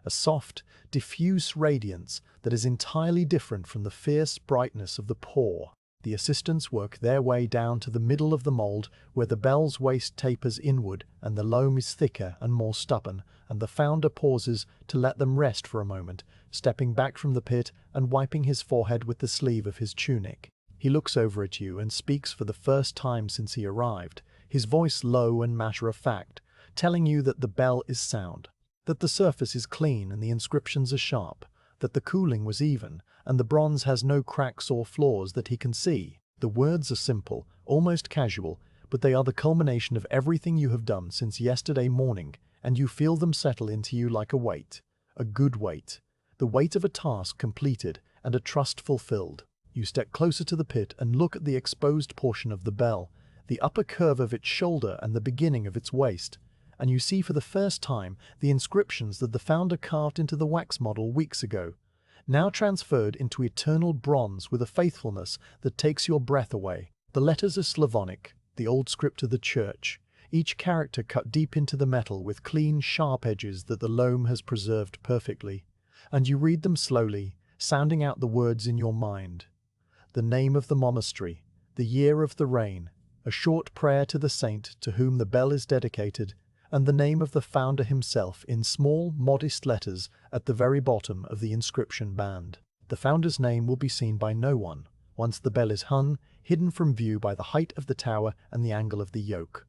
A soft, diffuse radiance that is entirely different from the fierce brightness of the pour. The assistants work their way down to the middle of the mold where the bell's waist tapers inward and the loam is thicker and more stubborn, and the founder pauses to let them rest for a moment, stepping back from the pit and wiping his forehead with the sleeve of his tunic. He looks over at you and speaks for the first time since he arrived, his voice low and matter-of-fact, telling you that the bell is sound, that the surface is clean and the inscriptions are sharp, that the cooling was even, and the bronze has no cracks or flaws that he can see. The words are simple, almost casual, but they are the culmination of everything you have done since yesterday morning, and you feel them settle into you like a weight, a good weight, the weight of a task completed and a trust fulfilled. You step closer to the pit and look at the exposed portion of the bell, the upper curve of its shoulder and the beginning of its waist, and you see for the first time the inscriptions that the founder carved into the wax model weeks ago, now transferred into eternal bronze with a faithfulness that takes your breath away. The letters are Slavonic, the old script of the church, each character cut deep into the metal with clean, sharp edges that the loam has preserved perfectly, and you read them slowly, sounding out the words in your mind. The name of the monastery, the year of the rain, a short prayer to the saint to whom the bell is dedicated, and the name of the founder himself in small, modest letters at the very bottom of the inscription band. The founder's name will be seen by no one, once the bell is hung, hidden from view by the height of the tower and the angle of the yoke.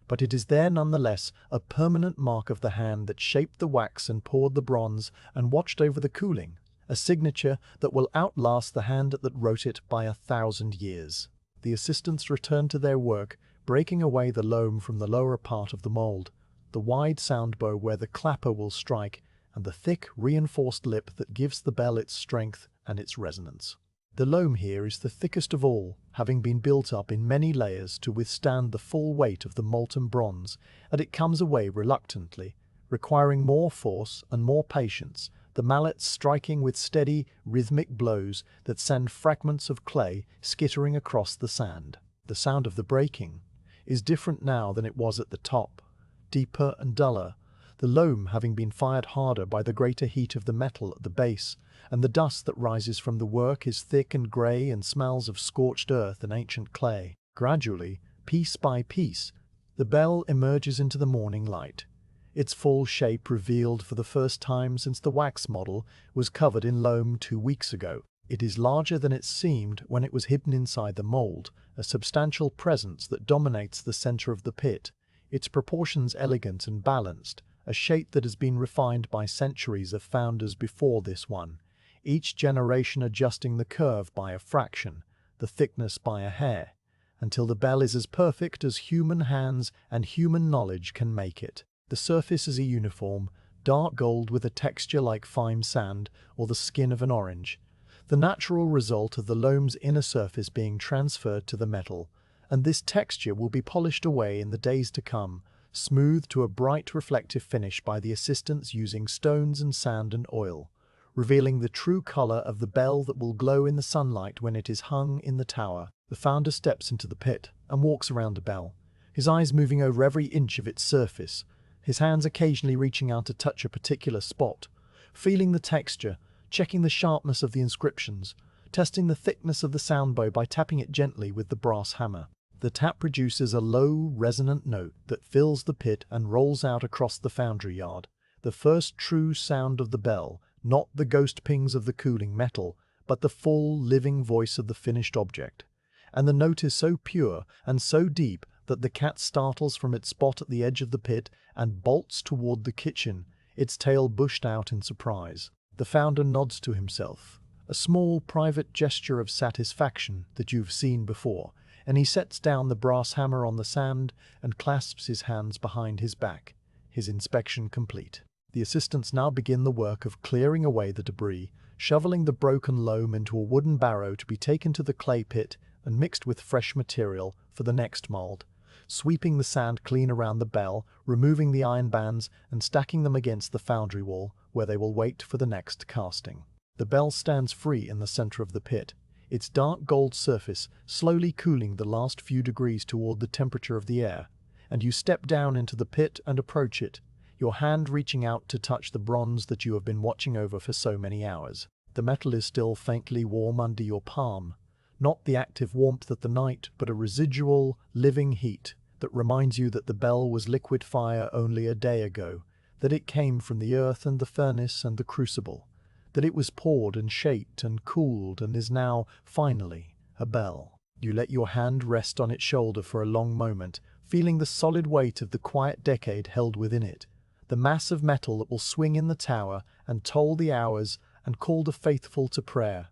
But it is there nonetheless, a permanent mark of the hand that shaped the wax and poured the bronze and watched over the cooling, a signature that will outlast the hand that wrote it by 1,000 years. The assistants return to their work, breaking away the loam from the lower part of the mold, the wide sound bow where the clapper will strike, and the thick, reinforced lip that gives the bell its strength and its resonance. The loam here is the thickest of all, having been built up in many layers to withstand the full weight of the molten bronze, and it comes away reluctantly, requiring more force and more patience, the mallets striking with steady, rhythmic blows that send fragments of clay skittering across the sand. The sound of the breaking is different now than it was at the top, deeper and duller, the loam having been fired harder by the greater heat of the metal at the base, and the dust that rises from the work is thick and grey and smells of scorched earth and ancient clay. Gradually, piece by piece, the bell emerges into the morning light, its full shape revealed for the first time since the wax model was covered in loam 2 weeks ago. It is larger than it seemed when it was hidden inside the mold, a substantial presence that dominates the center of the pit, its proportions elegant and balanced, a shape that has been refined by centuries of founders before this one, each generation adjusting the curve by a fraction, the thickness by a hair, until the bell is as perfect as human hands and human knowledge can make it. The surface is a uniform, dark gold with a texture like fine sand or the skin of an orange, the natural result of the loam's inner surface being transferred to the metal, and this texture will be polished away in the days to come, smoothed to a bright reflective finish by the assistants using stones and sand and oil, revealing the true color of the bell that will glow in the sunlight when it is hung in the tower. The founder steps into the pit and walks around the bell, his eyes moving over every inch of its surface, his hands occasionally reaching out to touch a particular spot, feeling the texture, checking the sharpness of the inscriptions, testing the thickness of the sound bow by tapping it gently with the brass hammer. The tap produces a low, resonant note that fills the pit and rolls out across the foundry yard, the first true sound of the bell, not the ghost pings of the cooling metal, but the full, living voice of the finished object. And the note is so pure and so deep that the cat startles from its spot at the edge of the pit and bolts toward the kitchen, its tail bushed out in surprise. The founder nods to himself, a small private gesture of satisfaction that you've seen before, and he sets down the brass hammer on the sand and clasps his hands behind his back, his inspection complete. The assistants now begin the work of clearing away the debris, shoveling the broken loam into a wooden barrow to be taken to the clay pit and mixed with fresh material for the next mold, sweeping the sand clean around the bell, removing the iron bands and stacking them against the foundry wall where they will wait for the next casting. The bell stands free in the center of the pit, its dark gold surface slowly cooling the last few degrees toward the temperature of the air, and you step down into the pit and approach it, your hand reaching out to touch the bronze that you have been watching over for so many hours. The metal is still faintly warm under your palm, not the active warmth of the night, but a residual, living heat that reminds you that the bell was liquid fire only a day ago, that it came from the earth and the furnace and the crucible, that it was poured and shaped and cooled and is now, finally, a bell. You let your hand rest on its shoulder for a long moment, feeling the solid weight of the quiet decade held within it, the mass of metal that will swing in the tower and toll the hours and call the faithful to prayer,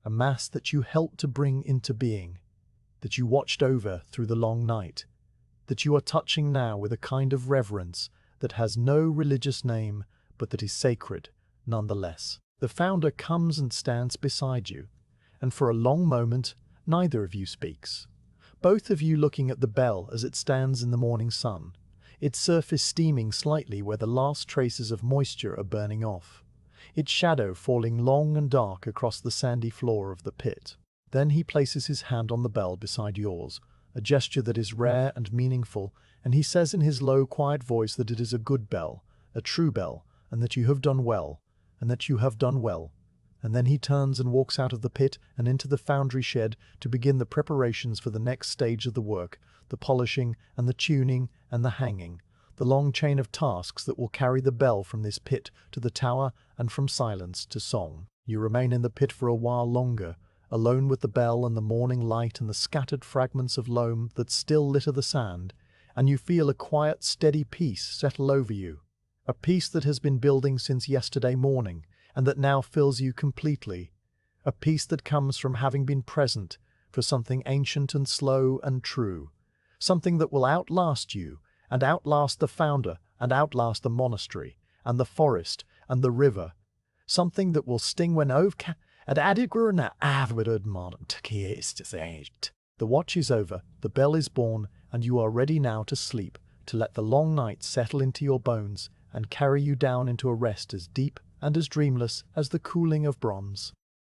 a mass that you helped to bring into being, that you watched over through the long night, that you are touching now with a kind of reverence that has no religious name but that is sacred nonetheless. The founder comes and stands beside you, and for a long moment neither of you speaks, both of you looking at the bell as it stands in the morning sun, its surface steaming slightly where the last traces of moisture are burning off, its shadow falling long and dark across the sandy floor of the pit. Then he places his hand on the bell beside yours, a gesture that is rare and meaningful, and he says in his low, quiet voice that it is a good bell, a true bell, and that you have done well, and that you have done well. And then he turns and walks out of the pit and into the foundry shed to begin the preparations for the next stage of the work, the polishing and the tuning and the hanging, the long chain of tasks that will carry the bell from this pit to the tower and from silence to song. You remain in the pit for a while longer, alone with the bell and the morning light and the scattered fragments of loam that still litter the sand, and you feel a quiet, steady peace settle over you, a peace that has been building since yesterday morning and that now fills you completely, a peace that comes from having been present for something ancient and slow and true, something that will outlast you and outlast the founder and outlast the monastery and the forest and the river, something that will sting when The watch is over, the bell is born, and you are ready now to sleep, to let the long night settle into your bones and carry you down into a rest as deep and as dreamless as the cooling of bronze.